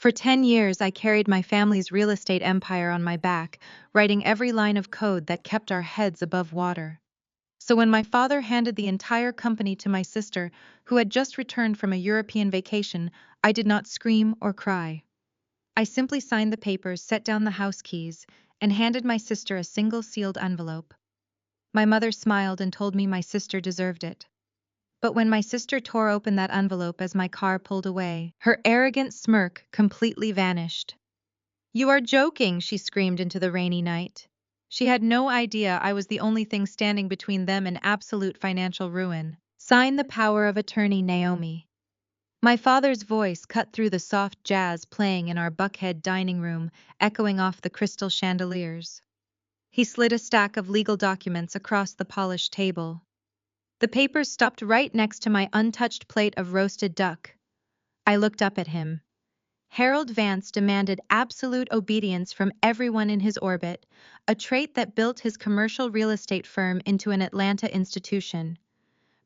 For 10 years, I carried my family's real estate empire on my back, writing every line of code that kept our heads above water. So when my father handed the entire company to my sister, who had just returned from a European vacation, I did not scream or cry. I simply signed the papers, set down the house keys, and handed my sister a single sealed envelope. My mother smiled and told me my sister deserved it. But when my sister tore open that envelope as my car pulled away, her arrogant smirk completely vanished. "You are joking," she screamed into the rainy night. She had no idea I was the only thing standing between them and absolute financial ruin. "Sign the power of attorney, Naomi." My father's voice cut through the soft jazz playing in our Buckhead dining room, echoing off the crystal chandeliers. He slid a stack of legal documents across the polished table. The papers stopped right next to my untouched plate of roasted duck. I looked up at him. Harold Vance demanded absolute obedience from everyone in his orbit, a trait that built his commercial real estate firm into an Atlanta institution.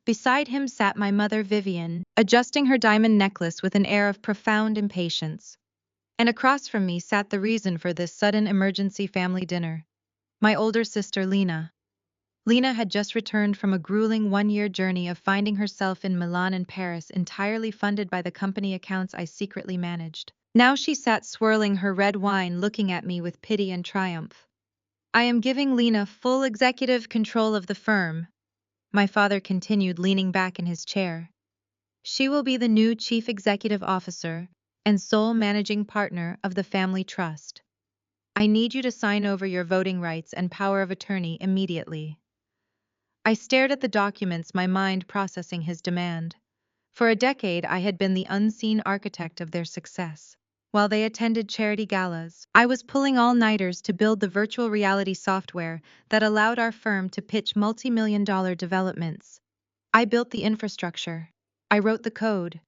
Beside him sat my mother Vivian, adjusting her diamond necklace with an air of profound impatience. And across from me sat the reason for this sudden emergency family dinner. My older sister Lena. Lena had just returned from a grueling one-year journey of finding herself in Milan and Paris entirely funded by the company accounts I secretly managed. Now she sat swirling her red wine looking at me with pity and triumph. "I am giving Lena full executive control of the firm," my father continued, leaning back in his chair. "She will be the new chief executive officer and sole managing partner of the family trust. I need you to sign over your voting rights and power of attorney immediately." I stared at the documents, my mind processing his demand. For a decade, I had been the unseen architect of their success. While they attended charity galas, I was pulling all-nighters to build the virtual reality software that allowed our firm to pitch multi-million-dollar developments. I built the infrastructure. I wrote the code.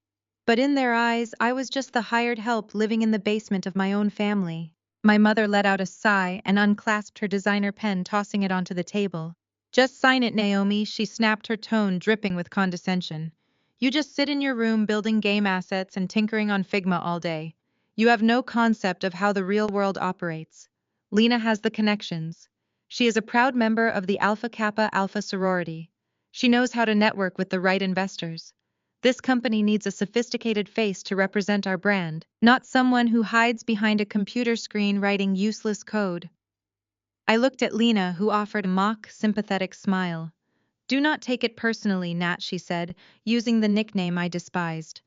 But in their eyes, I was just the hired help living in the basement of my own family. My mother let out a sigh and unclasped her designer pen, tossing it onto the table. "Just sign it, Naomi," she snapped, her tone dripping with condescension. "You just sit in your room building game assets and tinkering on Figma all day. You have no concept of how the real world operates. Lena has the connections. She is a proud member of the Alpha Kappa Alpha sorority. She knows how to network with the right investors. This company needs a sophisticated face to represent our brand, not someone who hides behind a computer screen writing useless code." I looked at Lena, who offered a mock, sympathetic smile. "Do not take it personally, Nat," she said, using the nickname I despised.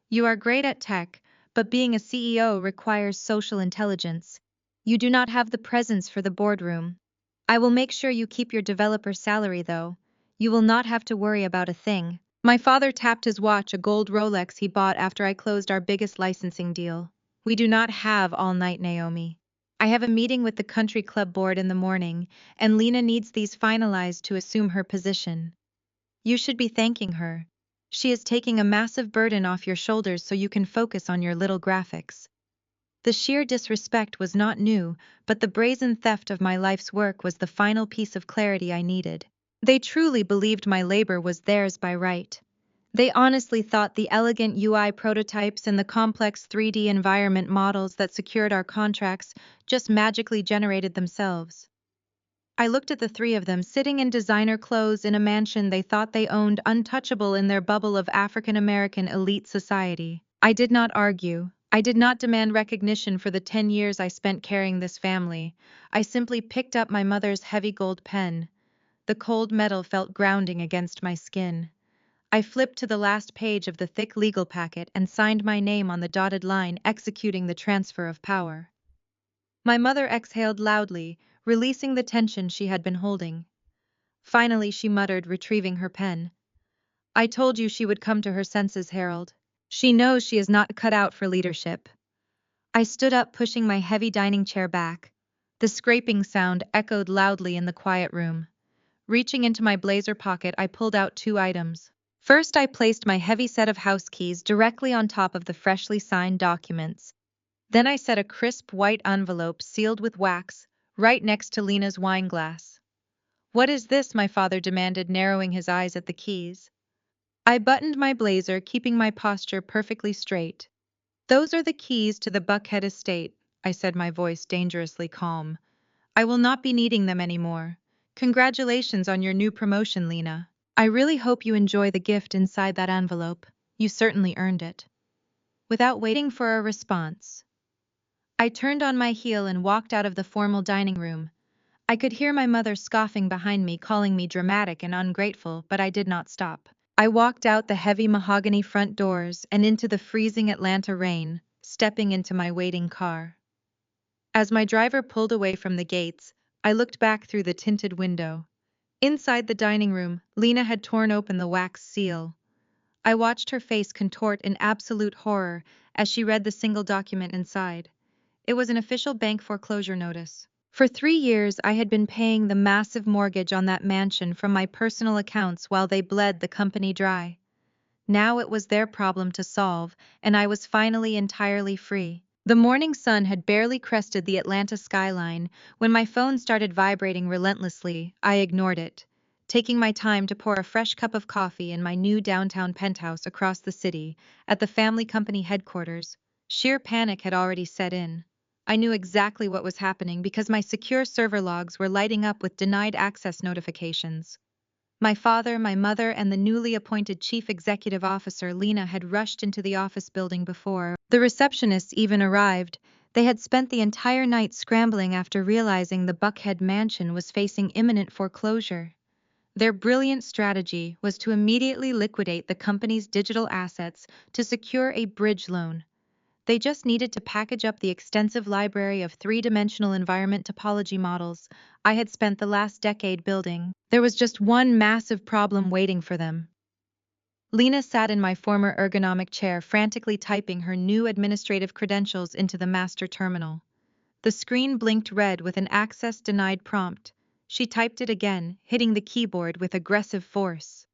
"You are great at tech, but being a CEO requires social intelligence. You do not have the presence for the boardroom. I will make sure you keep your developer salary, though. You will not have to worry about a thing." My father tapped his watch, a gold Rolex he bought after I closed our biggest licensing deal. "We do not have all night, Naomi. I have a meeting with the country club board in the morning, and Lena needs these finalized to assume her position. You should be thanking her. She is taking a massive burden off your shoulders so you can focus on your little graphics." The sheer disrespect was not new, but the brazen theft of my life's work was the final piece of clarity I needed. They truly believed my labor was theirs by right. They honestly thought the elegant UI prototypes and the complex 3D environment models that secured our contracts just magically generated themselves. I looked at the three of them sitting in designer clothes in a mansion they thought they owned, untouchable in their bubble of African American elite society. I did not argue. I did not demand recognition for the 10 years I spent carrying this family. I simply picked up my mother's heavy gold pen. The cold metal felt grounding against my skin. I flipped to the last page of the thick legal packet and signed my name on the dotted line, executing the transfer of power. My mother exhaled loudly, releasing the tension she had been holding. Finally, she muttered, retrieving her pen. "I told you she would come to her senses, Harold. She knows she is not cut out for leadership." I stood up, pushing my heavy dining chair back. The scraping sound echoed loudly in the quiet room. Reaching into my blazer pocket, I pulled out 2 items. First, I placed my heavy set of house keys directly on top of the freshly signed documents. Then I set a crisp white envelope sealed with wax right next to Lena's wine glass. "What is this?" my father demanded, narrowing his eyes at the keys. I buttoned my blazer, keeping my posture perfectly straight. Those are the keys to the Buckhead estate, I said, my voice dangerously calm. I will not be needing them anymore. Congratulations on your new promotion, Lena. I really hope you enjoy the gift inside that envelope. You certainly earned it. Without waiting for a response, I turned on my heel and walked out of the formal dining room. I could hear my mother scoffing behind me, calling me dramatic and ungrateful, but I did not stop. I walked out the heavy mahogany front doors and into the freezing Atlanta rain, stepping into my waiting car. As my driver pulled away from the gates, I looked back through the tinted window. Inside the dining room, Lena had torn open the wax seal. I watched her face contort in absolute horror as she read the single document inside. It was an official bank foreclosure notice. For 3 years, I had been paying the massive mortgage on that mansion from my personal accounts while they bled the company dry. Now it was their problem to solve, and I was finally entirely free. The morning sun had barely crested the Atlanta skyline when my phone started vibrating relentlessly. I ignored it, taking my time to pour a fresh cup of coffee in my new downtown penthouse across the city at the family company headquarters. Sheer panic had already set in. I knew exactly what was happening because my secure server logs were lighting up with denied access notifications. My father, my mother, and the newly appointed chief executive officer, Lena, had rushed into the office building before the receptionists even arrived. They had spent the entire night scrambling after realizing the Buckhead mansion was facing imminent foreclosure. Their brilliant strategy was to immediately liquidate the company's digital assets to secure a bridge loan. They just needed to package up the extensive library of three-dimensional environment topology models I had spent the last decade building. There was just one massive problem waiting for them. Lena sat in my former ergonomic chair, frantically typing her new administrative credentials into the master terminal. The screen blinked red with an access denied prompt. She typed it again, hitting the keyboard with aggressive force.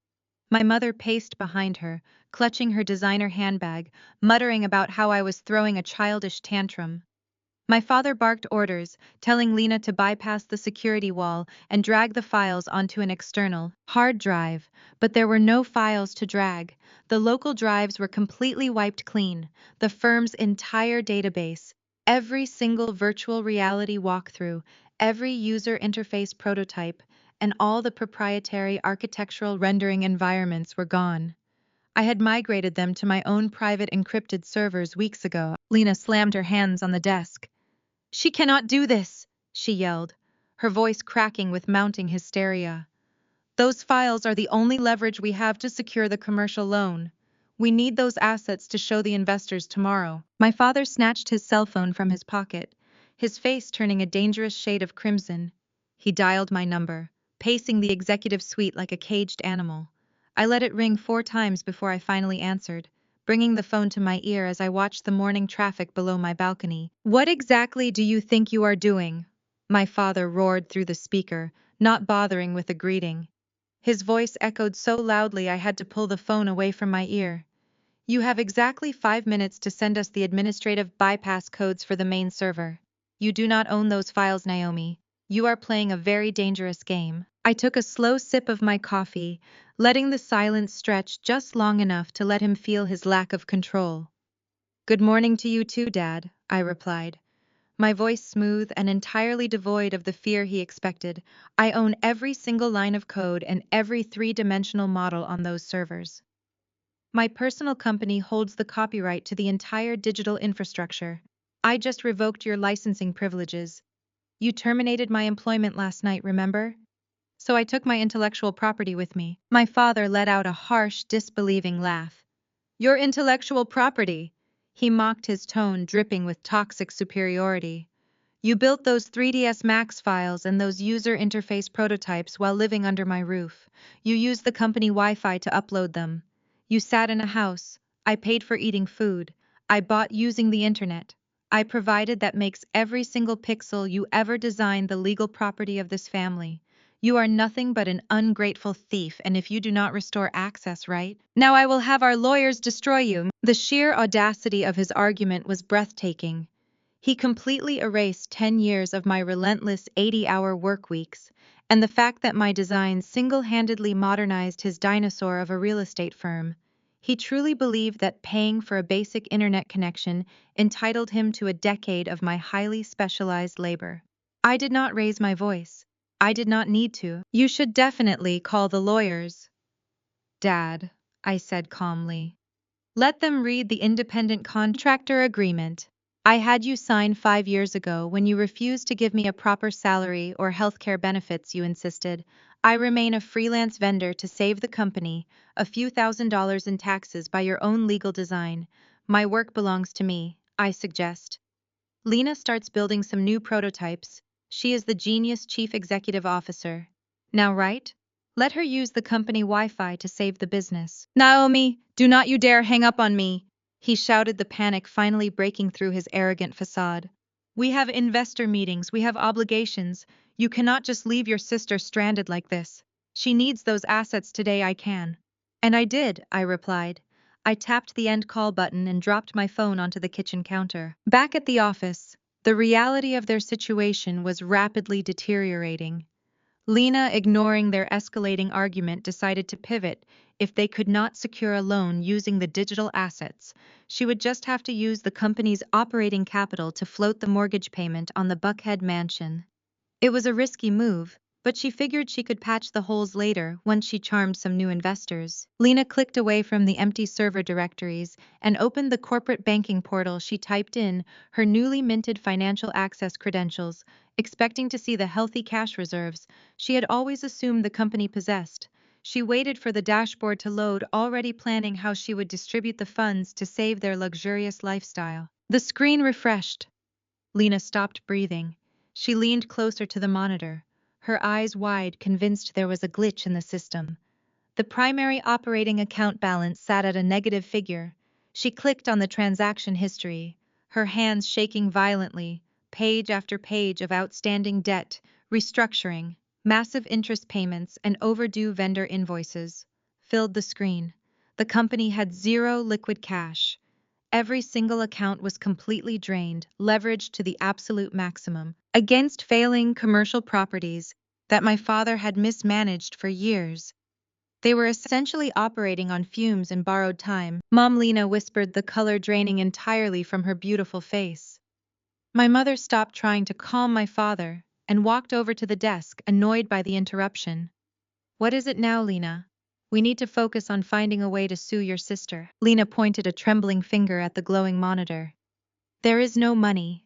My mother paced behind her, clutching her designer handbag, muttering about how I was throwing a childish tantrum. My father barked orders, telling Lena to bypass the security wall and drag the files onto an external hard drive, but there were no files to drag. The local drives were completely wiped clean, the firm's entire database, every single virtual reality walkthrough, every user interface prototype, and all the proprietary architectural rendering environments were gone. I had migrated them to my own private encrypted servers weeks ago. Lena slammed her hands on the desk. "She cannot do this," she yelled, her voice cracking with mounting hysteria. "Those files are the only leverage we have to secure the commercial loan. We need those assets to show the investors tomorrow." My father snatched his cell phone from his pocket, his face turning a dangerous shade of crimson. He dialed my number, pacing the executive suite like a caged animal. I let it ring 4 times before I finally answered, bringing the phone to my ear as I watched the morning traffic below my balcony. "What exactly do you think you are doing?" my father roared through the speaker, not bothering with a greeting. His voice echoed so loudly I had to pull the phone away from my ear. "You have exactly 5 minutes to send us the administrative bypass codes for the main server. You do not own those files, Naomi. You are playing a very dangerous game." I took a slow sip of my coffee, letting the silence stretch just long enough to let him feel his lack of control. "Good morning to you too, Dad," I replied, my voice smooth and entirely devoid of the fear he expected. "I own every single line of code and every three-dimensional model on those servers. My personal company holds the copyright to the entire digital infrastructure. I just revoked your licensing privileges. You terminated my employment last night, remember? So I took my intellectual property with me." My father let out a harsh, disbelieving laugh. "Your intellectual property?" He mocked, his tone dripping with toxic superiority. "You built those 3ds Max files and those user interface prototypes while living under my roof. You used the company Wi-Fi to upload them. You sat in a house. I paid for eating food. I bought using the internet. I provided that makes every single pixel you ever designed the legal property of this family. You are nothing but an ungrateful thief, and if you do not restore access right now, I will have our lawyers destroy you." The sheer audacity of his argument was breathtaking. He completely erased 10 years of my relentless 80-hour work weeks, and the fact that my designs single-handedly modernized his dinosaur of a real estate firm. He truly believed that paying for a basic internet connection entitled him to a decade of my highly specialized labor. I did not raise my voice. I did not need to. You should definitely call the lawyers. Dad, I said calmly. Let them read the independent contractor agreement I had you sign 5 years ago when you refused to give me a proper salary or healthcare benefits, you insisted. I remain a freelance vendor to save the company a few $1,000s in taxes by your own legal design. My work belongs to me, I suggest. Lena starts building some new prototypes. She is the genius chief executive officer. Now, right? Let her use the company Wi-Fi to save the business. Naomi, do not you dare hang up on me, he shouted, the panic finally breaking through his arrogant facade. We have investor meetings, we have obligations. You cannot just leave your sister stranded like this. She needs those assets today, I can. And I did, I replied. I tapped the end call button and dropped my phone onto the kitchen counter. Back at the office, the reality of their situation was rapidly deteriorating. Lena, ignoring their escalating argument, decided to pivot. If they could not secure a loan using the digital assets, she would just have to use the company's operating capital to float the mortgage payment on the Buckhead mansion. It was a risky move, but she figured she could patch the holes later once she charmed some new investors. Lena clicked away from the empty server directories and opened the corporate banking portal. She typed in her newly minted financial access credentials, expecting to see the healthy cash reserves she had always assumed the company possessed. She waited for the dashboard to load, already planning how she would distribute the funds to save their luxurious lifestyle. The screen refreshed. Lena stopped breathing. She leaned closer to the monitor, her eyes wide, convinced there was a glitch in the system. The primary operating account balance sat at a negative figure. She clicked on the transaction history, her hands shaking violently. Page after page of outstanding debt, restructuring, massive interest payments, and overdue vendor invoices filled the screen. The company had zero liquid cash. Every single account was completely drained, leveraged to the absolute maximum, against failing commercial properties that my father had mismanaged for years. They were essentially operating on fumes and borrowed time. Mom, Lena whispered, the color draining entirely from her beautiful face. My mother stopped trying to calm my father and walked over to the desk, annoyed by the interruption. What is it now, Lena? We need to focus on finding a way to sue your sister. Lena pointed a trembling finger at the glowing monitor. There is no money.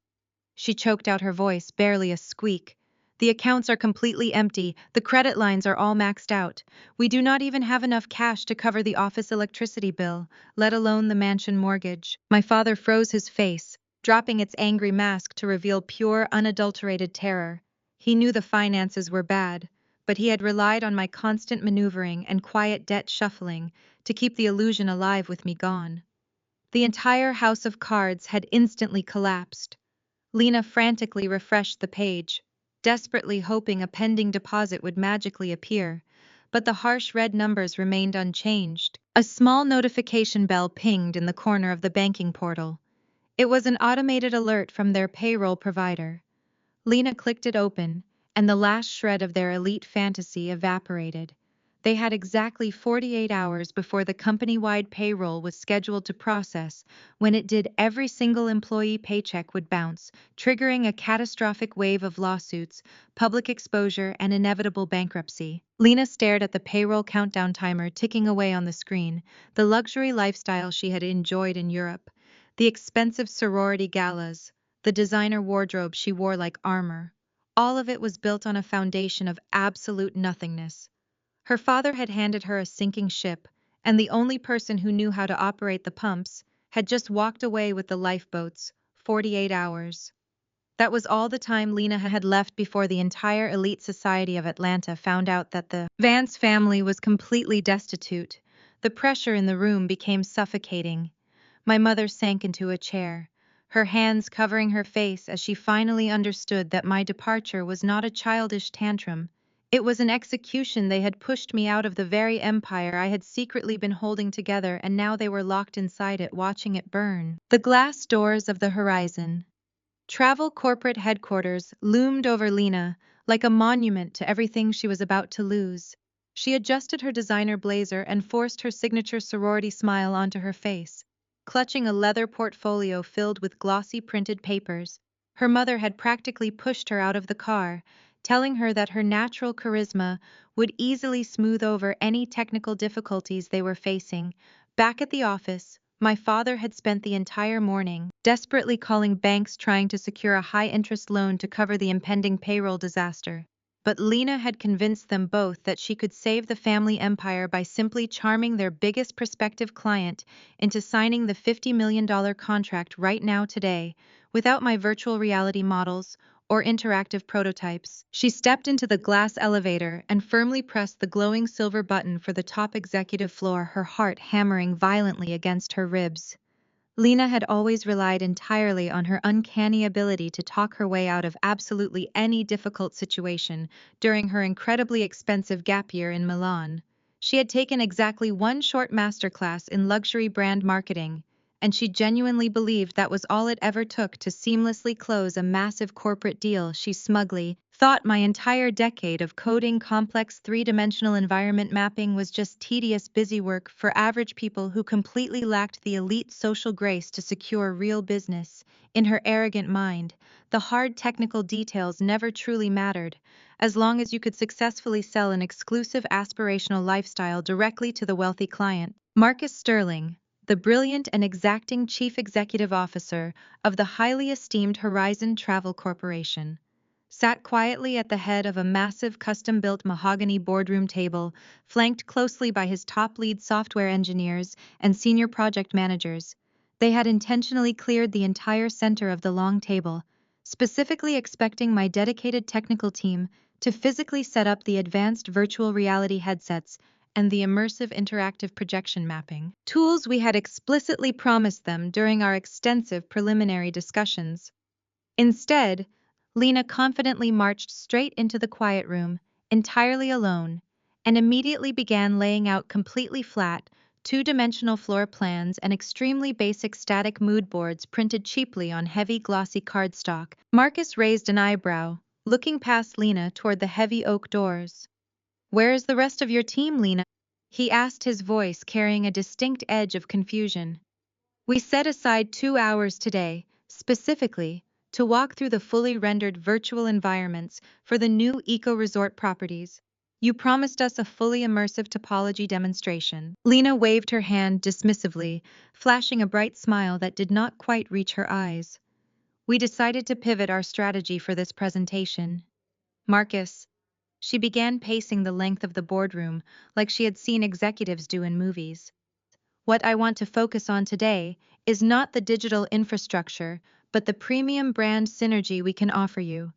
She choked out her voice, barely a squeak. The accounts are completely empty, the credit lines are all maxed out. We do not even have enough cash to cover the office electricity bill, let alone the mansion mortgage. My father froze his face, dropping its angry mask to reveal pure, unadulterated terror. He knew the finances were bad, but he had relied on my constant maneuvering and quiet debt shuffling to keep the illusion alive with me gone. The entire house of cards had instantly collapsed. Lena frantically refreshed the page, desperately hoping a pending deposit would magically appear, but the harsh red numbers remained unchanged. A small notification bell pinged in the corner of the banking portal. It was an automated alert from their payroll provider. Lena clicked it open, and the last shred of their elite fantasy evaporated. They had exactly 48 hours before the company-wide payroll was scheduled to process. When it did, every single employee paycheck would bounce, triggering a catastrophic wave of lawsuits, public exposure, and inevitable bankruptcy. Lena stared at the payroll countdown timer ticking away on the screen, the luxury lifestyle she had enjoyed in Europe, the expensive sorority galas, the designer wardrobe she wore like armor. All of it was built on a foundation of absolute nothingness. Her father had handed her a sinking ship, and the only person who knew how to operate the pumps had just walked away with the lifeboats. 48 hours. That was all the time Lena had left before the entire elite society of Atlanta found out that the Vance family was completely destitute. The pressure in the room became suffocating. My mother sank into a chair, her hands covering her face as she finally understood that my departure was not a childish tantrum. It was an execution. They had pushed me out of the very empire I had secretly been holding together, and now they were locked inside it, watching it burn. The glass doors of the horizon. Travel corporate headquarters loomed over Lena like a monument to everything she was about to lose. She adjusted her designer blazer and forced her signature sorority smile onto her face. Clutching a leather portfolio filled with glossy printed papers, her mother had practically pushed her out of the car, telling her that her natural charisma would easily smooth over any technical difficulties they were facing. Back at the office, my father had spent the entire morning desperately calling banks trying to secure a high-interest loan to cover the impending payroll disaster. But Lena had convinced them both that she could save the family empire by simply charming their biggest prospective client into signing the $50 million contract right now today, without my virtual reality models or interactive prototypes. She stepped into the glass elevator and firmly pressed the glowing silver button for the top executive floor, her heart hammering violently against her ribs. Lena had always relied entirely on her uncanny ability to talk her way out of absolutely any difficult situation during her incredibly expensive gap year in Milan. She had taken exactly one short masterclass in luxury brand marketing, and she genuinely believed that was all it ever took to seamlessly close a massive corporate deal. She smugly thought my entire decade of coding complex three-dimensional environment mapping was just tedious busywork for average people who completely lacked the elite social grace to secure real business. In her arrogant mind, the hard technical details never truly mattered, as long as you could successfully sell an exclusive aspirational lifestyle directly to the wealthy client. Marcus Sterling, the brilliant and exacting chief executive officer of the highly esteemed Horizon Travel Corporation, sat quietly at the head of a massive custom-built mahogany boardroom table, flanked closely by his top lead software engineers and senior project managers. They had intentionally cleared the entire center of the long table, specifically expecting my dedicated technical team to physically set up the advanced virtual reality headsets and the immersive interactive projection mapping tools we had explicitly promised them during our extensive preliminary discussions. Instead, Lena confidently marched straight into the quiet room, entirely alone, and immediately began laying out completely flat, two-dimensional floor plans and extremely basic static mood boards printed cheaply on heavy glossy cardstock. Marcus raised an eyebrow, looking past Lena toward the heavy oak doors. "Where is the rest of your team, Lena?" he asked, his voice carrying a distinct edge of confusion. "We set aside 2 hours today, specifically, to walk through the fully rendered virtual environments for the new eco-resort properties. You promised us a fully immersive topology demonstration." Lena waved her hand dismissively, flashing a bright smile that did not quite reach her eyes. "We decided to pivot our strategy for this presentation. Marcus." She began pacing the length of the boardroom like she had seen executives do in movies. "What I want to focus on today is not the digital infrastructure, but the premium brand synergy we can offer you.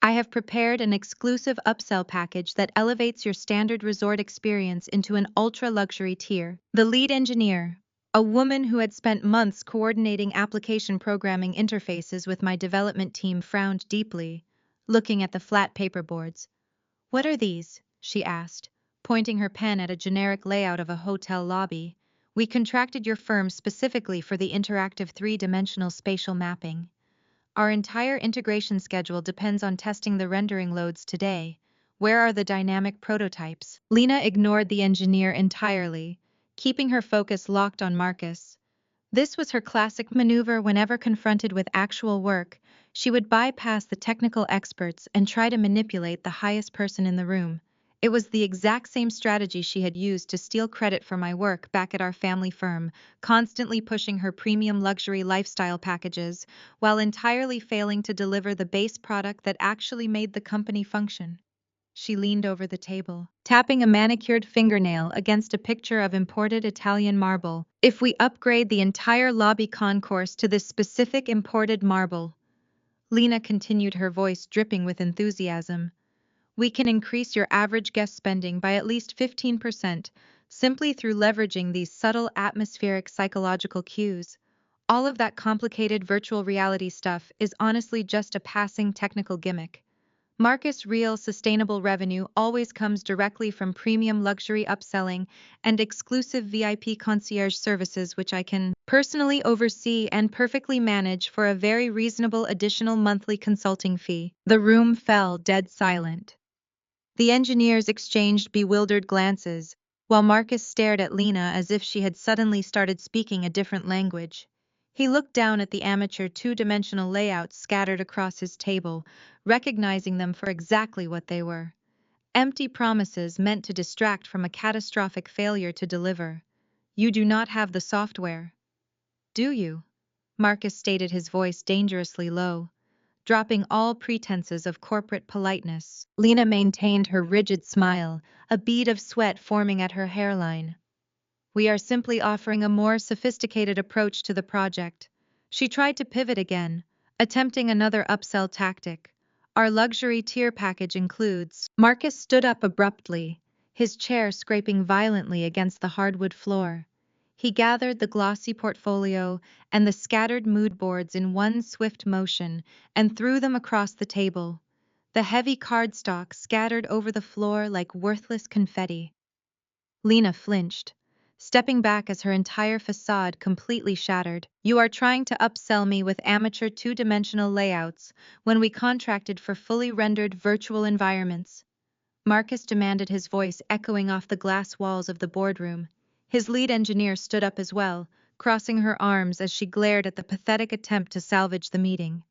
I have prepared an exclusive upsell package that elevates your standard resort experience into an ultra-luxury tier." The lead engineer, a woman who had spent months coordinating application programming interfaces with my development team, frowned deeply, looking at the flat paperboards. "What are these?" she asked, pointing her pen at a generic layout of a hotel lobby. "We contracted your firm specifically for the interactive three-dimensional spatial mapping. Our entire integration schedule depends on testing the rendering loads today. Where are the dynamic prototypes?" Lena ignored the engineer entirely, keeping her focus locked on Marcus. This was her classic maneuver whenever confronted with actual work. She would bypass the technical experts and try to manipulate the highest person in the room. It was the exact same strategy she had used to steal credit for my work back at our family firm, constantly pushing her premium luxury lifestyle packages, while entirely failing to deliver the base product that actually made the company function. She leaned over the table, tapping a manicured fingernail against a picture of imported Italian marble. "If we upgrade the entire lobby concourse to this specific imported marble," Lena continued, her voice dripping with enthusiasm, "we can increase your average guest spending by at least 15%, simply through leveraging these subtle atmospheric psychological cues. All of that complicated virtual reality stuff is honestly just a passing technical gimmick. Marcus' real sustainable revenue always comes directly from premium luxury upselling and exclusive VIP concierge services, which I can personally oversee and perfectly manage for a very reasonable additional monthly consulting fee." The room fell dead silent. The engineers exchanged bewildered glances, while Marcus stared at Lena as if she had suddenly started speaking a different language. He looked down at the amateur two-dimensional layouts scattered across his table, recognizing them for exactly what they were. Empty promises meant to distract from a catastrophic failure to deliver. You do not have the software, do you? Marcus stated, his voice dangerously low. Dropping all pretenses of corporate politeness, Lena maintained her rigid smile, a bead of sweat forming at her hairline. We are simply offering a more sophisticated approach to the project. She tried to pivot again, attempting another upsell tactic. Our luxury tier package includes. Marcus stood up abruptly, his chair scraping violently against the hardwood floor. He gathered the glossy portfolio and the scattered mood boards in one swift motion and threw them across the table. The heavy cardstock scattered over the floor like worthless confetti. Lena flinched, stepping back as her entire facade completely shattered. You are trying to upsell me with amateur two-dimensional layouts when we contracted for fully rendered virtual environments. Marcus demanded, his voice echoing off the glass walls of the boardroom. His lead engineer stood up as well, crossing her arms as she glared at the pathetic attempt to salvage the meeting.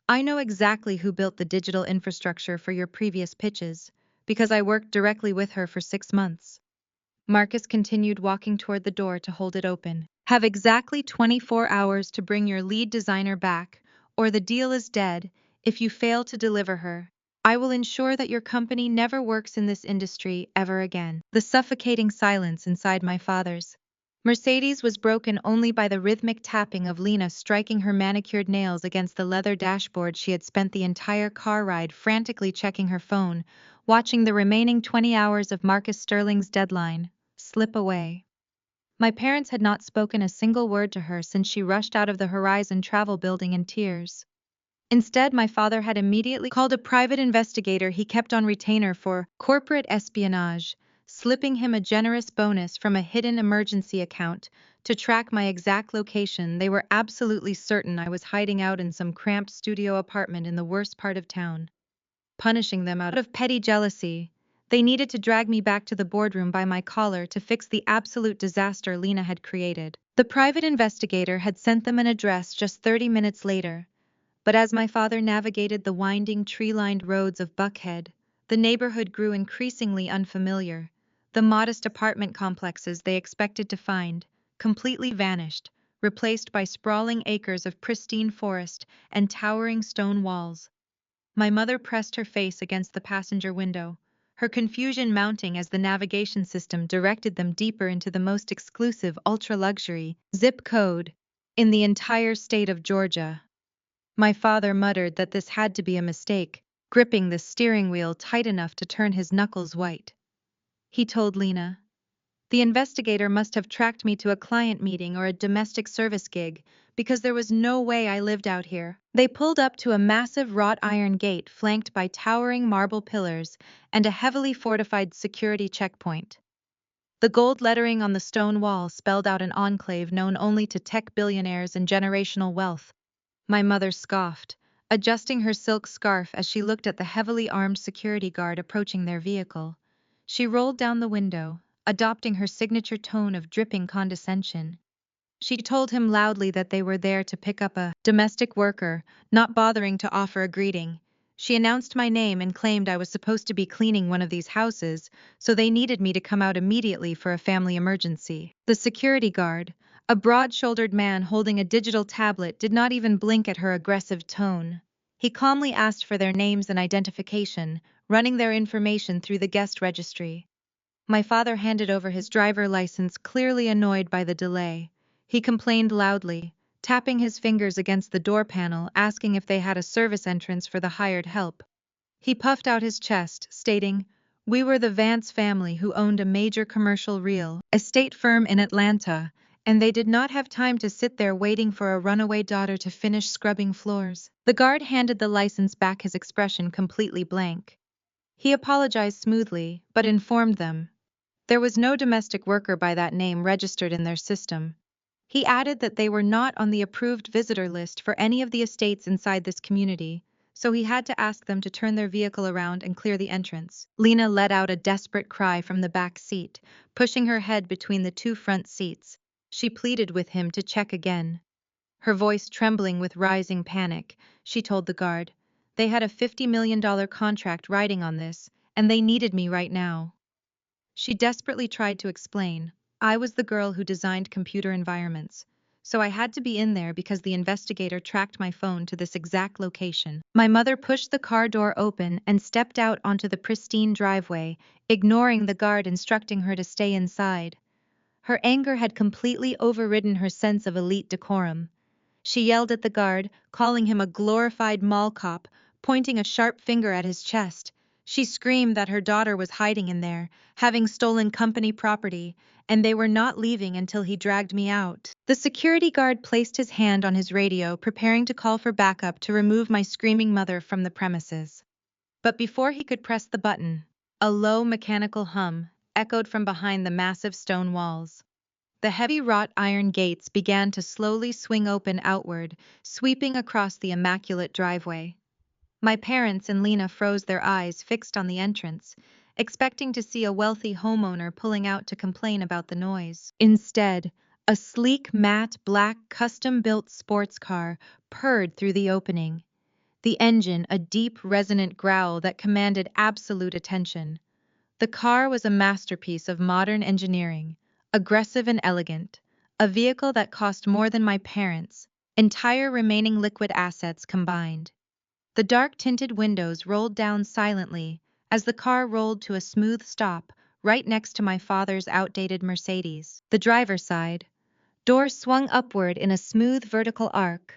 I know exactly who built the digital infrastructure for your previous pitches, because I worked directly with her for 6 months. Marcus continued, walking toward the door to hold it open. Have exactly 24 hours to bring your lead designer back, or the deal is dead. If you fail to deliver her, I will ensure that your company never works in this industry ever again. The suffocating silence inside my father's Mercedes was broken only by the rhythmic tapping of Lena striking her manicured nails against the leather dashboard. She had spent the entire car ride frantically checking her phone, watching the remaining 20 hours of Marcus Sterling's deadline slip away. My parents had not spoken a single word to her since she rushed out of the Horizon Travel building in tears. Instead, my father had immediately called a private investigator he kept on retainer for corporate espionage, slipping him a generous bonus from a hidden emergency account to track my exact location. They were absolutely certain I was hiding out in some cramped studio apartment in the worst part of town. Punishing them out of petty jealousy, they needed to drag me back to the boardroom by my collar to fix the absolute disaster Lena had created. The private investigator had sent them an address just 30 minutes later, but as my father navigated the winding tree-lined roads of Buckhead, the neighborhood grew increasingly unfamiliar. The modest apartment complexes they expected to find completely vanished, replaced by sprawling acres of pristine forest and towering stone walls. My mother pressed her face against the passenger window, her confusion mounting as the navigation system directed them deeper into the most exclusive ultra-luxury zip code in the entire state of Georgia. My father muttered that this had to be a mistake, gripping the steering wheel tight enough to turn his knuckles white. He told Lena, the investigator must have tracked me to a client meeting or a domestic service gig, because there was no way I lived out here. They pulled up to a massive wrought iron gate flanked by towering marble pillars and a heavily fortified security checkpoint. The gold lettering on the stone wall spelled out an enclave known only to tech billionaires and generational wealth. My mother scoffed, adjusting her silk scarf as she looked at the heavily armed security guard approaching their vehicle. She rolled down the window, adopting her signature tone of dripping condescension. She told him loudly that they were there to pick up a domestic worker, not bothering to offer a greeting. She announced my name and claimed I was supposed to be cleaning one of these houses, so they needed me to come out immediately for a family emergency. The security guard, a broad-shouldered man holding a digital tablet, did not even blink at her aggressive tone. He calmly asked for their names and identification, running their information through the guest registry. My father handed over his driver license, clearly annoyed by the delay. He complained loudly, tapping his fingers against the door panel, asking if they had a service entrance for the hired help. He puffed out his chest, stating, "We were the Vance family who owned a major commercial real estate firm in Atlanta, and they did not have time to sit there waiting for a runaway daughter to finish scrubbing floors." The guard handed the license back, his expression completely blank. He apologized smoothly, but informed them there was no domestic worker by that name registered in their system. He added that they were not on the approved visitor list for any of the estates inside this community, so he had to ask them to turn their vehicle around and clear the entrance. Lena let out a desperate cry from the back seat, pushing her head between the two front seats. She pleaded with him to check again. Her voice trembling with rising panic, she told the guard. They had a $50 million contract riding on this, and they needed me right now. She desperately tried to explain. I was the girl who designed computer environments, so I had to be in there because the investigator tracked my phone to this exact location. My mother pushed the car door open and stepped out onto the pristine driveway, ignoring the guard instructing her to stay inside. Her anger had completely overridden her sense of elite decorum. She yelled at the guard, calling him a glorified mall cop, pointing a sharp finger at his chest. She screamed that her daughter was hiding in there, having stolen company property, and they were not leaving until he dragged me out. The security guard placed his hand on his radio, preparing to call for backup to remove my screaming mother from the premises. But before he could press the button, a low mechanical hum echoed from behind the massive stone walls. The heavy wrought iron gates began to slowly swing open outward, sweeping across the immaculate driveway. My parents and Lena froze their eyes fixed on the entrance, expecting to see a wealthy homeowner pulling out to complain about the noise. Instead, a sleek, matte, black, custom-built sports car purred through the opening. The engine, a deep, resonant growl that commanded absolute attention. The car was a masterpiece of modern engineering, aggressive and elegant, a vehicle that cost more than my parents' entire remaining liquid assets combined. The dark-tinted windows rolled down silently as the car rolled to a smooth stop right next to my father's outdated Mercedes. The driver's side door swung upward in a smooth vertical arc.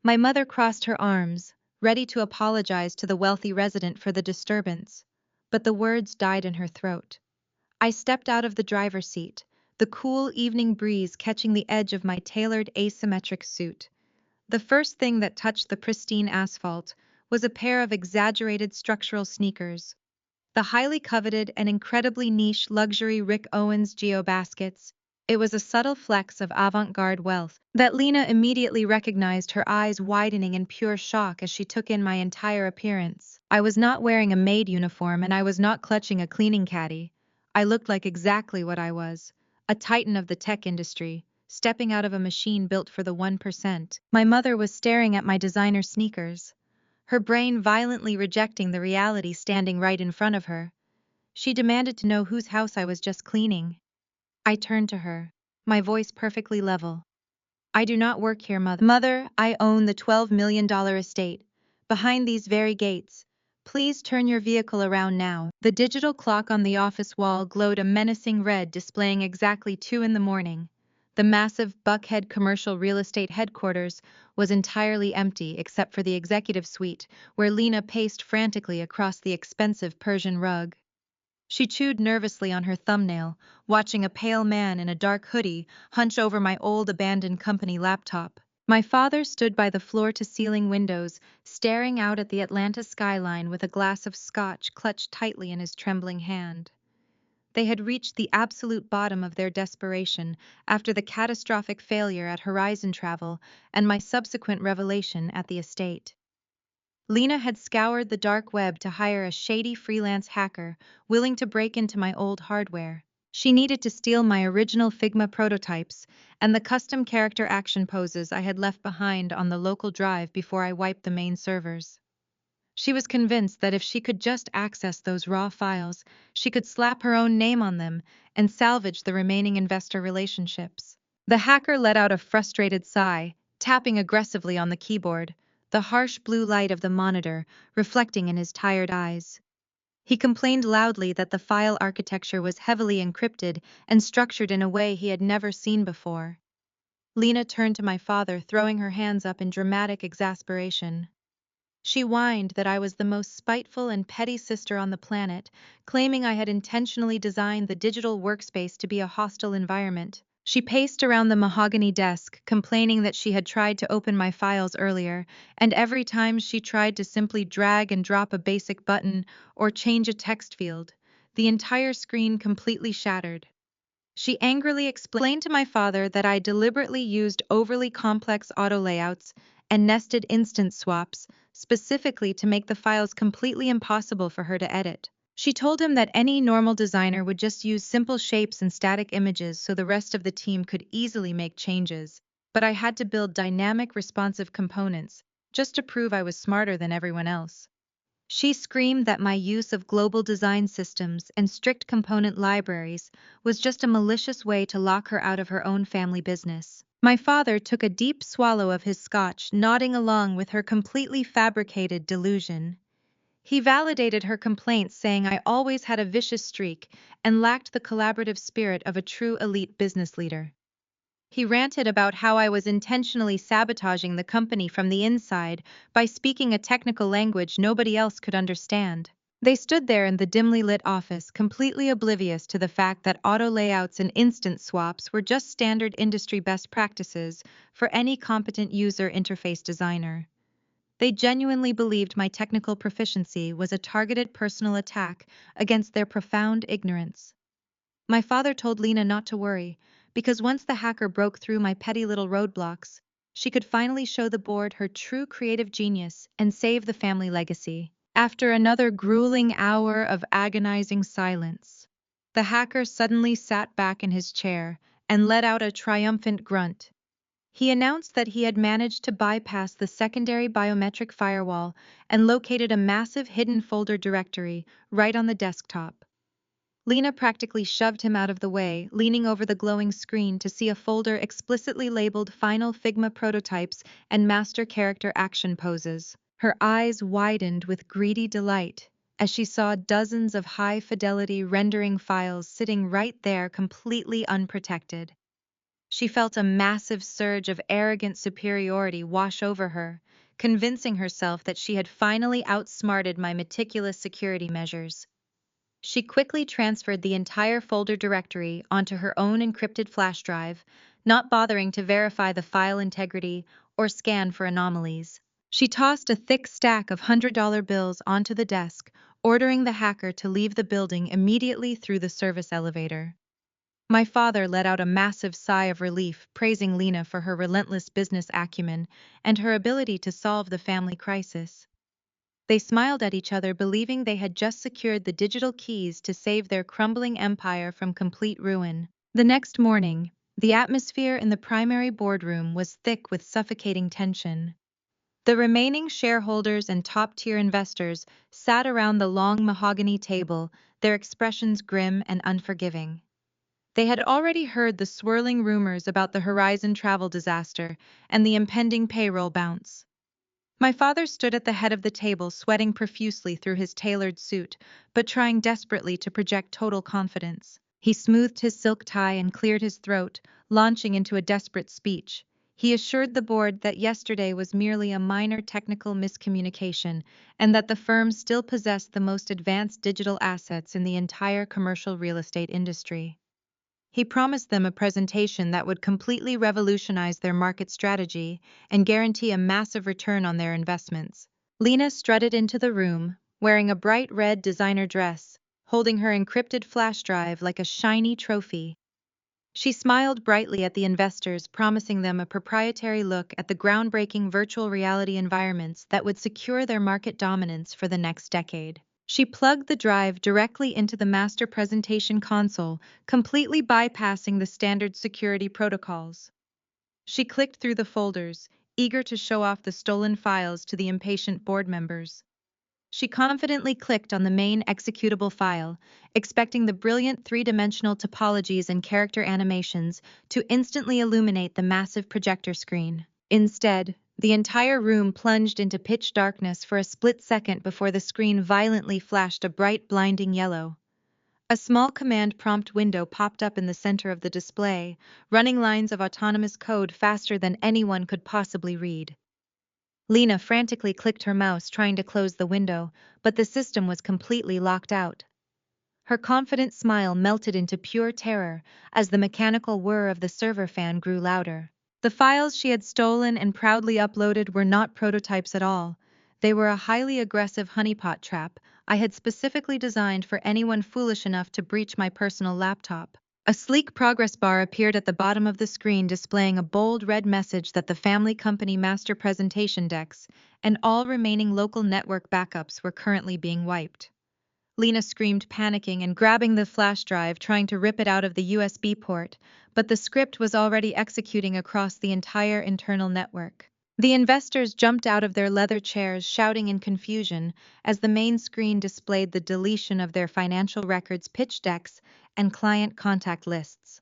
My mother crossed her arms, ready to apologize to the wealthy resident for the disturbance, but the words died in her throat. I stepped out of the driver's seat, the cool evening breeze catching the edge of my tailored asymmetric suit. The first thing that touched the pristine asphalt was a pair of exaggerated structural sneakers. The highly coveted and incredibly niche luxury Rick Owens Geo baskets. It was a subtle flex of avant-garde wealth that Lena immediately recognized, her eyes widening in pure shock as she took in my entire appearance. I was not wearing a maid uniform and I was not clutching a cleaning caddy. I looked like exactly what I was, a titan of the tech industry, stepping out of a machine built for the 1%. My mother was staring at my designer sneakers, her brain violently rejecting the reality standing right in front of her. She demanded to know whose house I was just cleaning. I turned to her, my voice perfectly level. I do not work here, mother. Mother, I own the $12 million estate, behind these very gates. Please turn your vehicle around now. The digital clock on the office wall glowed a menacing red, displaying exactly 2 in the morning. The massive Buckhead Commercial Real Estate headquarters was entirely empty except for the executive suite, where Lena paced frantically across the expensive Persian rug. She chewed nervously on her thumbnail, watching a pale man in a dark hoodie hunch over my old abandoned company laptop. My father stood by the floor-to-ceiling windows, staring out at the Atlanta skyline with a glass of scotch clutched tightly in his trembling hand. They had reached the absolute bottom of their desperation after the catastrophic failure at Horizon Travel and my subsequent revelation at the estate. Lena had scoured the dark web to hire a shady freelance hacker willing to break into my old hardware. She needed to steal my original Figma prototypes and the custom character action poses I had left behind on the local drive before I wiped the main servers. She was convinced that if she could just access those raw files, she could slap her own name on them and salvage the remaining investor relationships. The hacker let out a frustrated sigh, tapping aggressively on the keyboard, the harsh blue light of the monitor reflecting in his tired eyes. He complained loudly that the file architecture was heavily encrypted and structured in a way he had never seen before. Lena turned to my father, throwing her hands up in dramatic exasperation. She whined that I was the most spiteful and petty sister on the planet, claiming I had intentionally designed the digital workspace to be a hostile environment. She paced around the mahogany desk, complaining that she had tried to open my files earlier, and every time she tried to simply drag and drop a basic button or change a text field, the entire screen completely shattered. She angrily explained to my father that I deliberately used overly complex auto layouts and nested instance swaps specifically to make the files completely impossible for her to edit. She told him that any normal designer would just use simple shapes and static images so the rest of the team could easily make changes, but I had to build dynamic, responsive components just to prove I was smarter than everyone else. She screamed that my use of global design systems and strict component libraries was just a malicious way to lock her out of her own family business. My father took a deep swallow of his scotch, nodding along with her completely fabricated delusion. He validated her complaints, saying I always had a vicious streak and lacked the collaborative spirit of a true elite business leader. He ranted about how I was intentionally sabotaging the company from the inside by speaking a technical language nobody else could understand. They stood there in the dimly lit office, completely oblivious to the fact that auto layouts and instant swaps were just standard industry best practices for any competent user interface designer. They genuinely believed my technical proficiency was a targeted personal attack against their profound ignorance. My father told Lena not to worry, because once the hacker broke through my petty little roadblocks, she could finally show the board her true creative genius and save the family legacy. After another grueling hour of agonizing silence, the hacker suddenly sat back in his chair and let out a triumphant grunt. He announced that he had managed to bypass the secondary biometric firewall and located a massive hidden folder directory right on the desktop. Lena practically shoved him out of the way, leaning over the glowing screen to see a folder explicitly labeled Final Figma Prototypes and Master Character Action Poses. Her eyes widened with greedy delight as she saw dozens of high-fidelity rendering files sitting right there completely unprotected. She felt a massive surge of arrogant superiority wash over her, convincing herself that she had finally outsmarted my meticulous security measures. She quickly transferred the entire folder directory onto her own encrypted flash drive, not bothering to verify the file integrity or scan for anomalies. She tossed a thick stack of $100 bills onto the desk, ordering the hacker to leave the building immediately through the service elevator. My father let out a massive sigh of relief, praising Lena for her relentless business acumen and her ability to solve the family crisis. They smiled at each other, believing they had just secured the digital keys to save their crumbling empire from complete ruin. The next morning, the atmosphere in the primary boardroom was thick with suffocating tension. The remaining shareholders and top-tier investors sat around the long mahogany table, their expressions grim and unforgiving. They had already heard the swirling rumors about the Horizon travel disaster and the impending payroll bounce. My father stood at the head of the table, sweating profusely through his tailored suit, but trying desperately to project total confidence. He smoothed his silk tie and cleared his throat, launching into a desperate speech. He assured the board that yesterday was merely a minor technical miscommunication and that the firm still possessed the most advanced digital assets in the entire commercial real estate industry. He promised them a presentation that would completely revolutionize their market strategy and guarantee a massive return on their investments. Lena strutted into the room, wearing a bright red designer dress, holding her encrypted flash drive like a shiny trophy. She smiled brightly at the investors, promising them a proprietary look at the groundbreaking virtual reality environments that would secure their market dominance for the next decade. She plugged the drive directly into the master presentation console, completely bypassing the standard security protocols. She clicked through the folders, eager to show off the stolen files to the impatient board members. She confidently clicked on the main executable file, expecting the brilliant three-dimensional topologies and character animations to instantly illuminate the massive projector screen. Instead, the entire room plunged into pitch darkness for a split second before the screen violently flashed a bright, blinding yellow. A small command prompt window popped up in the center of the display, running lines of autonomous code faster than anyone could possibly read. Lena frantically clicked her mouse trying to close the window, but the system was completely locked out. Her confident smile melted into pure terror as the mechanical whir of the server fan grew louder. The files she had stolen and proudly uploaded were not prototypes at all. They were a highly aggressive honeypot trap I had specifically designed for anyone foolish enough to breach my personal laptop. A sleek progress bar appeared at the bottom of the screen displaying a bold red message that the family company master presentation decks and all remaining local network backups were currently being wiped. Lena screamed, panicking and grabbing the flash drive, trying to rip it out of the USB port, but the script was already executing across the entire internal network. The investors jumped out of their leather chairs, shouting in confusion, as the main screen displayed the deletion of their financial records, pitch decks, and client contact lists.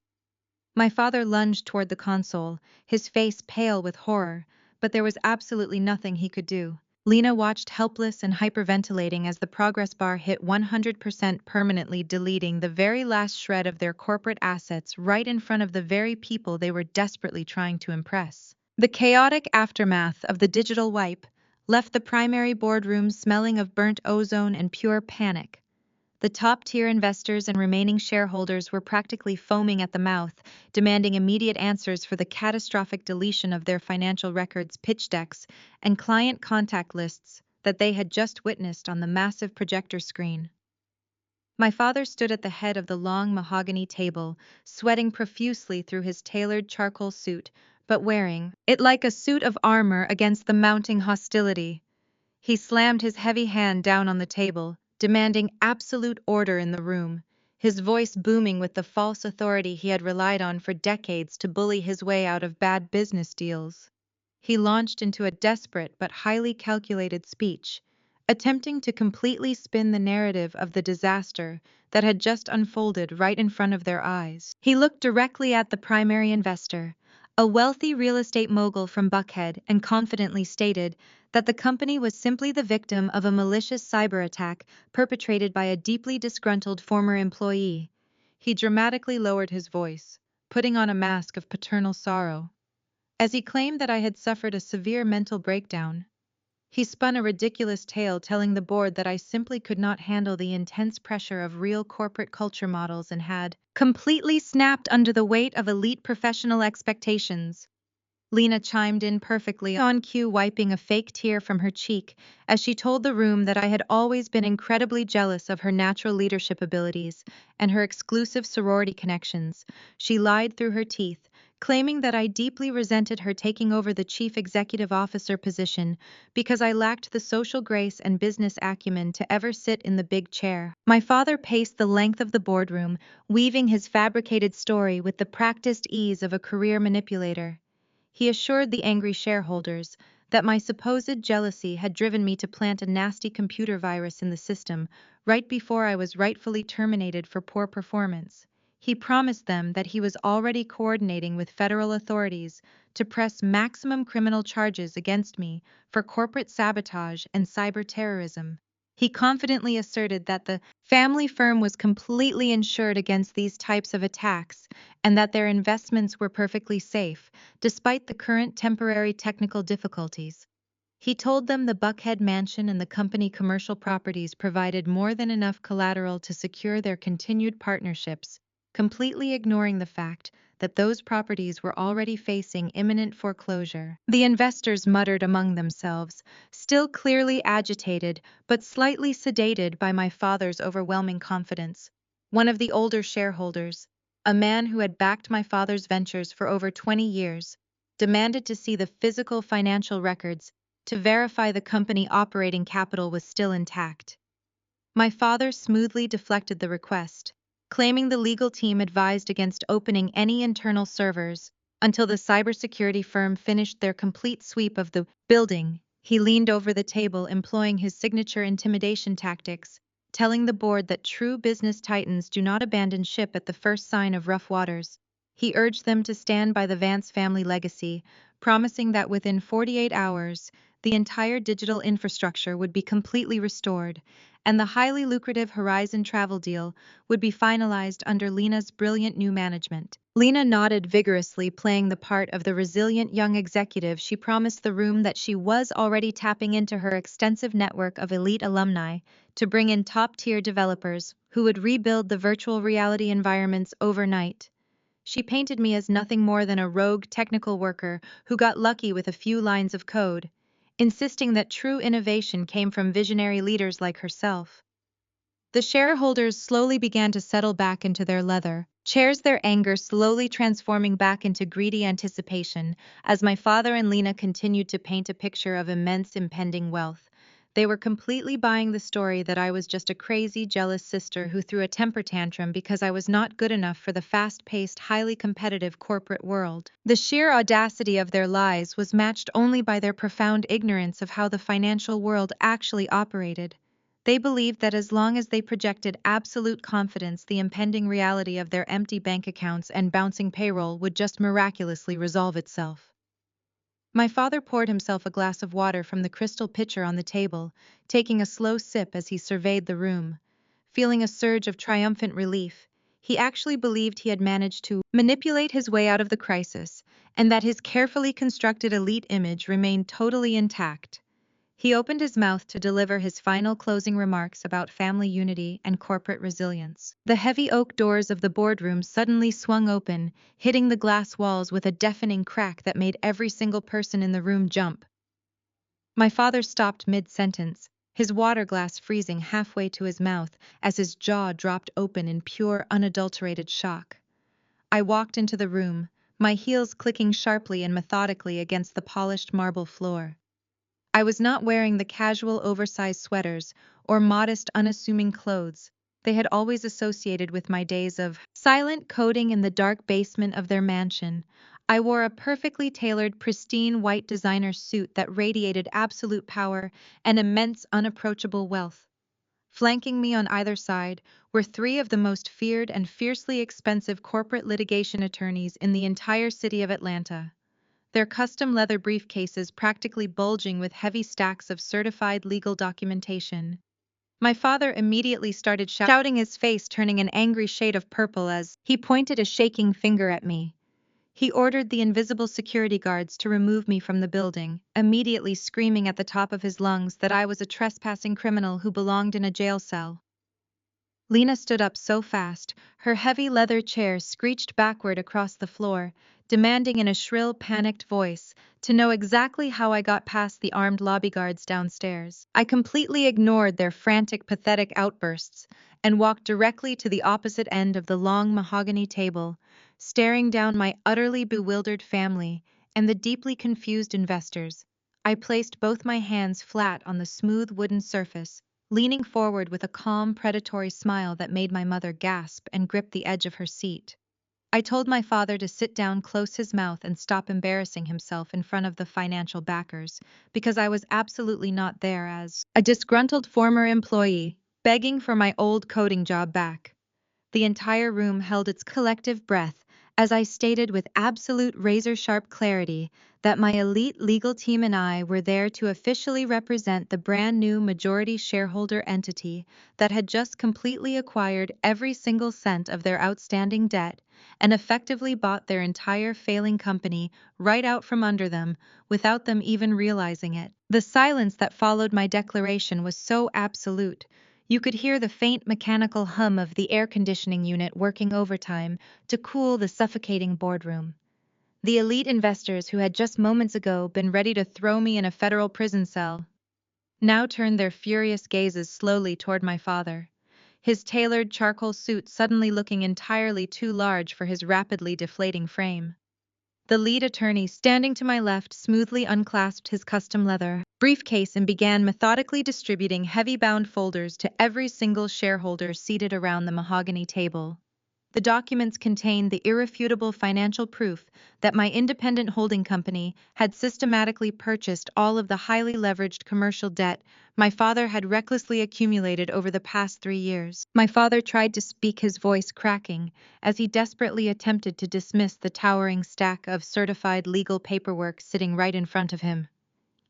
My father lunged toward the console, his face pale with horror, but there was absolutely nothing he could do. Lena watched helpless and hyperventilating as the progress bar hit 100%, permanently deleting the very last shred of their corporate assets right in front of the very people they were desperately trying to impress. The chaotic aftermath of the digital wipe left the primary boardroom smelling of burnt ozone and pure panic. The top-tier investors and remaining shareholders were practically foaming at the mouth, demanding immediate answers for the catastrophic deletion of their financial records, pitch decks, and client contact lists that they had just witnessed on the massive projector screen. My father stood at the head of the long mahogany table, sweating profusely through his tailored charcoal suit, but wearing it like a suit of armor against the mounting hostility. He slammed his heavy hand down on the table, demanding absolute order in the room, his voice booming with the false authority he had relied on for decades to bully his way out of bad business deals. He launched into a desperate but highly calculated speech, attempting to completely spin the narrative of the disaster that had just unfolded right in front of their eyes. He looked directly at the primary investor, a wealthy real estate mogul from Buckhead, and confidently stated that the company was simply the victim of a malicious cyber attack perpetrated by a deeply disgruntled former employee. He dramatically lowered his voice, putting on a mask of paternal sorrow. As he claimed that I had suffered a severe mental breakdown, he spun a ridiculous tale telling the board that I simply could not handle the intense pressure of real corporate culture models and had completely snapped under the weight of elite professional expectations. Lena chimed in perfectly on cue, wiping a fake tear from her cheek as she told the room that I had always been incredibly jealous of her natural leadership abilities and her exclusive sorority connections. She lied through her teeth, claiming that I deeply resented her taking over the chief executive officer position because I lacked the social grace and business acumen to ever sit in the big chair. My father paced the length of the boardroom, weaving his fabricated story with the practiced ease of a career manipulator. He assured the angry shareholders that my supposed jealousy had driven me to plant a nasty computer virus in the system right before I was rightfully terminated for poor performance. He promised them that he was already coordinating with federal authorities to press maximum criminal charges against me for corporate sabotage and cyber terrorism. He confidently asserted that the family firm was completely insured against these types of attacks and that their investments were perfectly safe, despite the current temporary technical difficulties. He told them the Buckhead mansion and the company commercial properties provided more than enough collateral to secure their continued partnerships, completely ignoring the fact that those properties were already facing imminent foreclosure. The investors muttered among themselves, still clearly agitated but slightly sedated by my father's overwhelming confidence. One of the older shareholders, a man who had backed my father's ventures for over 20 years, demanded to see the physical financial records to verify the company operating capital was still intact. My father smoothly deflected the request, claiming the legal team advised against opening any internal servers until the cybersecurity firm finished their complete sweep of the building. He leaned over the table, employing his signature intimidation tactics, telling the board that true business titans do not abandon ship at the first sign of rough waters. He urged them to stand by the Vance family legacy, promising that within 48 hours, the entire digital infrastructure would be completely restored, and the highly lucrative Horizon travel deal would be finalized under Lena's brilliant new management. Lena nodded vigorously, playing the part of the resilient young executive. She promised the room that she was already tapping into her extensive network of elite alumni to bring in top-tier developers who would rebuild the virtual reality environments overnight. She painted me as nothing more than a rogue technical worker who got lucky with a few lines of code, insisting that true innovation came from visionary leaders like herself. The shareholders slowly began to settle back into their leather Chairs, their anger slowly transforming back into greedy anticipation as my father and Lena continued to paint a picture of immense impending wealth. They were completely buying the story that I was just a crazy, jealous sister who threw a temper tantrum because I was not good enough for the fast-paced, highly competitive corporate world. The sheer audacity of their lies was matched only by their profound ignorance of how the financial world actually operated. They believed that as long as they projected absolute confidence, the impending reality of their empty bank accounts and bouncing payroll would just miraculously resolve itself. My father poured himself a glass of water from the crystal pitcher on the table, taking a slow sip as he surveyed the room. Feeling a surge of triumphant relief, he actually believed he had managed to manipulate his way out of the crisis, and that his carefully constructed elite image remained totally intact. He opened his mouth to deliver his final closing remarks about family unity and corporate resilience. The heavy oak doors of the boardroom suddenly swung open, hitting the glass walls with a deafening crack that made every single person in the room jump. My father stopped mid-sentence, his water glass freezing halfway to his mouth as his jaw dropped open in pure, unadulterated shock. I walked into the room, my heels clicking sharply and methodically against the polished marble floor. I was not wearing the casual oversized sweaters or modest unassuming clothes they had always associated with my days of silent coding in the dark basement of their mansion. I wore a perfectly tailored, pristine white designer suit that radiated absolute power and immense unapproachable wealth. Flanking me on either side were three of the most feared and fiercely expensive corporate litigation attorneys in the entire city of Atlanta, their custom leather briefcases practically bulging with heavy stacks of certified legal documentation. My father immediately started shouting, his face turning an angry shade of purple as he pointed a shaking finger at me. He ordered the invisible security guards to remove me from the building, immediately screaming at the top of his lungs that I was a trespassing criminal who belonged in a jail cell. Lena stood up so fast, her heavy leather chair screeched backward across the floor, demanding in a shrill, panicked voice to know exactly how I got past the armed lobby guards downstairs. I completely ignored their frantic, pathetic outbursts and walked directly to the opposite end of the long mahogany table, staring down my utterly bewildered family and the deeply confused investors. I placed both my hands flat on the smooth wooden surface, leaning forward with a calm, predatory smile that made my mother gasp and grip the edge of her seat. I told my father to sit down, close his mouth, and stop embarrassing himself in front of the financial backers, because I was absolutely not there as a disgruntled former employee, begging for my old coding job back. The entire room held its collective breath as I stated with absolute razor-sharp clarity that my elite legal team and I were there to officially represent the brand new majority shareholder entity that had just completely acquired every single cent of their outstanding debt and effectively bought their entire failing company right out from under them without them even realizing it. The silence that followed my declaration was so absolute. You could hear the faint mechanical hum of the air conditioning unit working overtime to cool the suffocating boardroom. The elite investors who had just moments ago been ready to throw me in a federal prison cell now turned their furious gazes slowly toward my father, his tailored charcoal suit suddenly looking entirely too large for his rapidly deflating frame. The lead attorney standing to my left smoothly unclasped his custom leather briefcase and began methodically distributing heavy-bound folders to every single shareholder seated around the mahogany table. The documents contained the irrefutable financial proof that my independent holding company had systematically purchased all of the highly leveraged commercial debt my father had recklessly accumulated over the past 3 years. My father tried to speak, his voice cracking, as he desperately attempted to dismiss the towering stack of certified legal paperwork sitting right in front of him.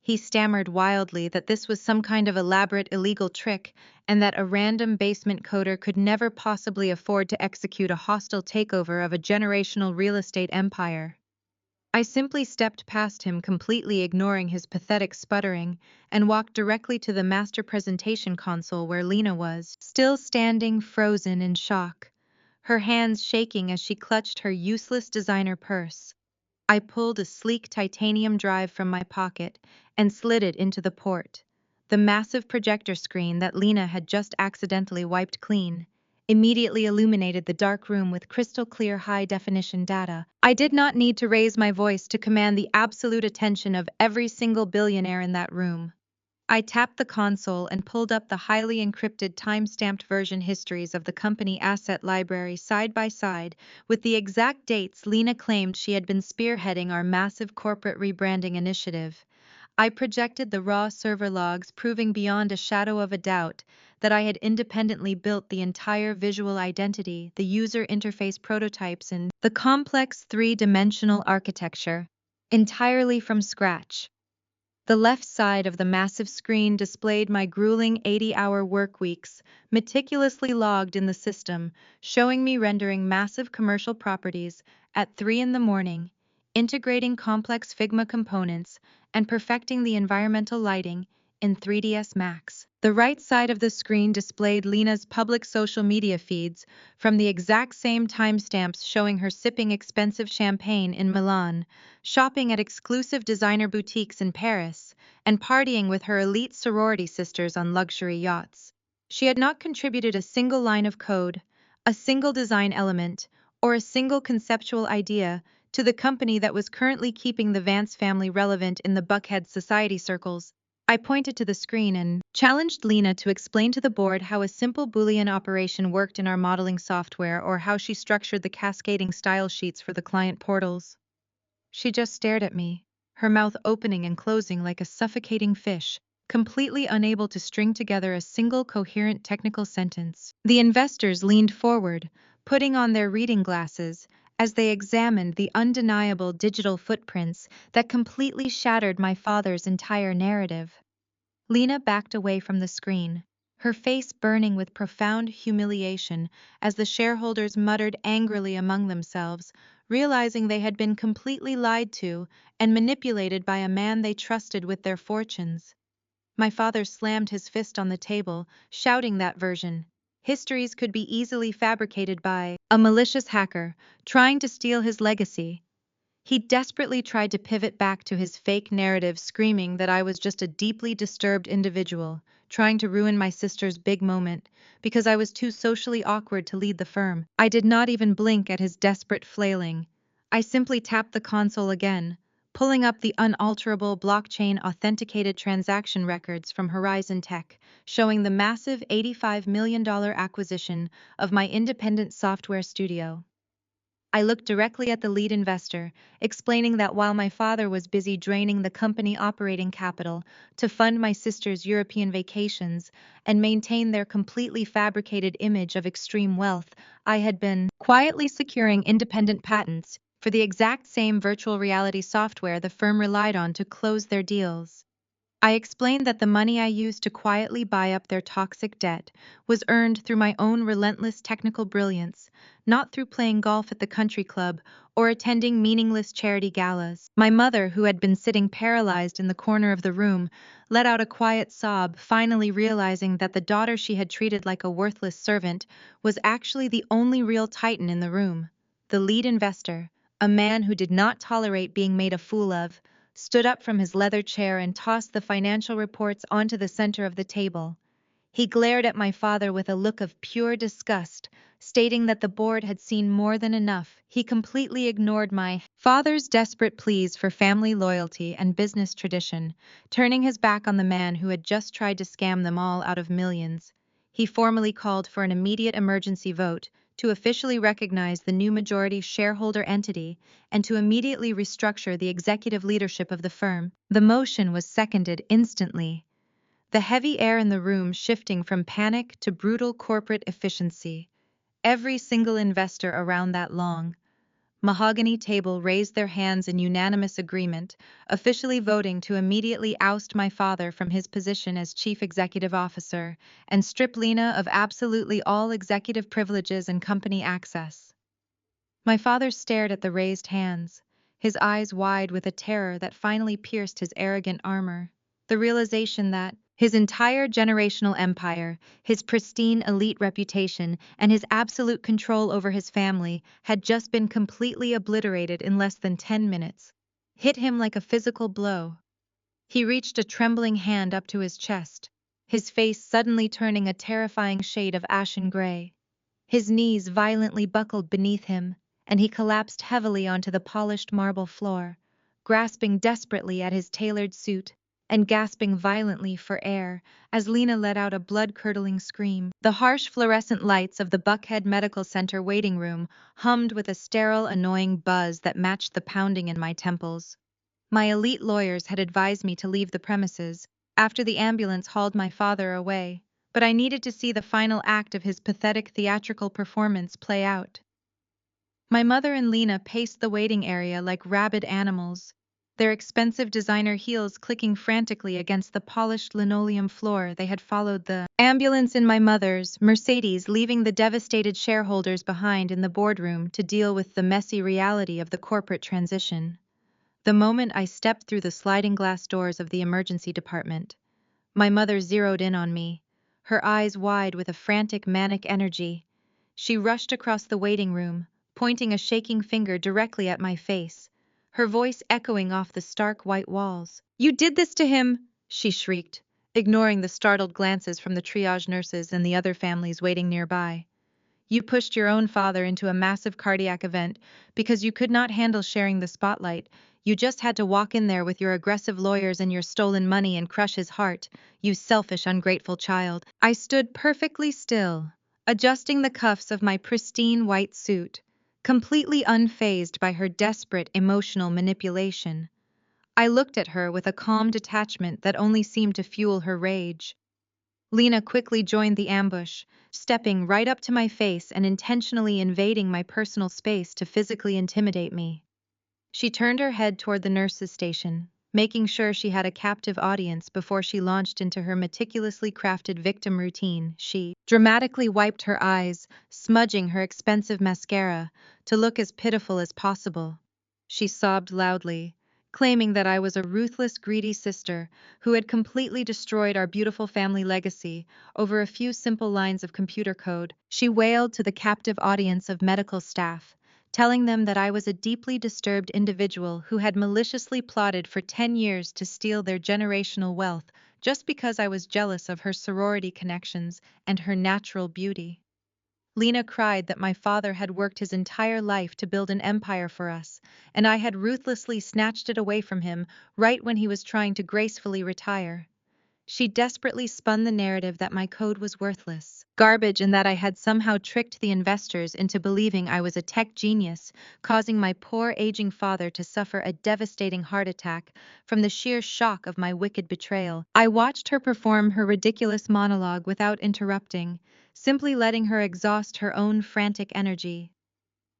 He stammered wildly that this was some kind of elaborate illegal trick and that a random basement coder could never possibly afford to execute a hostile takeover of a generational real estate empire. I simply stepped past him, completely ignoring his pathetic sputtering, and walked directly to the master presentation console where Lena was, still standing frozen in shock, her hands shaking as she clutched her useless designer purse. I pulled a sleek titanium drive from my pocket and slid it into the port. The massive projector screen that Lena had just accidentally wiped clean, immediately illuminated the dark room with crystal clear high-definition data. I did not need to raise my voice to command the absolute attention of every single billionaire in that room. I tapped the console and pulled up the highly encrypted time-stamped version histories of the company asset library side by side with the exact dates Lena claimed she had been spearheading our massive corporate rebranding initiative. I projected the raw server logs, proving beyond a shadow of a doubt that I had independently built the entire visual identity, the user interface prototypes, and the complex three-dimensional architecture entirely from scratch. The left side of the massive screen displayed my grueling 80-hour work weeks, meticulously logged in the system, showing me rendering massive commercial properties at 3 in the morning, integrating complex Figma components, and perfecting the environmental lighting in 3ds Max. The right side of the screen displayed Lena's public social media feeds from the exact same timestamps showing her sipping expensive champagne in Milan, shopping at exclusive designer boutiques in Paris, and partying with her elite sorority sisters on luxury yachts. She had not contributed a single line of code, a single design element, or a single conceptual idea to the company that was currently keeping the Vance family relevant in the Buckhead society circles. I pointed to the screen and challenged Lena to explain to the board how a simple Boolean operation worked in our modeling software or how she structured the cascading style sheets for the client portals. She just stared at me, her mouth opening and closing like a suffocating fish, completely unable to string together a single coherent technical sentence. The investors leaned forward, putting on their reading glasses, as they examined the undeniable digital footprints that completely shattered my father's entire narrative. Lena backed away from the screen, her face burning with profound humiliation as the shareholders muttered angrily among themselves, realizing they had been completely lied to and manipulated by a man they trusted with their fortunes. My father slammed his fist on the table, shouting that version. Histories could be easily fabricated by a malicious hacker trying to steal his legacy. He desperately tried to pivot back to his fake narrative, screaming that I was just a deeply disturbed individual, trying to ruin my sister's big moment, because I was too socially awkward to lead the firm. I did not even blink at his desperate flailing. I simply tapped the console again, pulling up the unalterable blockchain-authenticated transaction records from Horizon Tech, showing the massive $85 million acquisition of my independent software studio. I looked directly at the lead investor, explaining that while my father was busy draining the company operating capital to fund my sister's European vacations and maintain their completely fabricated image of extreme wealth, I had been quietly securing independent patents for the exact same virtual reality software the firm relied on to close their deals. I explained that the money I used to quietly buy up their toxic debt was earned through my own relentless technical brilliance, not through playing golf at the country club or attending meaningless charity galas. My mother, who had been sitting paralyzed in the corner of the room, let out a quiet sob, finally realizing that the daughter she had treated like a worthless servant was actually the only real titan in the room. The lead investor, a man who did not tolerate being made a fool of, stood up from his leather chair and tossed the financial reports onto the center of the table. He glared at my father with a look of pure disgust, stating that the board had seen more than enough. He completely ignored my father's desperate pleas for family loyalty and business tradition, turning his back on the man who had just tried to scam them all out of millions. He formally called for an immediate emergency vote to officially recognize the new majority shareholder entity and to immediately restructure the executive leadership of the firm. The motion was seconded instantly, the heavy air in the room shifting from panic to brutal corporate efficiency. Every single investor around that long, mahogany table raised their hands in unanimous agreement, officially voting to immediately oust my father from his position as chief executive officer and strip Lena of absolutely all executive privileges and company access. My father stared at the raised hands, his eyes wide with a terror that finally pierced his arrogant armor. The realization that his entire generational empire, his pristine elite reputation, and his absolute control over his family had just been completely obliterated in less than 10 minutes, hit him like a physical blow. He reached a trembling hand up to his chest, his face suddenly turning a terrifying shade of ashen gray. His knees violently buckled beneath him, and he collapsed heavily onto the polished marble floor, grasping desperately at his tailored suit and gasping violently for air as Lena let out a blood-curdling scream. The harsh fluorescent lights of the Buckhead Medical Center waiting room hummed with a sterile, annoying buzz that matched the pounding in my temples. My elite lawyers had advised me to leave the premises after the ambulance hauled my father away, but I needed to see the final act of his pathetic theatrical performance play out. My mother and Lena paced the waiting area like rabid animals, their expensive designer heels clicking frantically against the polished linoleum floor they had followed the ambulance in my mother's Mercedes, leaving the devastated shareholders behind in the boardroom to deal with the messy reality of the corporate transition. The moment I stepped through the sliding glass doors of the emergency department, my mother zeroed in on me, her eyes wide with a frantic, manic energy. She rushed across the waiting room, pointing a shaking finger directly at my face, her voice echoing off the stark white walls. "You did this to him!" she shrieked, ignoring the startled glances from the triage nurses and the other families waiting nearby. "You pushed your own father into a massive cardiac event because you could not handle sharing the spotlight. You just had to walk in there with your aggressive lawyers and your stolen money and crush his heart, you selfish, ungrateful child." I stood perfectly still, adjusting the cuffs of my pristine white suit, completely unfazed by her desperate emotional manipulation. I looked at her with a calm detachment that only seemed to fuel her rage. Lena quickly joined the ambush, stepping right up to my face and intentionally invading my personal space to physically intimidate me. She turned her head toward the nurse's station, making sure she had a captive audience before she launched into her meticulously crafted victim routine. She dramatically wiped her eyes, smudging her expensive mascara to look as pitiful as possible. She sobbed loudly, claiming that I was a ruthless, greedy sister who had completely destroyed our beautiful family legacy over a few simple lines of computer code. She wailed to the captive audience of medical staff, telling them that I was a deeply disturbed individual who had maliciously plotted for 10 years to steal their generational wealth just because I was jealous of her sorority connections and her natural beauty. Lena cried that my father had worked his entire life to build an empire for us, and I had ruthlessly snatched it away from him right when he was trying to gracefully retire. She desperately spun the narrative that my code was worthless, garbage, and that I had somehow tricked the investors into believing I was a tech genius, causing my poor aging father to suffer a devastating heart attack from the sheer shock of my wicked betrayal. I watched her perform her ridiculous monologue without interrupting, simply letting her exhaust her own frantic energy.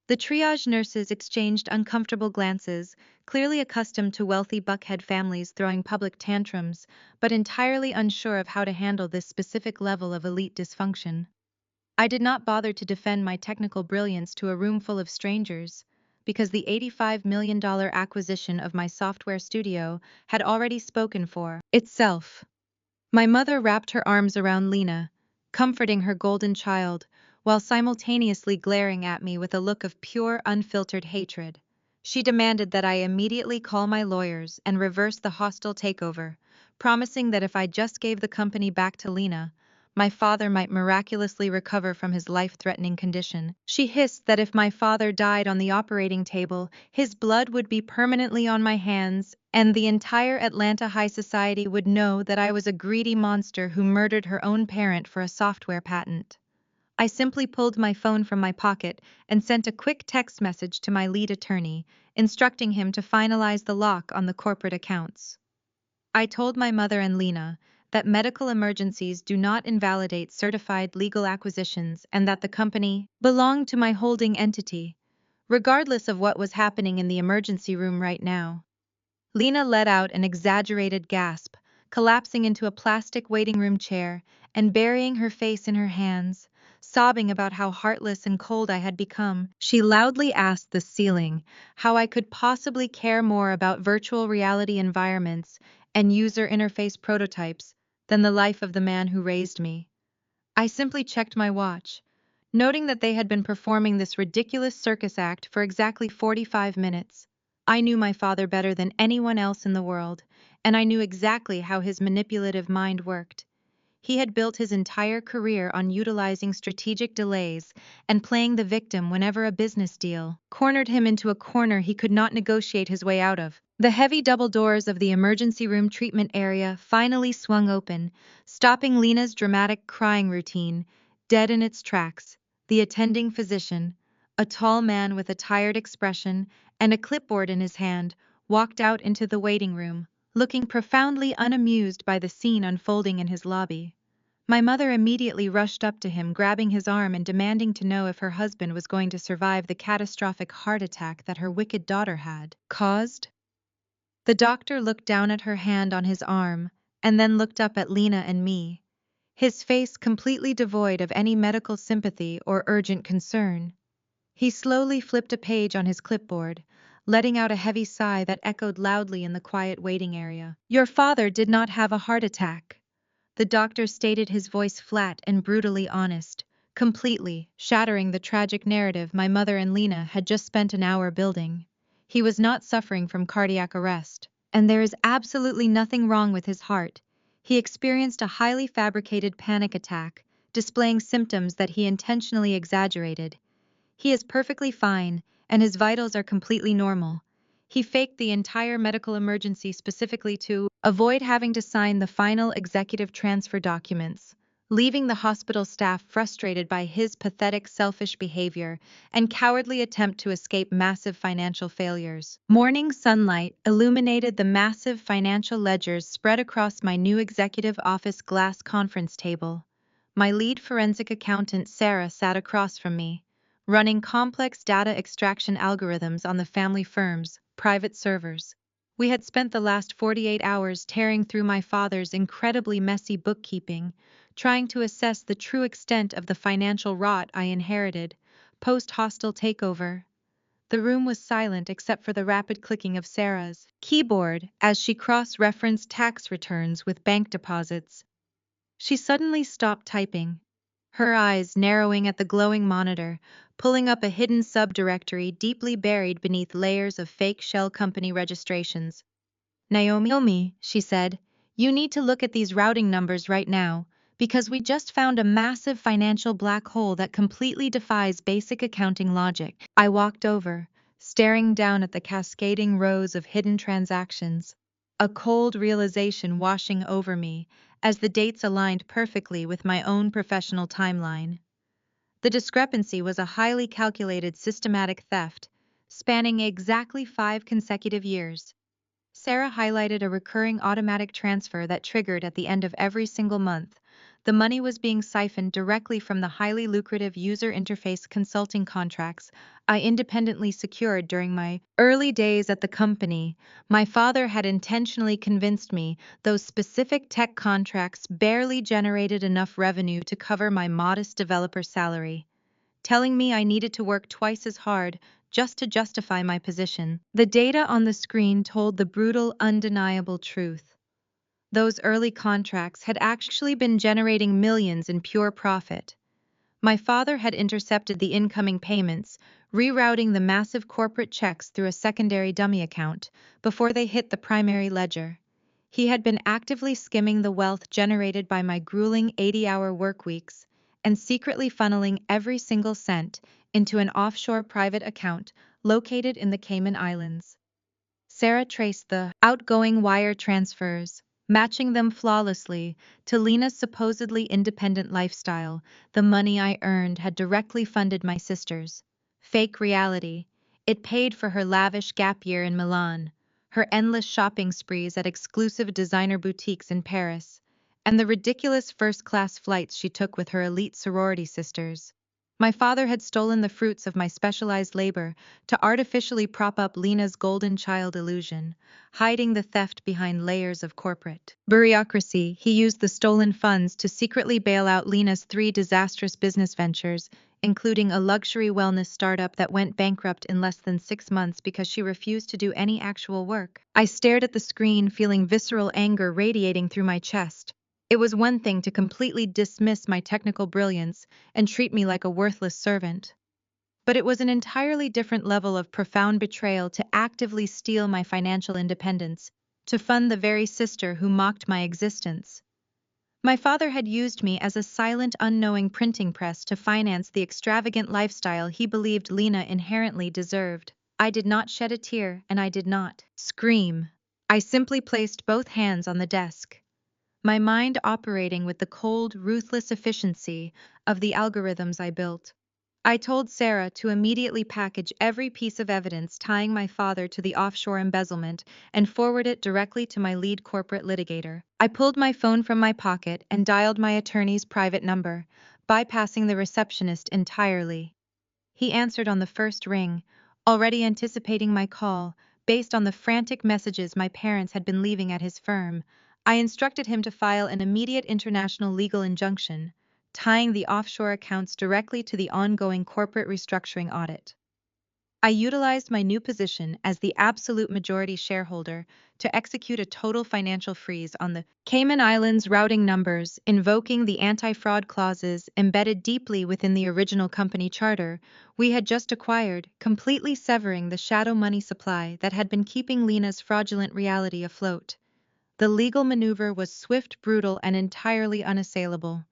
The triage nurses exchanged uncomfortable glances, clearly accustomed to wealthy Buckhead families throwing public tantrums, but entirely unsure of how to handle this specific level of elite dysfunction. I did not bother to defend my technical brilliance to a room full of strangers, because the $85 million acquisition of my software studio had already spoken for itself. My mother wrapped her arms around Lena, comforting her golden child, while simultaneously glaring at me with a look of pure, unfiltered hatred. She demanded that I immediately call my lawyers and reverse the hostile takeover, promising that if I just gave the company back to Lena, my father might miraculously recover from his life-threatening condition. She hissed that if my father died on the operating table, his blood would be permanently on my hands, and the entire Atlanta high society would know that I was a greedy monster who murdered her own parent for a software patent. I simply pulled my phone from my pocket and sent a quick text message to my lead attorney, instructing him to finalize the lock on the corporate accounts. I told my mother and Lena that medical emergencies do not invalidate certified legal acquisitions and that the company belonged to my holding entity, regardless of what was happening in the emergency room right now. Lena let out an exaggerated gasp, collapsing into a plastic waiting room chair and burying her face in her hands, sobbing about how heartless and cold I had become. She loudly asked the ceiling how I could possibly care more about virtual reality environments and user interface prototypes than the life of the man who raised me. I simply checked my watch, noting that they had been performing this ridiculous circus act for exactly 45 minutes. I knew my father better than anyone else in the world, and I knew exactly how his manipulative mind worked. He had built his entire career on utilizing strategic delays and playing the victim whenever a business deal cornered him into a corner he could not negotiate his way out of. The heavy double doors of the emergency room treatment area finally swung open, stopping Lena's dramatic crying routine dead in its tracks. The attending physician, a tall man with a tired expression and a clipboard in his hand, walked out into the waiting room, looking profoundly unamused by the scene unfolding in his lobby. My mother immediately rushed up to him, grabbing his arm and demanding to know if her husband was going to survive the catastrophic heart attack that her wicked daughter had caused. The doctor looked down at her hand on his arm and then looked up at Lena and me, his face completely devoid of any medical sympathy or urgent concern. He slowly flipped a page on his clipboard, letting out a heavy sigh that echoed loudly in the quiet waiting area. "Your father did not have a heart attack," the doctor stated, his voice flat and brutally honest, completely shattering the tragic narrative my mother and Lena had just spent an hour building. He was not suffering from cardiac arrest, and there is absolutely nothing wrong with his heart. He experienced a highly fabricated panic attack, displaying symptoms that he intentionally exaggerated. He is perfectly fine, and his vitals are completely normal. He faked the entire medical emergency specifically to avoid having to sign the final executive transfer documents, leaving the hospital staff frustrated by his pathetic selfish behavior and cowardly attempt to escape massive financial failures. Morning sunlight illuminated the massive financial ledgers spread across my new executive office glass conference table. My lead forensic accountant, Sarah, sat across from me, running complex data extraction algorithms on the family firm's private servers. We had spent the last 48 hours tearing through my father's incredibly messy bookkeeping, trying to assess the true extent of the financial rot I inherited post-hostile takeover. The room was silent except for the rapid clicking of Sarah's keyboard as she cross-referenced tax returns with bank deposits. She suddenly stopped typing, her eyes narrowing at the glowing monitor, pulling up a hidden subdirectory deeply buried beneath layers of fake shell company registrations. "Naomi," she said, "you need to look at these routing numbers right now, because we just found a massive financial black hole that completely defies basic accounting logic." I walked over, staring down at the cascading rows of hidden transactions, a cold realization washing over me as the dates aligned perfectly with my own professional timeline. The discrepancy was a highly calculated systematic theft, spanning exactly 5 consecutive years. Sarah highlighted a recurring automatic transfer that triggered at the end of every single month. The money was being siphoned directly from the highly lucrative user interface consulting contracts I independently secured during my early days at the company. My father had intentionally convinced me those specific tech contracts barely generated enough revenue to cover my modest developer salary, telling me I needed to work twice as hard just to justify my position. The data on the screen told the brutal, undeniable truth. Those early contracts had actually been generating millions in pure profit. My father had intercepted the incoming payments, rerouting the massive corporate checks through a secondary dummy account before they hit the primary ledger. He had been actively skimming the wealth generated by my grueling 80-hour work weeks and secretly funneling every single cent into an offshore private account located in the Cayman Islands. Sarah traced the outgoing wire transfers, matching them flawlessly to Lena's supposedly independent lifestyle. The money I earned had directly funded my sister's fake reality. It paid for her lavish gap year in Milan, her endless shopping sprees at exclusive designer boutiques in Paris, and the ridiculous first-class flights she took with her elite sorority sisters. My father had stolen the fruits of my specialized labor to artificially prop up Lena's golden child illusion, hiding the theft behind layers of corporate bureaucracy. He used the stolen funds to secretly bail out Lena's 3 disastrous business ventures, including a luxury wellness startup that went bankrupt in less than 6 months because she refused to do any actual work. I stared at the screen, feeling visceral anger radiating through my chest. It was one thing to completely dismiss my technical brilliance and treat me like a worthless servant, but it was an entirely different level of profound betrayal to actively steal my financial independence, to fund the very sister who mocked my existence. My father had used me as a silent, unknowing printing press to finance the extravagant lifestyle he believed Lena inherently deserved. I did not shed a tear, and I did not scream. I simply placed both hands on the desk, my mind operating with the cold, ruthless efficiency of the algorithms I built. I told Sarah to immediately package every piece of evidence tying my father to the offshore embezzlement and forward it directly to my lead corporate litigator. I pulled my phone from my pocket and dialed my attorney's private number, bypassing the receptionist entirely. He answered on the first ring, already anticipating my call, based on the frantic messages my parents had been leaving at his firm. I instructed him to file an immediate international legal injunction, tying the offshore accounts directly to the ongoing corporate restructuring audit. I utilized my new position as the absolute majority shareholder to execute a total financial freeze on the Cayman Islands routing numbers, invoking the anti-fraud clauses embedded deeply within the original company charter we had just acquired, completely severing the shadow money supply that had been keeping Lena's fraudulent reality afloat. The legal maneuver was swift, brutal, and entirely unassailable,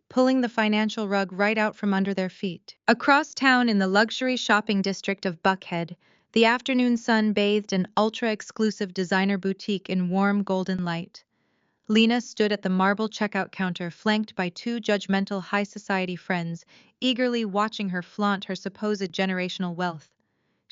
pulling the financial rug right out from under their feet. Across town in the luxury shopping district of Buckhead, the afternoon sun bathed an ultra-exclusive designer boutique in warm golden light. Lena stood at the marble checkout counter flanked by two judgmental high society friends, eagerly watching her flaunt her supposed generational wealth.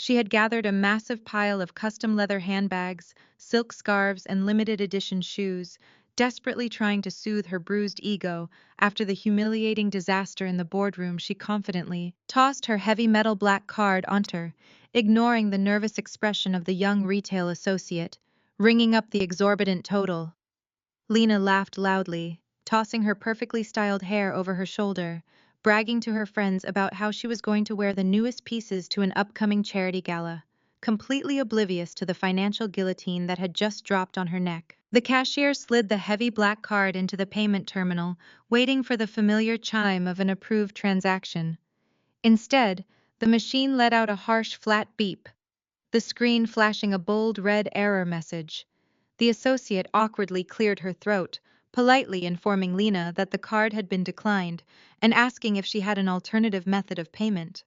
She had gathered a massive pile of custom leather handbags, silk scarves, and limited edition shoes, desperately trying to soothe her bruised ego after the humiliating disaster in the boardroom. She confidently tossed her heavy metal black card onto her, ignoring the nervous expression of the young retail associate, ringing up the exorbitant total. Lena laughed loudly, tossing her perfectly styled hair over her shoulder, bragging to her friends about how she was going to wear the newest pieces to an upcoming charity gala, completely oblivious to the financial guillotine that had just dropped on her neck. The cashier slid the heavy black card into the payment terminal, waiting for the familiar chime of an approved transaction. Instead, the machine let out a harsh, flat beep, the screen flashing a bold red error message. The associate awkwardly cleared her throat, politely informing Lena that the card had been declined and asking if she had an alternative method of payment.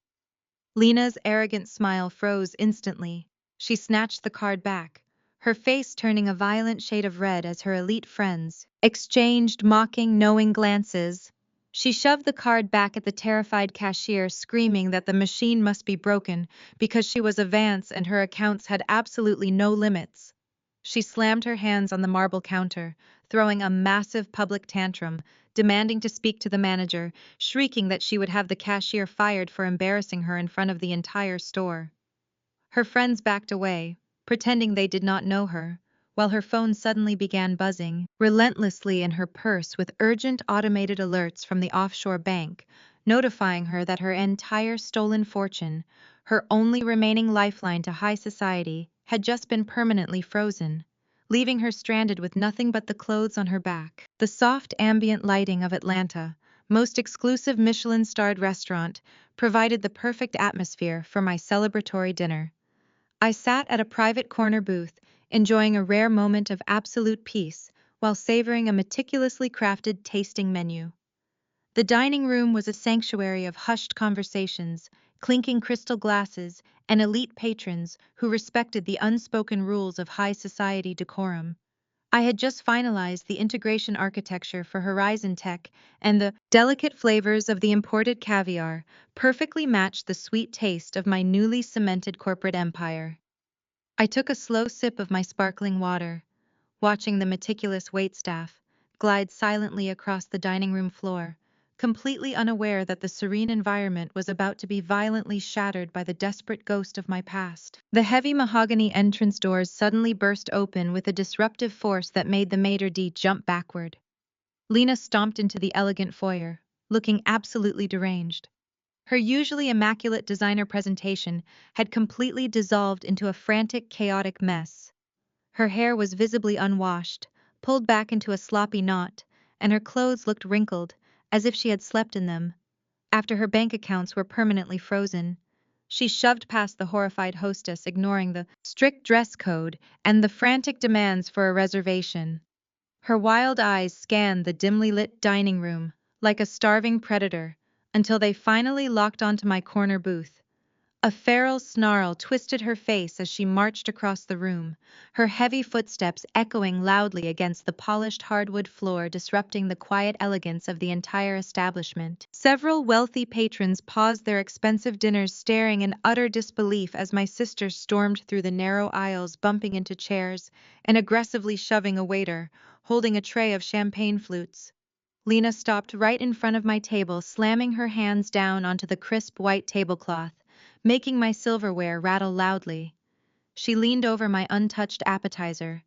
Lena's arrogant smile froze instantly. She snatched the card back, her face turning a violent shade of red as her elite friends exchanged mocking, knowing glances. She shoved the card back at the terrified cashier, screaming that the machine must be broken because she was a Vance and her accounts had absolutely no limits. She slammed her hands on the marble counter, throwing a massive public tantrum, demanding to speak to the manager, shrieking that she would have the cashier fired for embarrassing her in front of the entire store. Her friends backed away, pretending they did not know her, while her phone suddenly began buzzing relentlessly in her purse with urgent automated alerts from the offshore bank, notifying her that her entire stolen fortune, her only remaining lifeline to high society, had just been permanently frozen, leaving her stranded with nothing but the clothes on her back. The soft ambient lighting of Atlanta, most exclusive Michelin-starred restaurant, provided the perfect atmosphere for my celebratory dinner. I sat at a private corner booth, enjoying a rare moment of absolute peace while savoring a meticulously crafted tasting menu. The dining room was a sanctuary of hushed conversations, clinking crystal glasses, and elite patrons who respected the unspoken rules of high society decorum. I had just finalized the integration architecture for Horizon Tech, and the delicate flavors of the imported caviar perfectly matched the sweet taste of my newly cemented corporate empire. I took a slow sip of my sparkling water, watching the meticulous waitstaff glide silently across the dining room floor, completely unaware that the serene environment was about to be violently shattered by the desperate ghost of my past. The heavy mahogany entrance doors suddenly burst open with a disruptive force that made the maitre d' jump backward. Lena stomped into the elegant foyer, looking absolutely deranged. Her usually immaculate designer presentation had completely dissolved into a frantic, chaotic mess. Her hair was visibly unwashed, pulled back into a sloppy knot, and her clothes looked wrinkled, as if she had slept in them. After her bank accounts were permanently frozen, she shoved past the horrified hostess, ignoring the strict dress code and the frantic demands for a reservation. Her wild eyes scanned the dimly lit dining room, like a starving predator, until they finally locked onto my corner booth. A feral snarl twisted her face as she marched across the room, her heavy footsteps echoing loudly against the polished hardwood floor, disrupting the quiet elegance of the entire establishment. Several wealthy patrons paused their expensive dinners, staring in utter disbelief as my sister stormed through the narrow aisles, bumping into chairs and aggressively shoving a waiter, holding a tray of champagne flutes. Lena stopped right in front of my table, slamming her hands down onto the crisp white tablecloth, making my silverware rattle loudly. She leaned over my untouched appetizer,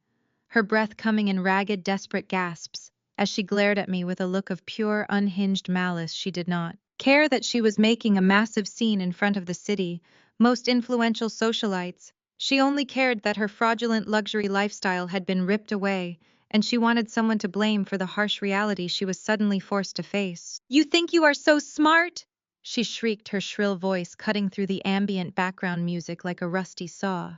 her breath coming in ragged, desperate gasps, as she glared at me with a look of pure, unhinged malice. She did not care that she was making a massive scene in front of the city, most influential socialites. She only cared that her fraudulent luxury lifestyle had been ripped away, and she wanted someone to blame for the harsh reality she was suddenly forced to face. "You think you are so smart?" she shrieked, her shrill voice cutting through the ambient background music like a rusty saw.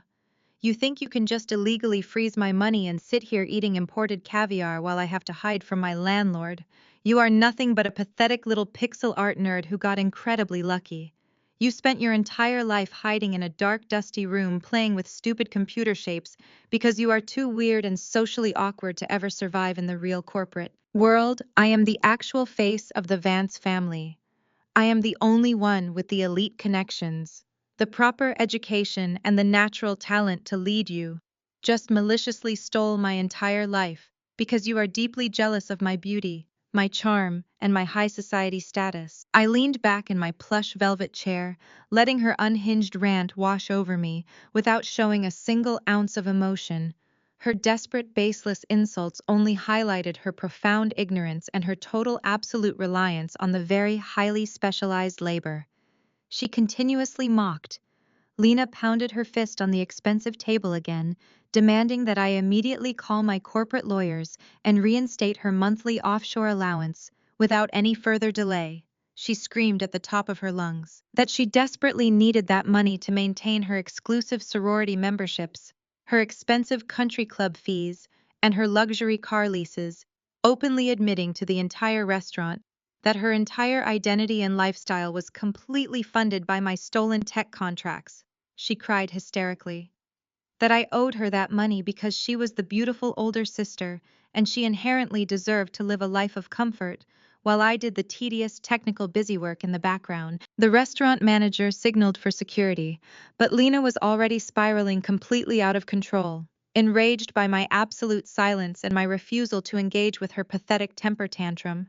"You think you can just illegally freeze my money and sit here eating imported caviar while I have to hide from my landlord? You are nothing but a pathetic little pixel art nerd who got incredibly lucky. You spent your entire life hiding in a dark, dusty room playing with stupid computer shapes because you are too weird and socially awkward to ever survive in the real corporate world. I am the actual face of the Vance family. I am the only one with the elite connections, the proper education, and the natural talent to lead you. Just maliciously stole my entire life because you are deeply jealous of my beauty, my charm, and my high society status." I leaned back in my plush velvet chair, letting her unhinged rant wash over me without showing a single ounce of emotion. Her desperate, baseless insults only highlighted her profound ignorance and her total absolute reliance on the very highly specialized labor she continuously mocked. Lena pounded her fist on the expensive table again, demanding that I immediately call my corporate lawyers and reinstate her monthly offshore allowance without any further delay. She screamed at the top of her lungs that she desperately needed that money to maintain her exclusive sorority memberships, her expensive country club fees, and her luxury car leases, openly admitting to the entire restaurant that her entire identity and lifestyle was completely funded by my stolen tech contracts. She cried hysterically. That I owed her that money because she was the beautiful older sister and she inherently deserved to live a life of comfort, while I did the tedious technical busywork in the background. The restaurant manager signaled for security, but Lena was already spiraling completely out of control. Enraged by my absolute silence and my refusal to engage with her pathetic temper tantrum,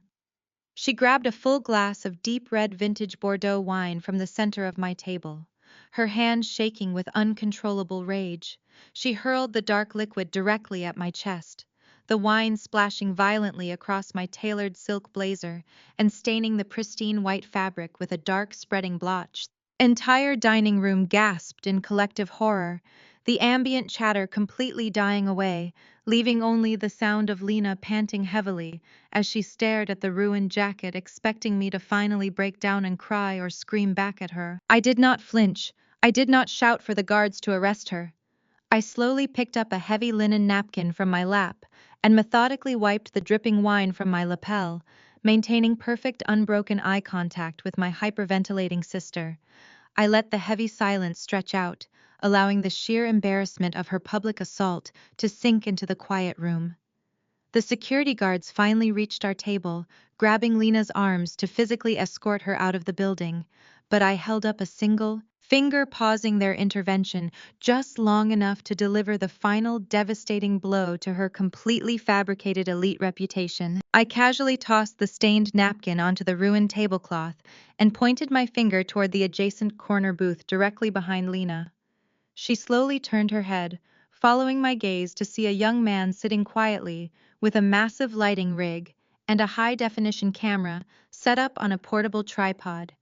she grabbed a full glass of deep red vintage Bordeaux wine from the center of my table. Her hand shaking with uncontrollable rage, she hurled the dark liquid directly at my chest, the wine splashing violently across my tailored silk blazer and staining the pristine white fabric with a dark spreading blotch. The entire dining room gasped in collective horror, the ambient chatter completely dying away, leaving only the sound of Lena panting heavily as she stared at the ruined jacket, expecting me to finally break down and cry or scream back at her. I did not flinch. I did not shout for the guards to arrest her. I slowly picked up a heavy linen napkin from my lap and methodically wiped the dripping wine from my lapel, maintaining perfect unbroken eye contact with my hyperventilating sister. I let the heavy silence stretch out, allowing the sheer embarrassment of her public assault to sink into the quiet room. The security guards finally reached our table, grabbing Lena's arms to physically escort her out of the building, but I held up a single finger, pausing their intervention just long enough to deliver the final devastating blow to her completely fabricated elite reputation. I casually tossed the stained napkin onto the ruined tablecloth and pointed my finger toward the adjacent corner booth directly behind Lena. She slowly turned her head, following my gaze to see a young man sitting quietly with a massive lighting rig and a high-definition camera set up on a portable tripod.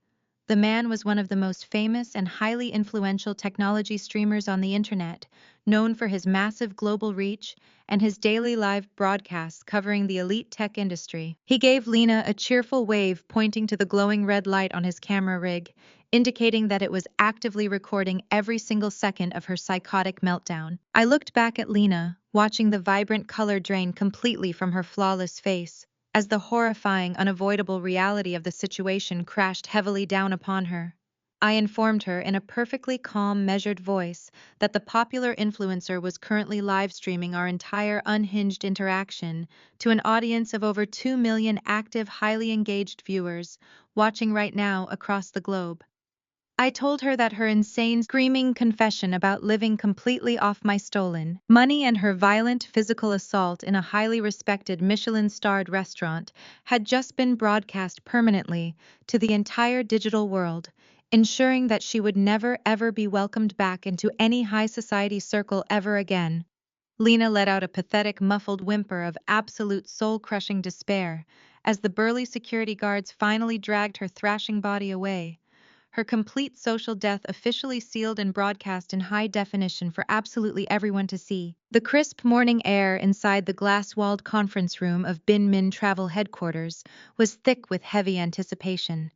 The man was one of the most famous and highly influential technology streamers on the internet, known for his massive global reach and his daily live broadcasts covering the elite tech industry. He gave Lena a cheerful wave, pointing to the glowing red light on his camera rig, indicating that it was actively recording every single second of her psychotic meltdown. I looked back at Lena, watching the vibrant color drain completely from her flawless face, as the horrifying, unavoidable reality of the situation crashed heavily down upon her. I informed her in a perfectly calm, measured voice that the popular influencer was currently live streaming our entire unhinged interaction to an audience of over 2 million active, highly engaged viewers watching right now across the globe. I told her that her insane screaming confession about living completely off my stolen money and her violent physical assault in a highly respected Michelin-starred restaurant had just been broadcast permanently to the entire digital world, ensuring that she would never ever be welcomed back into any high society circle ever again. Lena let out a pathetic muffled whimper of absolute soul-crushing despair as the burly security guards finally dragged her thrashing body away, her complete social death officially sealed and broadcast in high definition for absolutely everyone to see. The crisp morning air inside the glass-walled conference room of Bin Min Travel headquarters was thick with heavy anticipation.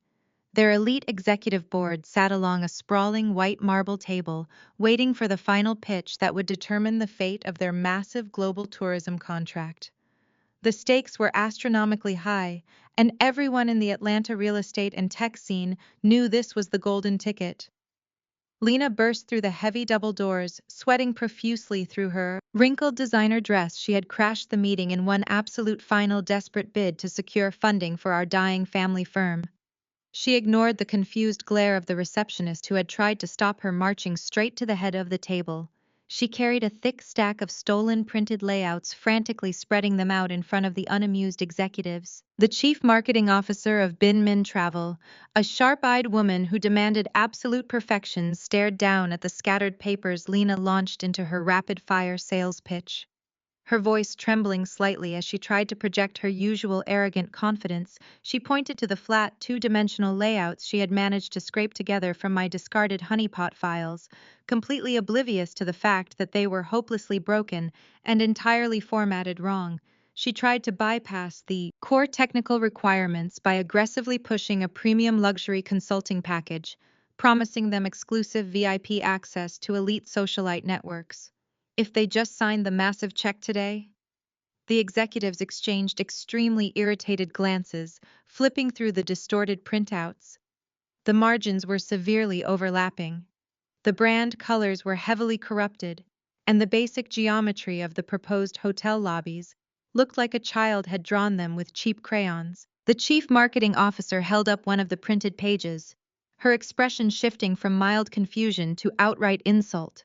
Their elite executive board sat along a sprawling white marble table, waiting for the final pitch that would determine the fate of their massive global tourism contract. The stakes were astronomically high, and everyone in the Atlanta real estate and tech scene knew this was the golden ticket. Lena burst through the heavy double doors, sweating profusely through her wrinkled designer dress. She had crashed the meeting in one absolute final desperate bid to secure funding for our dying family firm. She ignored the confused glare of the receptionist who had tried to stop her, marching straight to the head of the table. She carried a thick stack of stolen printed layouts, frantically spreading them out in front of the unamused executives. The chief marketing officer of Bin Min Travel, a sharp-eyed woman who demanded absolute perfection, stared down at the scattered papers. Lena launched into her rapid-fire sales pitch, her voice trembling slightly as she tried to project her usual arrogant confidence. She pointed to the flat, two-dimensional layouts she had managed to scrape together from my discarded honeypot files, completely oblivious to the fact that they were hopelessly broken and entirely formatted wrong. She tried to bypass the core technical requirements by aggressively pushing a premium luxury consulting package, promising them exclusive VIP access to elite socialite networks. If they just signed the massive check today? The executives exchanged extremely irritated glances, flipping through the distorted printouts. The margins were severely overlapping. The brand colors were heavily corrupted, and the basic geometry of the proposed hotel lobbies looked like a child had drawn them with cheap crayons. The chief marketing officer held up one of the printed pages, her expression shifting from mild confusion to outright insult.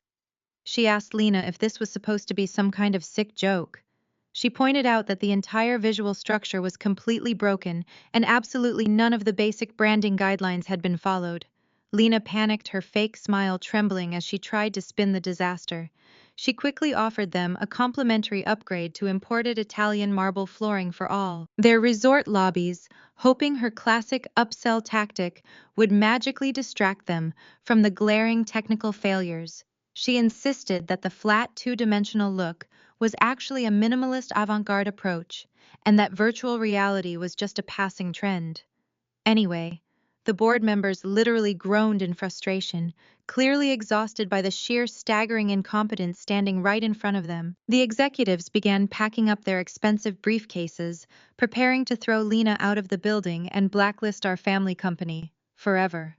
She asked Lena if this was supposed to be some kind of sick joke. She pointed out that the entire visual structure was completely broken and absolutely none of the basic branding guidelines had been followed. Lena panicked, her fake smile trembling as she tried to spin the disaster. She quickly offered them a complimentary upgrade to imported Italian marble flooring for all their resort lobbies, hoping her classic upsell tactic would magically distract them from the glaring technical failures. She insisted that the flat two-dimensional look was actually a minimalist avant-garde approach, and that virtual reality was just a passing trend. Anyway, the board members literally groaned in frustration, clearly exhausted by the sheer staggering incompetence standing right in front of them. The executives began packing up their expensive briefcases, preparing to throw Lena out of the building and blacklist our family company forever.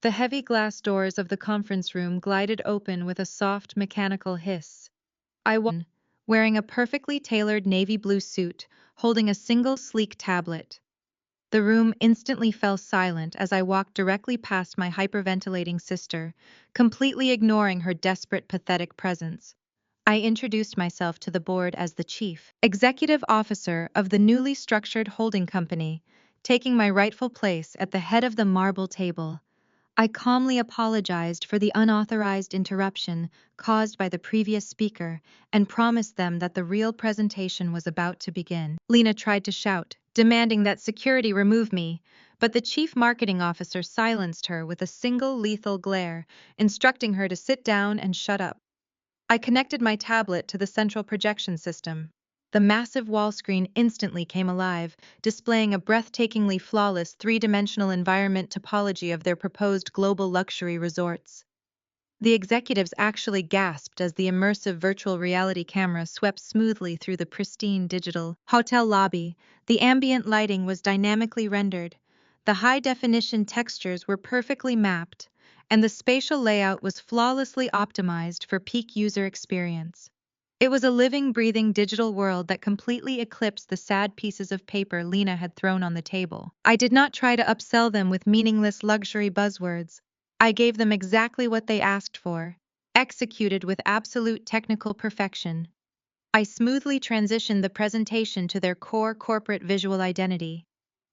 The heavy glass doors of the conference room glided open with a soft mechanical hiss. I walked in, wearing a perfectly tailored navy blue suit, holding a single sleek tablet. The room instantly fell silent as I walked directly past my hyperventilating sister, completely ignoring her desperate, pathetic presence. I introduced myself to the board as the chief executive officer of the newly structured holding company, taking my rightful place at the head of the marble table. I calmly apologized for the unauthorized interruption caused by the previous speaker and promised them that the real presentation was about to begin. Lena tried to shout, demanding that security remove me, but the chief marketing officer silenced her with a single lethal glare, instructing her to sit down and shut up. I connected my tablet to the central projection system. The massive wall screen instantly came alive, displaying a breathtakingly flawless three-dimensional environment topology of their proposed global luxury resorts. The executives actually gasped as the immersive virtual reality camera swept smoothly through the pristine digital hotel lobby. The ambient lighting was dynamically rendered, the high-definition textures were perfectly mapped, and the spatial layout was flawlessly optimized for peak user experience. It was a living, breathing digital world that completely eclipsed the sad pieces of paper Lena had thrown on the table. I did not try to upsell them with meaningless luxury buzzwords. I gave them exactly what they asked for, executed with absolute technical perfection. I smoothly transitioned the presentation to their core corporate visual identity,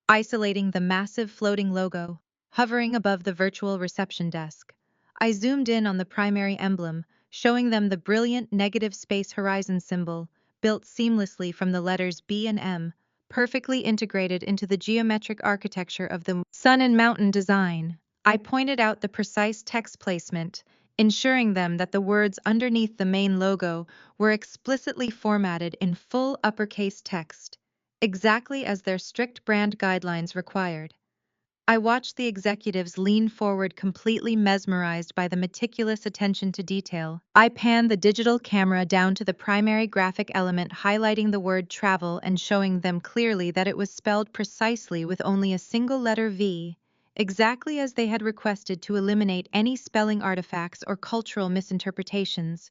isolating the massive floating logo, hovering above the virtual reception desk. I zoomed in on the primary emblem, showing them the brilliant negative space horizon symbol, built seamlessly from the letters B and M, perfectly integrated into the geometric architecture of the sun and mountain design. I pointed out the precise text placement, ensuring them that the words underneath the main logo were explicitly formatted in full uppercase text, exactly as their strict brand guidelines required. I watched the executives lean forward, completely mesmerized by the meticulous attention to detail. I panned the digital camera down to the primary graphic element, highlighting the word travel and showing them clearly that it was spelled precisely with only a single letter V, exactly as they had requested to eliminate any spelling artifacts or cultural misinterpretations.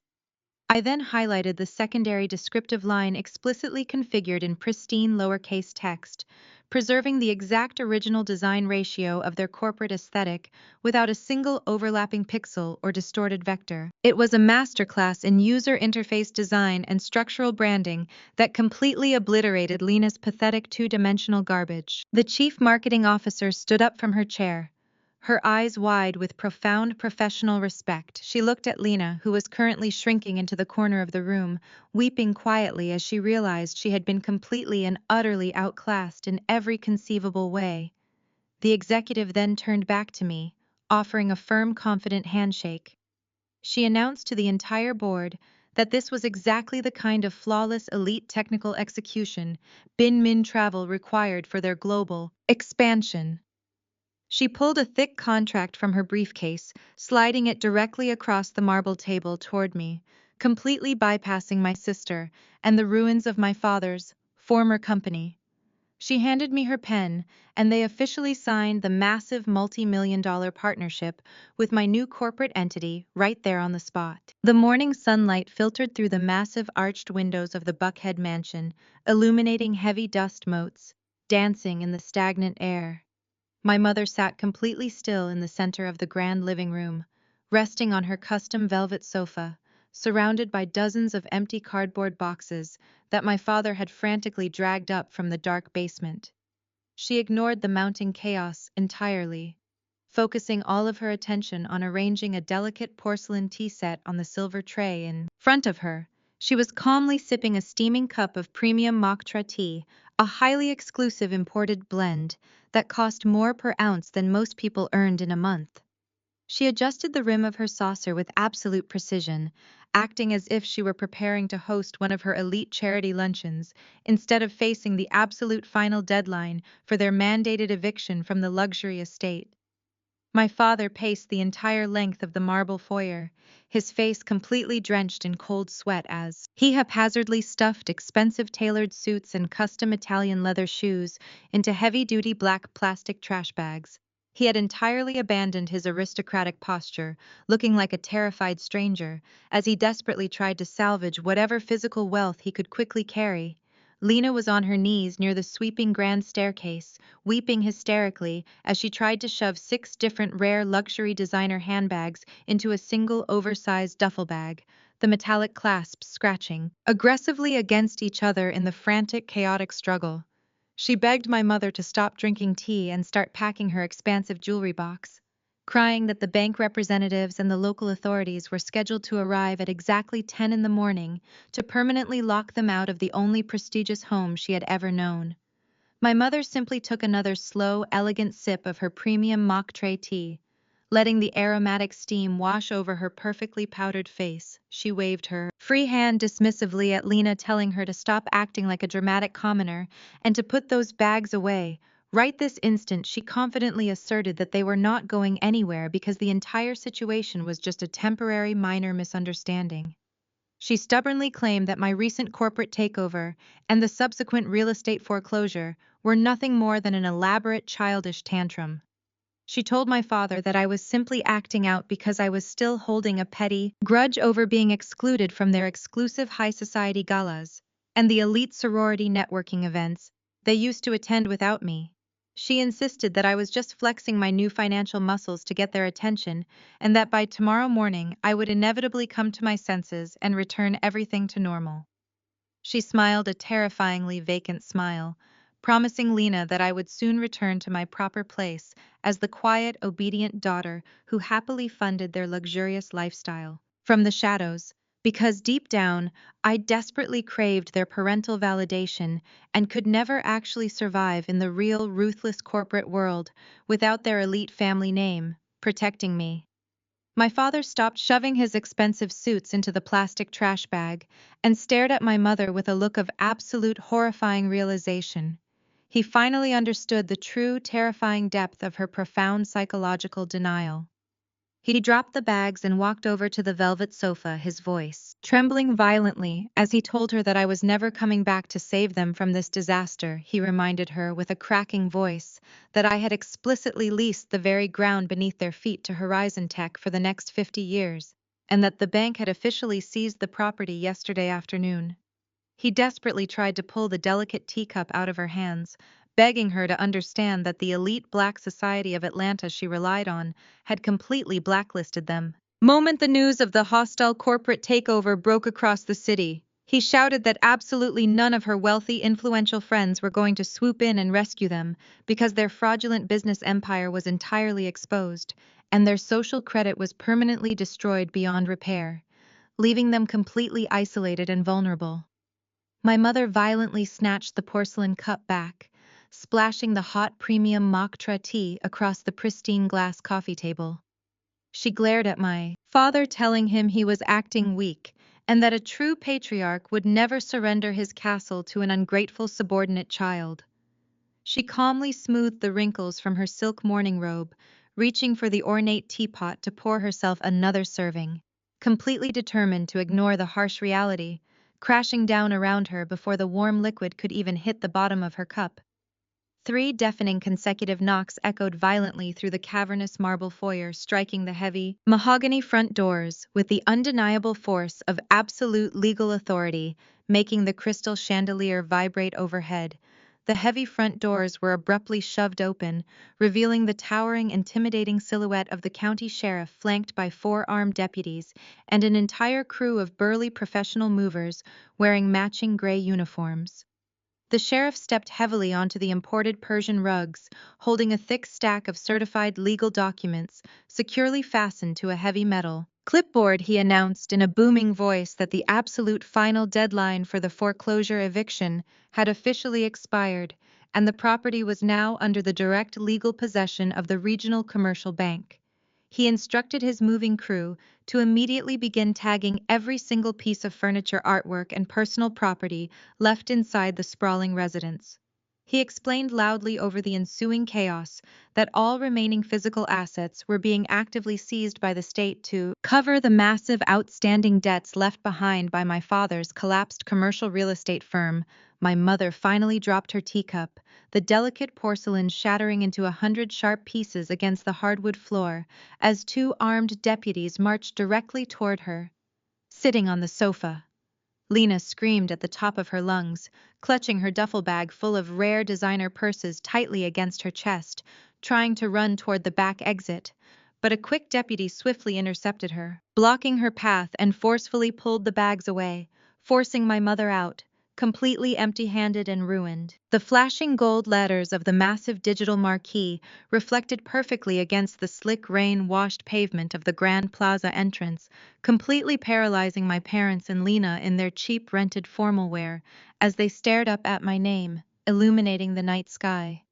I then highlighted the secondary descriptive line explicitly configured in pristine lowercase text, preserving the exact original design ratio of their corporate aesthetic without a single overlapping pixel or distorted vector. It was a masterclass in user interface design and structural branding that completely obliterated Lena's pathetic two-dimensional garbage. The chief marketing officer stood up from her chair, her eyes wide with profound professional respect. She looked at Lena, who was currently shrinking into the corner of the room, weeping quietly as she realized she had been completely and utterly outclassed in every conceivable way. The executive then turned back to me, offering a firm, confident handshake. She announced to the entire board that this was exactly the kind of flawless elite technical execution Bin Min Travel required for their global expansion. She pulled a thick contract from her briefcase, sliding it directly across the marble table toward me, completely bypassing my sister and the ruins of my father's former company. She handed me her pen, and they officially signed the massive multi-million-dollar partnership with my new corporate entity right there on the spot. The morning sunlight filtered through the massive arched windows of the Buckhead mansion, illuminating heavy dust motes, dancing in the stagnant air. My mother sat completely still in the center of the grand living room, resting on her custom velvet sofa, surrounded by dozens of empty cardboard boxes that my father had frantically dragged up from the dark basement. She ignored the mounting chaos entirely, focusing all of her attention on arranging a delicate porcelain tea set on the silver tray in front of her. She was calmly sipping a steaming cup of premium Mokhtra tea, a highly exclusive imported blend that cost more per ounce than most people earned in a month. She adjusted the rim of her saucer with absolute precision, acting as if she were preparing to host one of her elite charity luncheons, instead of facing the absolute final deadline for their mandated eviction from the luxury estate. My father paced the entire length of the marble foyer, his face completely drenched in cold sweat as he haphazardly stuffed expensive tailored suits and custom Italian leather shoes into heavy-duty black plastic trash bags. He had entirely abandoned his aristocratic posture, looking like a terrified stranger, as he desperately tried to salvage whatever physical wealth he could quickly carry. Lena was on her knees near the sweeping grand staircase, weeping hysterically as she tried to shove 6 different rare luxury designer handbags into a single oversized duffel bag, the metallic clasps scratching aggressively against each other in the frantic, chaotic struggle. She begged my mother to stop drinking tea and start packing her expansive jewelry box, crying that the bank representatives and the local authorities were scheduled to arrive at exactly 10 in the morning to permanently lock them out of the only prestigious home she had ever known. My mother simply took another slow, elegant sip of her premium mock tray tea, letting the aromatic steam wash over her perfectly powdered face. She waved her free hand dismissively at Lena, telling her to stop acting like a dramatic commoner and to put those bags away. Right this instant, she confidently asserted that they were not going anywhere because the entire situation was just a temporary minor misunderstanding. She stubbornly claimed that my recent corporate takeover and the subsequent real estate foreclosure were nothing more than an elaborate childish tantrum. She told my father that I was simply acting out because I was still holding a petty grudge over being excluded from their exclusive high society galas and the elite sorority networking events they used to attend without me. She insisted that I was just flexing my new financial muscles to get their attention, and that by tomorrow morning I would inevitably come to my senses and return everything to normal. She smiled a terrifyingly vacant smile, promising Lena that I would soon return to my proper place as the quiet, obedient daughter who happily funded their luxurious lifestyle. From the shadows, because deep down, I desperately craved their parental validation and could never actually survive in the real, ruthless corporate world without their elite family name protecting me. My father stopped shoving his expensive suits into the plastic trash bag and stared at my mother with a look of absolute horrifying realization. He finally understood the true, terrifying depth of her profound psychological denial. He dropped the bags and walked over to the velvet sofa, his voice trembling violently as he told her that I was never coming back to save them from this disaster. He reminded her with a cracking voice that I had explicitly leased the very ground beneath their feet to Horizon Tech for the next 50 years, and that the bank had officially seized the property yesterday afternoon. He desperately tried to pull the delicate teacup out of her hands, begging her to understand that the elite black society of Atlanta she relied on had completely blacklisted them. Moment the news of the hostile corporate takeover broke across the city, he shouted that absolutely none of her wealthy, influential friends were going to swoop in and rescue them because their fraudulent business empire was entirely exposed, and their social credit was permanently destroyed beyond repair, leaving them completely isolated and vulnerable. My mother violently snatched the porcelain cup back, splashing the hot premium Mocha tea across the pristine glass coffee table. She glared at my father, telling him he was acting weak and that a true patriarch would never surrender his castle to an ungrateful subordinate child. She calmly smoothed the wrinkles from her silk morning robe, reaching for the ornate teapot to pour herself another serving, completely determined to ignore the harsh reality, crashing down around her before the warm liquid could even hit the bottom of her cup. 3 deafening consecutive knocks echoed violently through the cavernous marble foyer, striking the heavy, mahogany front doors with the undeniable force of absolute legal authority, making the crystal chandelier vibrate overhead. The heavy front doors were abruptly shoved open, revealing the towering, intimidating silhouette of the county sheriff, flanked by 4 armed deputies and an entire crew of burly professional movers wearing matching gray uniforms. The sheriff stepped heavily onto the imported Persian rugs, holding a thick stack of certified legal documents securely fastened to a heavy metal clipboard. He announced in a booming voice that the absolute final deadline for the foreclosure eviction had officially expired, and the property was now under the direct legal possession of the Regional Commercial Bank. He instructed his moving crew to immediately begin tagging every single piece of furniture, artwork, and personal property left inside the sprawling residence. He explained loudly over the ensuing chaos that all remaining physical assets were being actively seized by the state to cover the massive outstanding debts left behind by my father's collapsed commercial real estate firm. My mother finally dropped her teacup, the delicate porcelain shattering into 100 sharp pieces against the hardwood floor, as 2 armed deputies marched directly toward her. Sitting on the sofa, Lena screamed at the top of her lungs, clutching her duffel bag full of rare designer purses tightly against her chest, trying to run toward the back exit. But a quick deputy swiftly intercepted her, blocking her path, and forcefully pulled the bags away, forcing my mother out, completely empty-handed and ruined. The flashing gold letters of the massive digital marquee reflected perfectly against the slick rain-washed pavement of the Grand Plaza entrance, completely paralyzing my parents and Lena in their cheap rented formal wear as they stared up at my name, illuminating the night sky.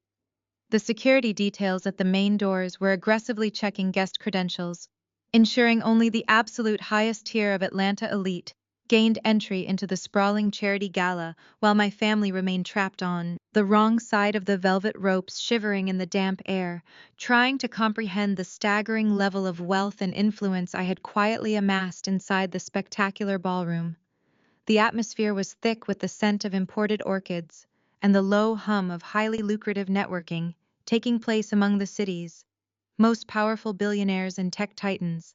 The security details at the main doors were aggressively checking guest credentials, ensuring only the absolute highest tier of Atlanta elite gained entry into the sprawling charity gala, while my family remained trapped on the wrong side of the velvet ropes, shivering in the damp air, trying to comprehend the staggering level of wealth and influence I had quietly amassed inside the spectacular ballroom. The atmosphere was thick with the scent of imported orchids and the low hum of highly lucrative networking taking place among the city's most powerful billionaires and tech titans.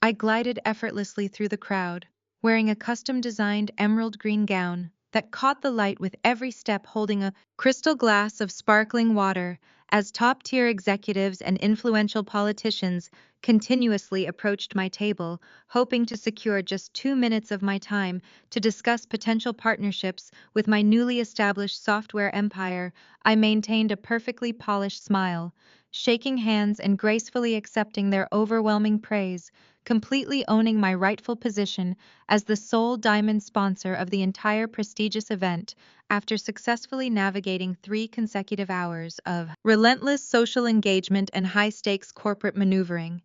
I glided effortlessly through the crowd, wearing a custom-designed emerald green gown that caught the light with every step, holding a crystal glass of sparkling water as top-tier executives and influential politicians continuously approached my table, hoping to secure just 2 minutes of my time to discuss potential partnerships with my newly established software empire. I maintained a perfectly polished smile, shaking hands and gracefully accepting their overwhelming praise, completely owning my rightful position as the sole diamond sponsor of the entire prestigious event after successfully navigating 3 consecutive hours of relentless social engagement and high-stakes corporate maneuvering.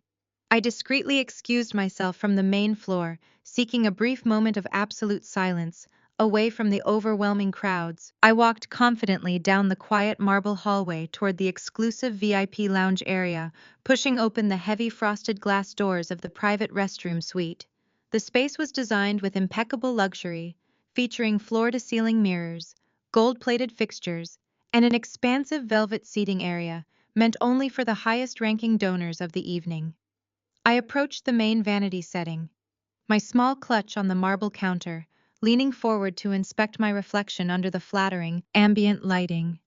I discreetly excused myself from the main floor, seeking a brief moment of absolute silence, away from the overwhelming crowds. I walked confidently down the quiet marble hallway toward the exclusive VIP lounge area, pushing open the heavy frosted glass doors of the private restroom suite. The space was designed with impeccable luxury, featuring floor-to-ceiling mirrors, gold-plated fixtures, and an expansive velvet seating area, meant only for the highest-ranking donors of the evening. I approached the main vanity setting, my small clutch on the marble counter, leaning forward to inspect my reflection under the flattering, ambient lighting.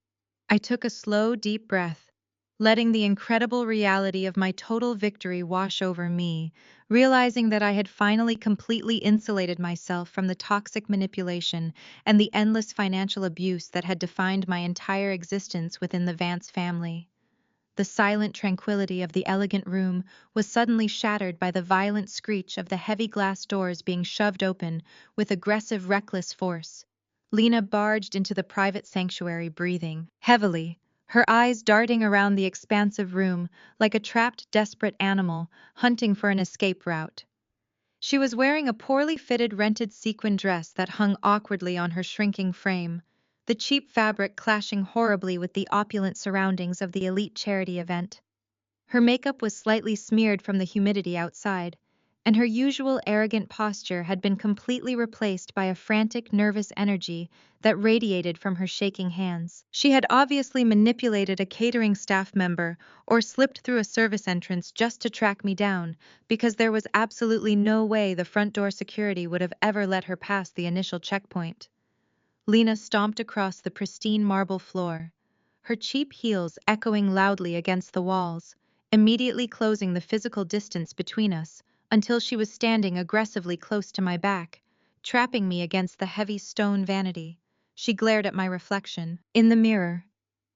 I took a slow, deep breath, letting the incredible reality of my total victory wash over me, realizing that I had finally completely insulated myself from the toxic manipulation and the endless financial abuse that had defined my entire existence within the Vance family. The silent tranquility of the elegant room was suddenly shattered by the violent screech of the heavy glass doors being shoved open with aggressive, reckless force. Lena barged into the private sanctuary, breathing heavily, her eyes darting around the expansive room like a trapped, desperate animal hunting for an escape route. She was wearing a poorly fitted rented sequin dress that hung awkwardly on her shrinking frame, the cheap fabric clashing horribly with the opulent surroundings of the elite charity event. Her makeup was slightly smeared from the humidity outside, and her usual arrogant posture had been completely replaced by a frantic, nervous energy that radiated from her shaking hands. She had obviously manipulated a catering staff member or slipped through a service entrance just to track me down, because there was absolutely no way the front door security would have ever let her pass the initial checkpoint. Lena stomped across the pristine marble floor, her cheap heels echoing loudly against the walls, immediately closing the physical distance between us until she was standing aggressively close to my back, trapping me against the heavy stone vanity. She glared at my reflection in the mirror,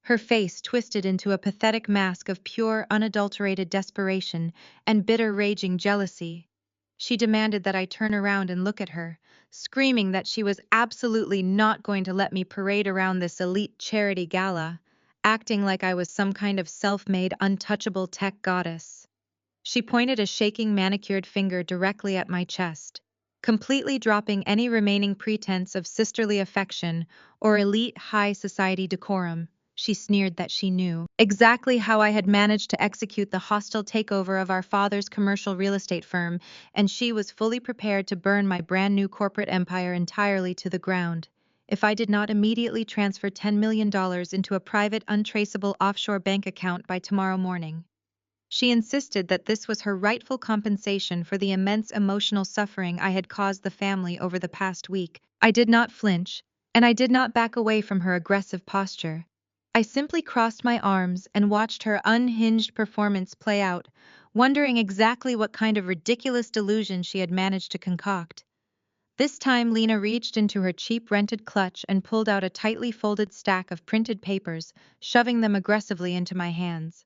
her face twisted into a pathetic mask of pure, unadulterated desperation and bitter, raging jealousy. She demanded that I turn around and look at her, screaming that she was absolutely not going to let me parade around this elite charity gala, acting like I was some kind of self-made, untouchable tech goddess. She pointed a shaking manicured finger directly at my chest, completely dropping any remaining pretense of sisterly affection or elite high society decorum. She sneered that she knew exactly how I had managed to execute the hostile takeover of our father's commercial real estate firm, and she was fully prepared to burn my brand new corporate empire entirely to the ground if I did not immediately transfer $10 million into a private, untraceable offshore bank account by tomorrow morning. She insisted that this was her rightful compensation for the immense emotional suffering I had caused the family over the past week. I did not flinch, and I did not back away from her aggressive posture. I simply crossed my arms and watched her unhinged performance play out, wondering exactly what kind of ridiculous delusion she had managed to concoct. This time Lena reached into her cheap rented clutch and pulled out a tightly folded stack of printed papers, shoving them aggressively into my hands.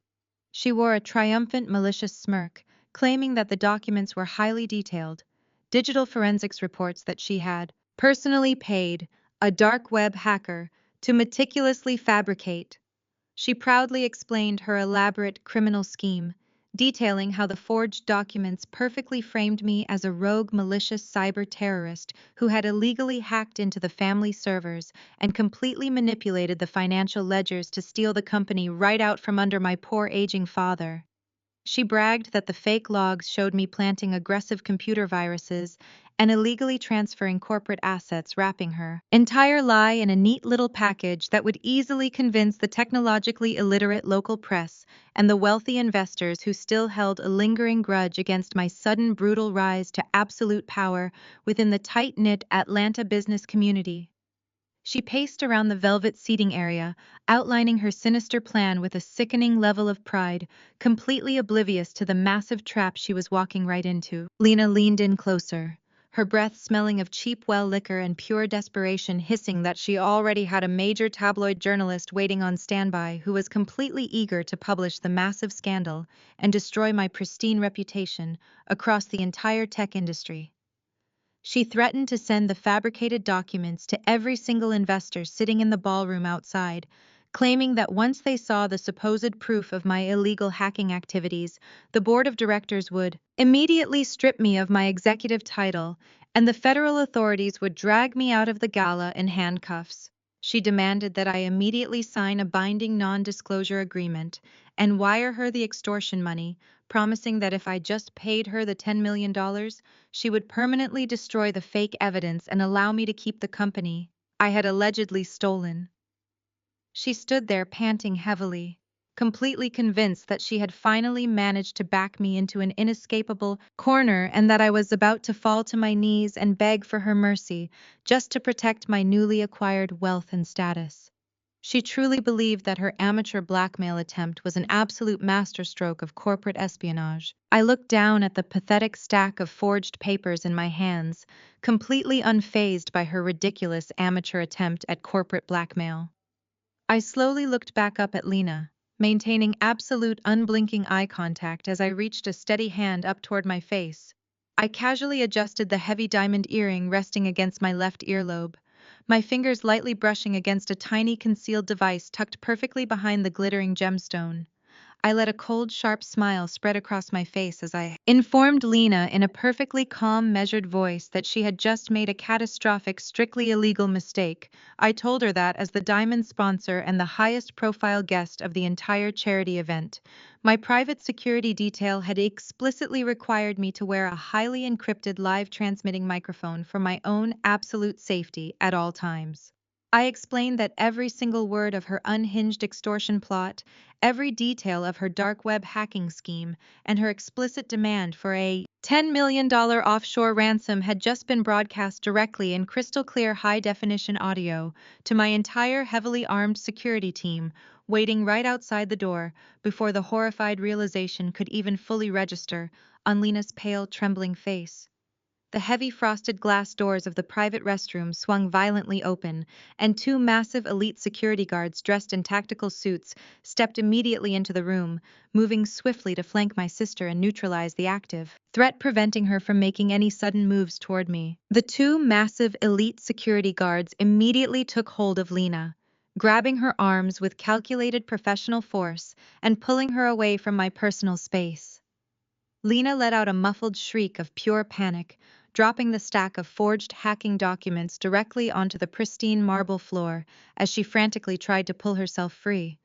She wore a triumphant, malicious smirk, claiming that the documents were highly detailed, digital forensics reports that she had personally paid a dark web hacker to meticulously fabricate. She proudly explained her elaborate criminal scheme, detailing how the forged documents perfectly framed me as a rogue malicious cyber terrorist who had illegally hacked into the family servers and completely manipulated the financial ledgers to steal the company right out from under my poor aging father. She bragged that the fake logs showed me planting aggressive computer viruses and illegally transferring corporate assets, wrapping her entire lie in a neat little package that would easily convince the technologically illiterate local press and the wealthy investors who still held a lingering grudge against my sudden brutal rise to absolute power within the tight-knit Atlanta business community. She paced around the velvet seating area, outlining her sinister plan with a sickening level of pride, completely oblivious to the massive trap she was walking right into. Lena leaned in closer, her breath smelling of cheap well liquor and pure desperation, hissing that she already had a major tabloid journalist waiting on standby who was completely eager to publish the massive scandal and destroy my pristine reputation across the entire tech industry. She threatened to send the fabricated documents to every single investor sitting in the ballroom outside, claiming that once they saw the supposed proof of my illegal hacking activities, the board of directors would immediately strip me of my executive title, and the federal authorities would drag me out of the gala in handcuffs. She demanded that I immediately sign a binding non-disclosure agreement and wire her the extortion money, promising that if I just paid her the $10 million, she would permanently destroy the fake evidence and allow me to keep the company I had allegedly stolen. She stood there panting heavily, completely convinced that she had finally managed to back me into an inescapable corner and that I was about to fall to my knees and beg for her mercy just to protect my newly acquired wealth and status. She truly believed that her amateur blackmail attempt was an absolute masterstroke of corporate espionage. I looked down at the pathetic stack of forged papers in my hands, completely unfazed by her ridiculous amateur attempt at corporate blackmail. I slowly looked back up at Lena, maintaining absolute unblinking eye contact as I reached a steady hand up toward my face. I casually adjusted the heavy diamond earring resting against my left earlobe, my fingers lightly brushing against a tiny concealed device tucked perfectly behind the glittering gemstone. I let a cold, sharp smile spread across my face as I informed Lena in a perfectly calm, measured voice that she had just made a catastrophic, strictly illegal mistake. I told her that as the Diamond sponsor and the highest profile guest of the entire charity event, my private security detail had explicitly required me to wear a highly encrypted live transmitting microphone for my own absolute safety at all times. I explained that every single word of her unhinged extortion plot, every detail of her dark web hacking scheme, and her explicit demand for a $10 million offshore ransom had just been broadcast directly in crystal clear high-definition audio to my entire heavily armed security team, waiting right outside the door before the horrified realization could even fully register on Lena's pale, trembling face. The heavy frosted glass doors of the private restroom swung violently open, and two massive elite security guards dressed in tactical suits stepped immediately into the room, moving swiftly to flank my sister and neutralize the active threat, preventing her from making any sudden moves toward me. The two massive elite security guards immediately took hold of Lena, grabbing her arms with calculated professional force and pulling her away from my personal space. Lena let out a muffled shriek of pure panic, dropping the stack of forged hacking documents directly onto the pristine marble floor as she frantically tried to pull herself free.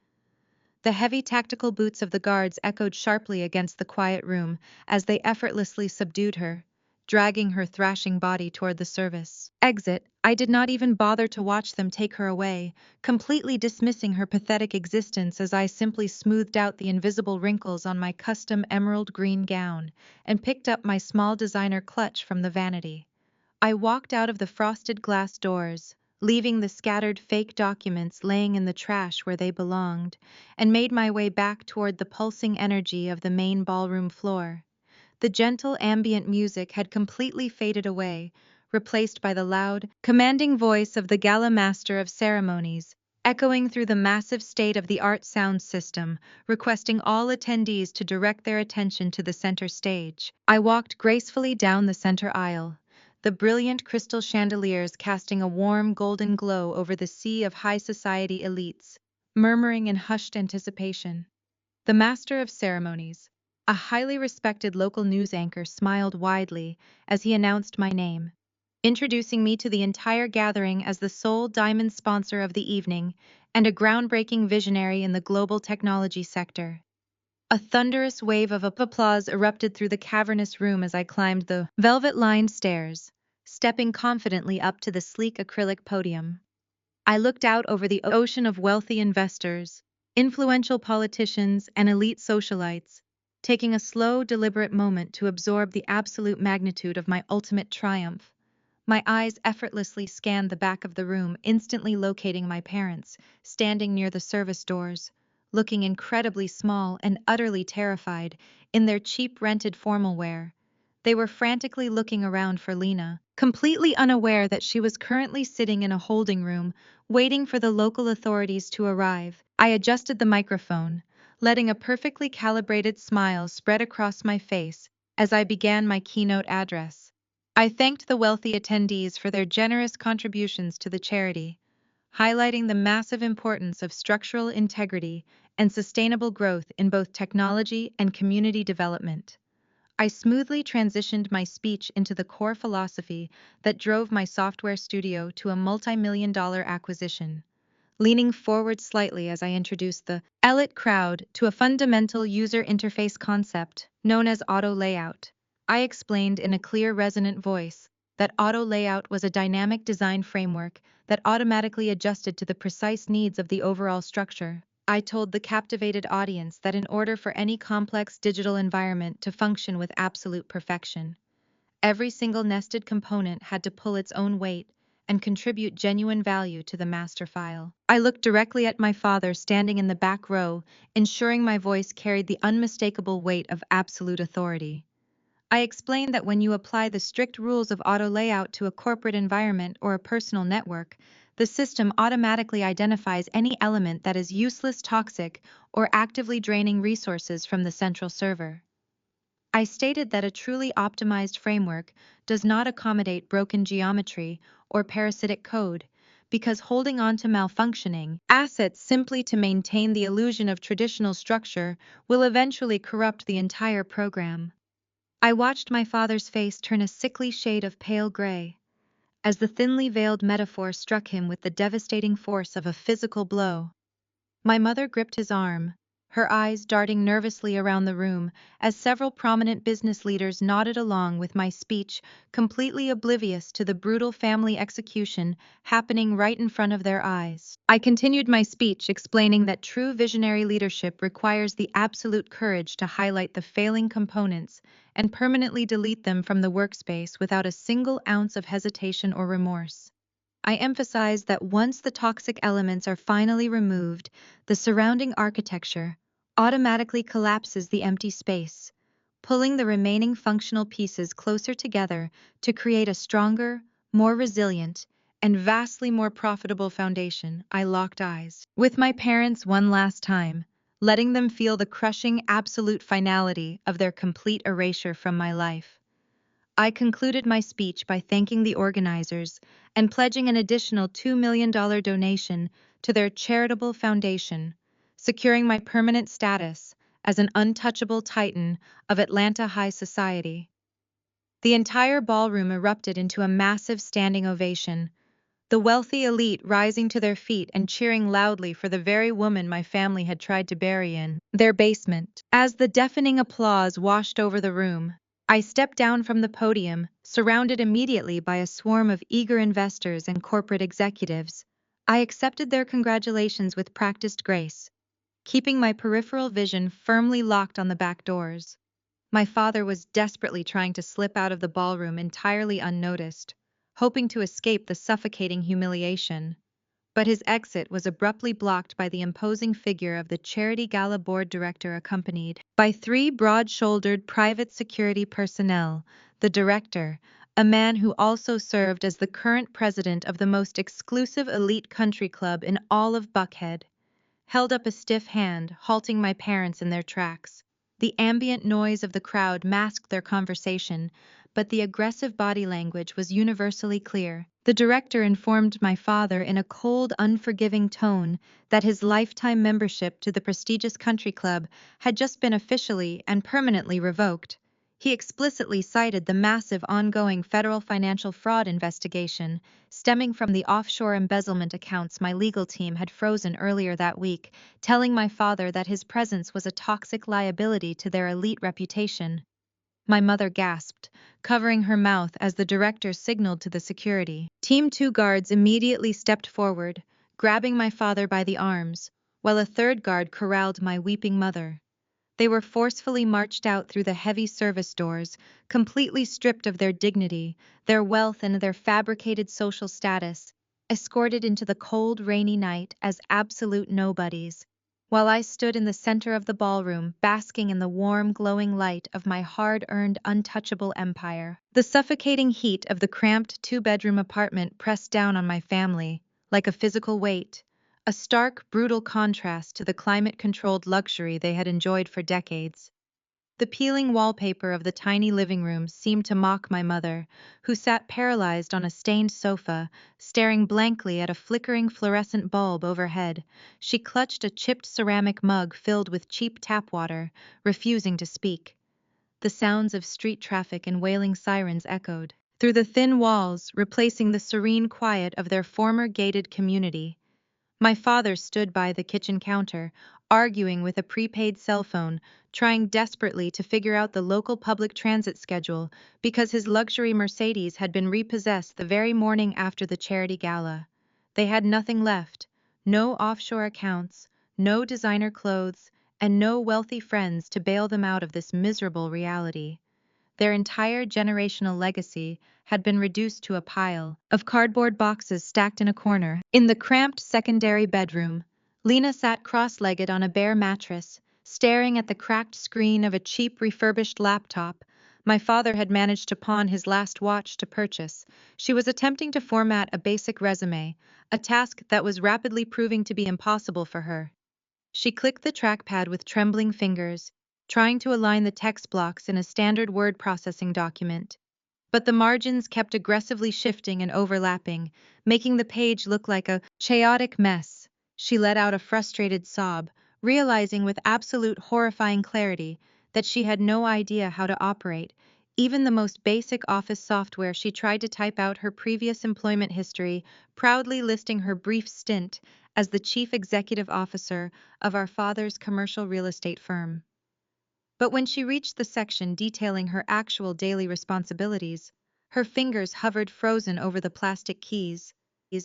The heavy tactical boots of the guards echoed sharply against the quiet room as they effortlessly subdued her, dragging her thrashing body toward the service exit. I did not even bother to watch them take her away, completely dismissing her pathetic existence as I simply smoothed out the invisible wrinkles on my custom emerald green gown and picked up my small designer clutch from the vanity. I walked out of the frosted glass doors, leaving the scattered fake documents laying in the trash where they belonged, and made my way back toward the pulsing energy of the main ballroom floor. The gentle ambient music had completely faded away, replaced by the loud, commanding voice of the gala master of ceremonies, echoing through the massive state-of-the-art sound system, requesting all attendees to direct their attention to the center stage. I walked gracefully down the center aisle, the brilliant crystal chandeliers casting a warm golden glow over the sea of high society elites, murmuring in hushed anticipation. The master of ceremonies, a highly respected local news anchor, smiled widely as he announced my name, introducing me to the entire gathering as the sole diamond sponsor of the evening and a groundbreaking visionary in the global technology sector. A thunderous wave of applause erupted through the cavernous room as I climbed the velvet-lined stairs, stepping confidently up to the sleek acrylic podium. I looked out over the ocean of wealthy investors, influential politicians, and elite socialites, taking a slow, deliberate moment to absorb the absolute magnitude of my ultimate triumph. My eyes effortlessly scanned the back of the room, instantly locating my parents, standing near the service doors, looking incredibly small and utterly terrified in their cheap rented formal wear. They were frantically looking around for Lena, completely unaware that she was currently sitting in a holding room, waiting for the local authorities to arrive. I adjusted the microphone, letting a perfectly calibrated smile spread across my face as I began my keynote address. I thanked the wealthy attendees for their generous contributions to the charity, highlighting the massive importance of structural integrity and sustainable growth in both technology and community development. I smoothly transitioned my speech into the core philosophy that drove my software studio to a multi-million-dollar acquisition, leaning forward slightly as I introduced the elite crowd to a fundamental user interface concept known as auto layout. I explained in a clear, resonant voice that auto layout was a dynamic design framework that automatically adjusted to the precise needs of the overall structure. I told the captivated audience that in order for any complex digital environment to function with absolute perfection, every single nested component had to pull its own weight and contribute genuine value to the master file. I looked directly at my father standing in the back row, ensuring my voice carried the unmistakable weight of absolute authority. I explained that when you apply the strict rules of auto layout to a corporate environment or a personal network, the system automatically identifies any element that is useless, toxic, or actively draining resources from the central server. I stated that a truly optimized framework does not accommodate broken geometry or parasitic code, because holding on to malfunctioning assets simply to maintain the illusion of traditional structure will eventually corrupt the entire program. I watched my father's face turn a sickly shade of pale gray as the thinly veiled metaphor struck him with the devastating force of a physical blow. My mother gripped his arm, her eyes darting nervously around the room as several prominent business leaders nodded along with my speech, completely oblivious to the brutal family execution happening right in front of their eyes. I continued my speech, explaining that true visionary leadership requires the absolute courage to highlight the failing components and permanently delete them from the workspace without a single ounce of hesitation or remorse. I emphasize that once the toxic elements are finally removed, the surrounding architecture automatically collapses the empty space, pulling the remaining functional pieces closer together to create a stronger, more resilient, and vastly more profitable foundation. I locked eyes with my parents one last time, letting them feel the crushing absolute finality of their complete erasure from my life. I concluded my speech by thanking the organizers and pledging an additional $2 million donation to their charitable foundation, securing my permanent status as an untouchable titan of Atlanta high society. The entire ballroom erupted into a massive standing ovation, the wealthy elite rising to their feet and cheering loudly for the very woman my family had tried to bury in their basement. As the deafening applause washed over the room, I stepped down from the podium, surrounded immediately by a swarm of eager investors and corporate executives. I accepted their congratulations with practiced grace, keeping my peripheral vision firmly locked on the back doors. My father was desperately trying to slip out of the ballroom entirely unnoticed, hoping to escape the suffocating humiliation. But his exit was abruptly blocked by the imposing figure of the Charity Gala board director, accompanied by three broad-shouldered private security personnel. The director, a man who also served as the current president of the most exclusive elite country club in all of Buckhead, held up a stiff hand, halting my parents in their tracks. The ambient noise of the crowd masked their conversation, but the aggressive body language was universally clear. The director informed my father in a cold, unforgiving tone that his lifetime membership to the prestigious country club had just been officially and permanently revoked. He explicitly cited the massive ongoing federal financial fraud investigation stemming from the offshore embezzlement accounts my legal team had frozen earlier that week, telling my father that his presence was a toxic liability to their elite reputation. My mother gasped, covering her mouth as the director signaled to the security. Team 2 guards immediately stepped forward, grabbing my father by the arms, while a third guard corralled my weeping mother. They were forcefully marched out through the heavy service doors, completely stripped of their dignity, their wealth, and their fabricated social status, escorted into the cold, rainy night as absolute nobodies, while I stood in the center of the ballroom, basking in the warm, glowing light of my hard-earned, untouchable empire. The suffocating heat of the cramped two-bedroom apartment pressed down on my family, like a physical weight, a stark, brutal contrast to the climate-controlled luxury they had enjoyed for decades. The peeling wallpaper of the tiny living room seemed to mock my mother, who sat paralyzed on a stained sofa, staring blankly at a flickering fluorescent bulb overhead. She clutched a chipped ceramic mug filled with cheap tap water, refusing to speak. The sounds of street traffic and wailing sirens echoed through the thin walls, replacing the serene quiet of their former gated community. My father stood by the kitchen counter, arguing with a prepaid cell phone, trying desperately to figure out the local public transit schedule because his luxury Mercedes had been repossessed the very morning after the charity gala. They had nothing left, no offshore accounts, no designer clothes, and no wealthy friends to bail them out of this miserable reality. Their entire generational legacy had been reduced to a pile of cardboard boxes stacked in a corner. In the cramped secondary bedroom, Lena sat cross-legged on a bare mattress, staring at the cracked screen of a cheap refurbished laptop my father had managed to pawn his last watch to purchase. She was attempting to format a basic resume, a task that was rapidly proving to be impossible for her. She clicked the trackpad with trembling fingers, trying to align the text blocks in a standard word processing document. But the margins kept aggressively shifting and overlapping, making the page look like a chaotic mess. She let out a frustrated sob, realizing with absolute horrifying clarity that she had no idea how to operate even the most basic office software. She tried to type out her previous employment history, proudly listing her brief stint as the chief executive officer of our father's commercial real estate firm. But when she reached the section detailing her actual daily responsibilities, her fingers hovered frozen over the plastic keys.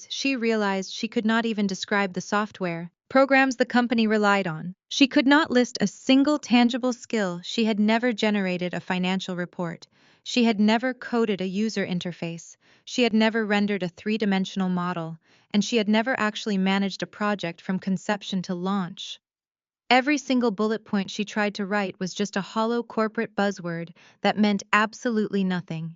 She realized she could not even describe the software programs the company relied on. She could not list a single tangible skill. She had never generated a financial report. She had never coded a user interface. She had never rendered a three-dimensional model, and she had never actually managed a project from conception to launch. Every single bullet point she tried to write was just a hollow corporate buzzword that meant absolutely nothing.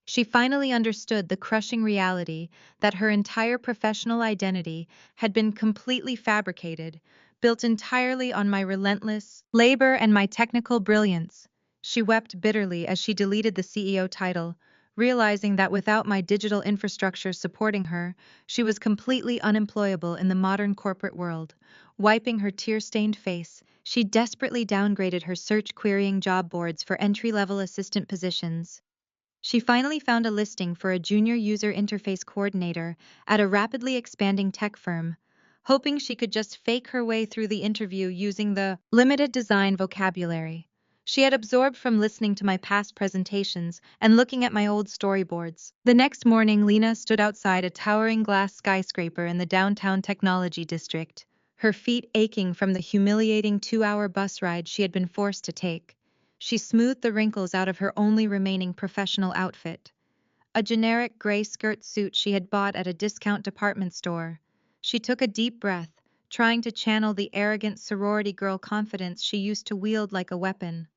She finally understood the crushing reality that her entire professional identity had been completely fabricated, built entirely on my relentless labor and my technical brilliance. She wept bitterly as she deleted the CEO title, realizing that without my digital infrastructure supporting her, she was completely unemployable in the modern corporate world. Wiping her tear-stained face, she desperately downgraded her search querying job boards for entry-level assistant positions. She finally found a listing for a junior user interface coordinator at a rapidly expanding tech firm, hoping she could just fake her way through the interview using the limited design vocabulary she had absorbed from listening to my past presentations and looking at my old storyboards. The next morning, Lena stood outside a towering glass skyscraper in the downtown technology district, her feet aching from the humiliating 2-hour bus ride she had been forced to take. She smoothed the wrinkles out of her only remaining professional outfit, a generic gray skirt suit she had bought at a discount department store. She took a deep breath, trying to channel the arrogant sorority girl confidence she used to wield like a weapon.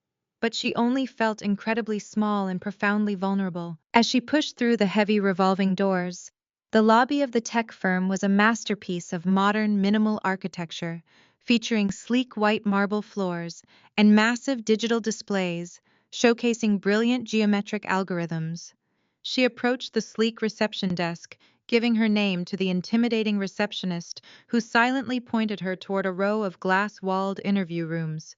But she only felt incredibly small and profoundly vulnerable. As she pushed through the heavy revolving doors, the lobby of the tech firm was a masterpiece of modern minimal architecture, featuring sleek white marble floors and massive digital displays showcasing brilliant geometric algorithms. She approached the sleek reception desk, giving her name to the intimidating receptionist who silently pointed her toward a row of glass-walled interview rooms.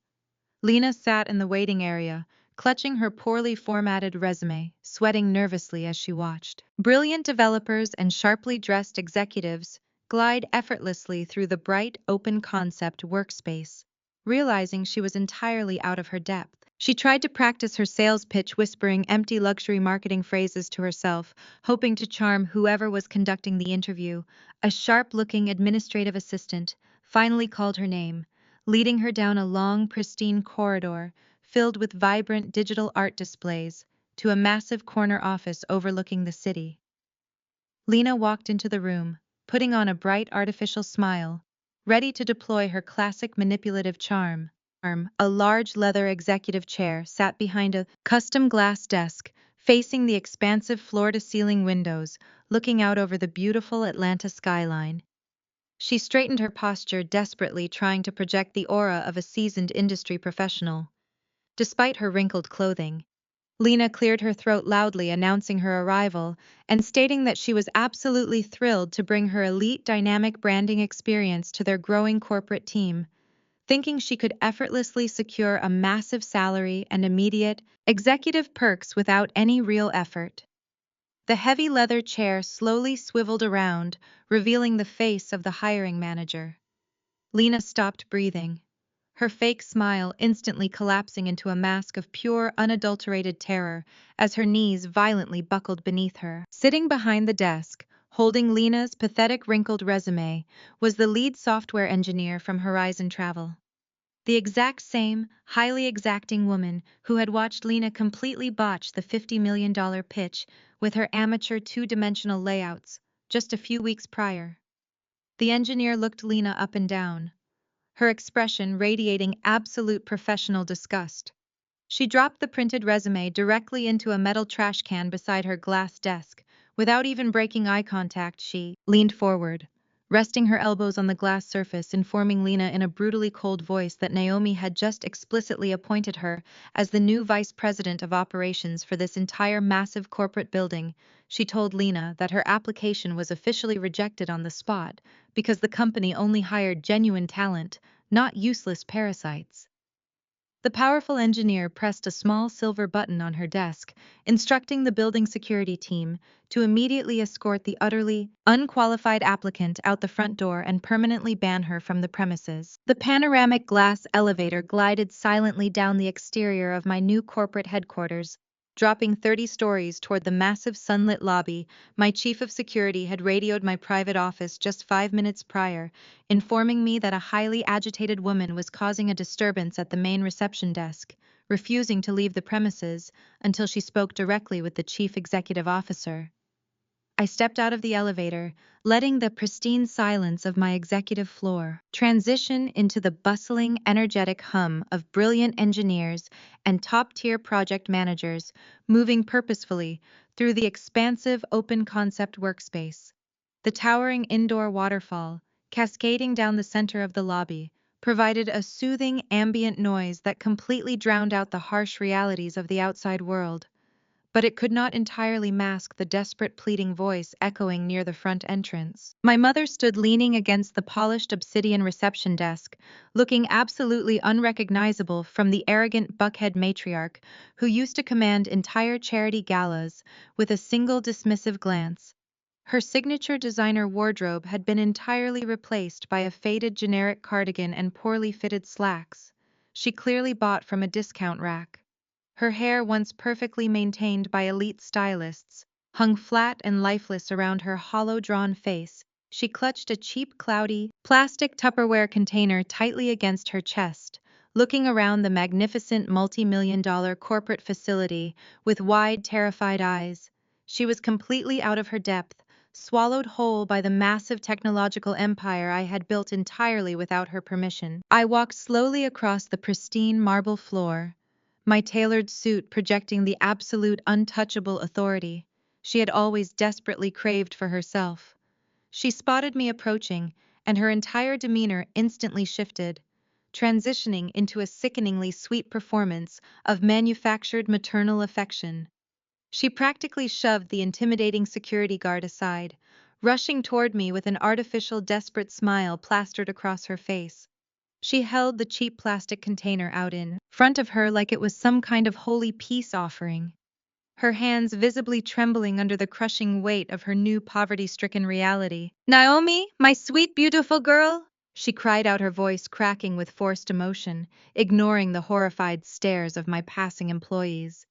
Lena sat in the waiting area, clutching her poorly formatted resume, sweating nervously as she watched. Brilliant developers and sharply dressed executives glide effortlessly through the bright, open concept workspace, realizing she was entirely out of her depth. She tried to practice her sales pitch, whispering empty luxury marketing phrases to herself, hoping to charm whoever was conducting the interview. A sharp-looking administrative assistant finally called her name, leading her down a long, pristine corridor filled with vibrant digital art displays to a massive corner office overlooking the city. Lena walked into the room, putting on a bright artificial smile, ready to deploy her classic manipulative charm. A large leather executive chair sat behind a custom glass desk, facing the expansive floor-to-ceiling windows, looking out over the beautiful Atlanta skyline. She straightened her posture, desperately trying to project the aura of a seasoned industry professional. Despite her wrinkled clothing, Lena cleared her throat loudly, announcing her arrival and stating that she was absolutely thrilled to bring her elite dynamic branding experience to their growing corporate team, thinking she could effortlessly secure a massive salary and immediate executive perks without any real effort. The heavy leather chair slowly swiveled around, revealing the face of the hiring manager. Lena stopped breathing, her fake smile instantly collapsing into a mask of pure, unadulterated terror as her knees violently buckled beneath her. Sitting behind the desk, holding Lena's pathetic wrinkled resume, was the lead software engineer from Horizon Travel. The exact same, highly exacting woman who had watched Lena completely botch the $50 million pitch with her amateur two-dimensional layouts just a few weeks prior. The engineer looked Lena up and down, her expression radiating absolute professional disgust. She dropped the printed resume directly into a metal trash can beside her glass desk. Without even breaking eye contact, she leaned forward, resting her elbows on the glass surface, informing Lena in a brutally cold voice that Naomi had just explicitly appointed her as the new vice president of operations for this entire massive corporate building. She told Lena that her application was officially rejected on the spot because the company only hired genuine talent, not useless parasites. The powerful engineer pressed a small silver button on her desk, instructing the building security team to immediately escort the utterly unqualified applicant out the front door and permanently ban her from the premises. The panoramic glass elevator glided silently down the exterior of my new corporate headquarters, dropping 30 stories toward the massive sunlit lobby. My chief of security had radioed my private office just 5 minutes prior, informing me that a highly agitated woman was causing a disturbance at the main reception desk, refusing to leave the premises until she spoke directly with the chief executive officer. I stepped out of the elevator, letting the pristine silence of my executive floor transition into the bustling, energetic hum of brilliant engineers and top-tier project managers moving purposefully through the expansive open-concept workspace. The towering indoor waterfall, cascading down the center of the lobby, provided a soothing ambient noise that completely drowned out the harsh realities of the outside world. But it could not entirely mask the desperate pleading voice echoing near the front entrance. My mother stood leaning against the polished obsidian reception desk, looking absolutely unrecognizable from the arrogant buckhead matriarch who used to command entire charity galas with a single dismissive glance. Her signature designer wardrobe had been entirely replaced by a faded generic cardigan and poorly fitted slacks, she clearly bought from a discount rack. Her hair, once perfectly maintained by elite stylists, hung flat and lifeless around her hollow-drawn face. She clutched a cheap, cloudy, plastic Tupperware container tightly against her chest, looking around the magnificent multi-million-dollar corporate facility with wide, terrified eyes. She was completely out of her depth, swallowed whole by the massive technological empire I had built entirely without her permission. I walked slowly across the pristine marble floor, my tailored suit projecting the absolute untouchable authority she had always desperately craved for herself. She spotted me approaching, and her entire demeanor instantly shifted, transitioning into a sickeningly sweet performance of manufactured maternal affection. She practically shoved the intimidating security guard aside, rushing toward me with an artificial desperate smile plastered across her face. She held the cheap plastic container out in front of her like it was some kind of holy peace offering, her hands visibly trembling under the crushing weight of her new poverty-stricken reality. "Naomi, my sweet, beautiful girl!" She cried out, her voice cracking with forced emotion, ignoring the horrified stares of my passing employees.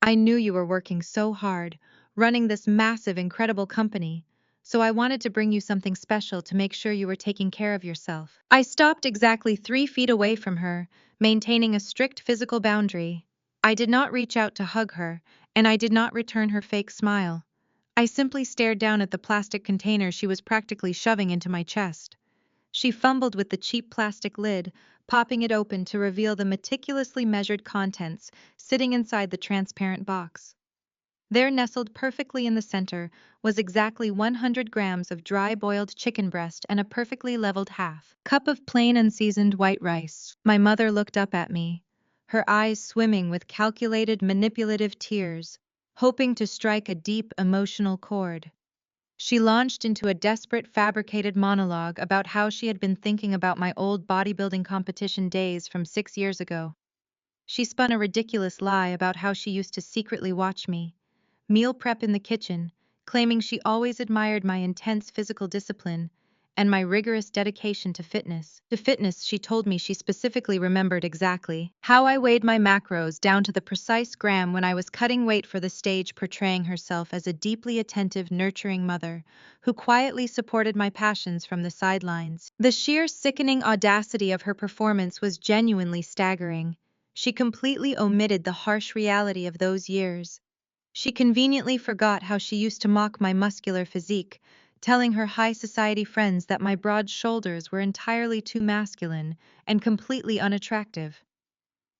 "I knew you were working so hard, running this massive, incredible company, so I wanted to bring you something special to make sure you were taking care of yourself." I stopped exactly 3 feet away from her, maintaining a strict physical boundary. I did not reach out to hug her, and I did not return her fake smile. I simply stared down at the plastic container she was practically shoving into my chest. She fumbled with the cheap plastic lid, popping it open to reveal the meticulously measured contents sitting inside the transparent box. There, nestled perfectly in the center, was exactly 100 grams of dry boiled chicken breast and a perfectly leveled half cup of plain unseasoned white rice. My mother looked up at me, her eyes swimming with calculated, manipulative tears, hoping to strike a deep emotional chord. She launched into a desperate, fabricated monologue about how she had been thinking about my old bodybuilding competition days from 6 years ago. She spun a ridiculous lie about how she used to secretly watch me meal prep in the kitchen, claiming she always admired my intense physical discipline and my rigorous dedication to fitness. She told me she specifically remembered exactly how I weighed my macros down to the precise gram when I was cutting weight for the stage, portraying herself as a deeply attentive, nurturing mother who quietly supported my passions from the sidelines. The sheer sickening audacity of her performance was genuinely staggering. She completely omitted the harsh reality of those years. She conveniently forgot how she used to mock my muscular physique, telling her high society friends that my broad shoulders were entirely too masculine and completely unattractive.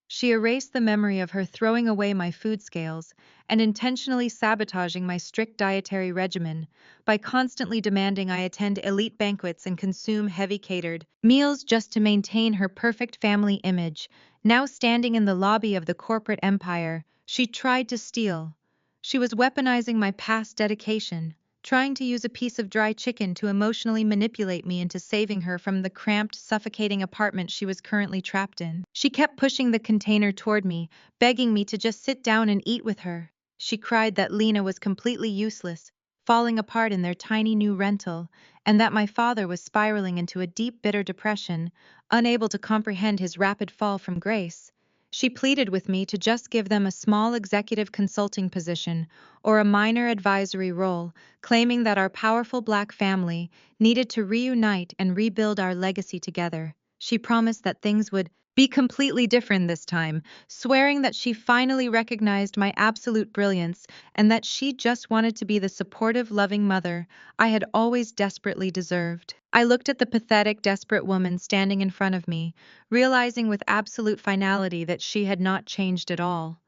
She erased the memory of her throwing away my food scales and intentionally sabotaging my strict dietary regimen by constantly demanding I attend elite banquets and consume heavy catered meals just to maintain her perfect family image. Now standing in the lobby of the corporate empire, she tried to steal. She was weaponizing my past dedication, trying to use a piece of dry chicken to emotionally manipulate me into saving her from the cramped, suffocating apartment she was currently trapped in. She kept pushing the container toward me, begging me to just sit down and eat with her. She cried that Lena was completely useless, falling apart in their tiny new rental, and that my father was spiraling into a deep, bitter depression, unable to comprehend his rapid fall from grace. She pleaded with me to just give them a small executive consulting position or a minor advisory role, claiming that our powerful Black family needed to reunite and rebuild our legacy together. She promised that things would be completely different this time, swearing that she finally recognized my absolute brilliance and that she just wanted to be the supportive, loving mother I had always desperately deserved. I looked at the pathetic, desperate woman standing in front of me, realizing with absolute finality that she had not changed at all.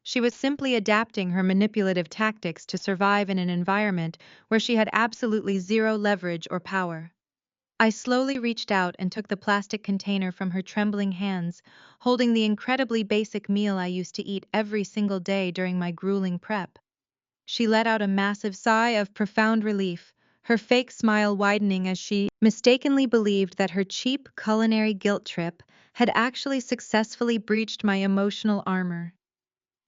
She was simply adapting her manipulative tactics to survive in an environment where she had absolutely zero leverage or power. I slowly reached out and took the plastic container from her trembling hands, holding the incredibly basic meal I used to eat every single day during my grueling prep. She let out a massive sigh of profound relief, her fake smile widening as she mistakenly believed that her cheap culinary guilt trip had actually successfully breached my emotional armor.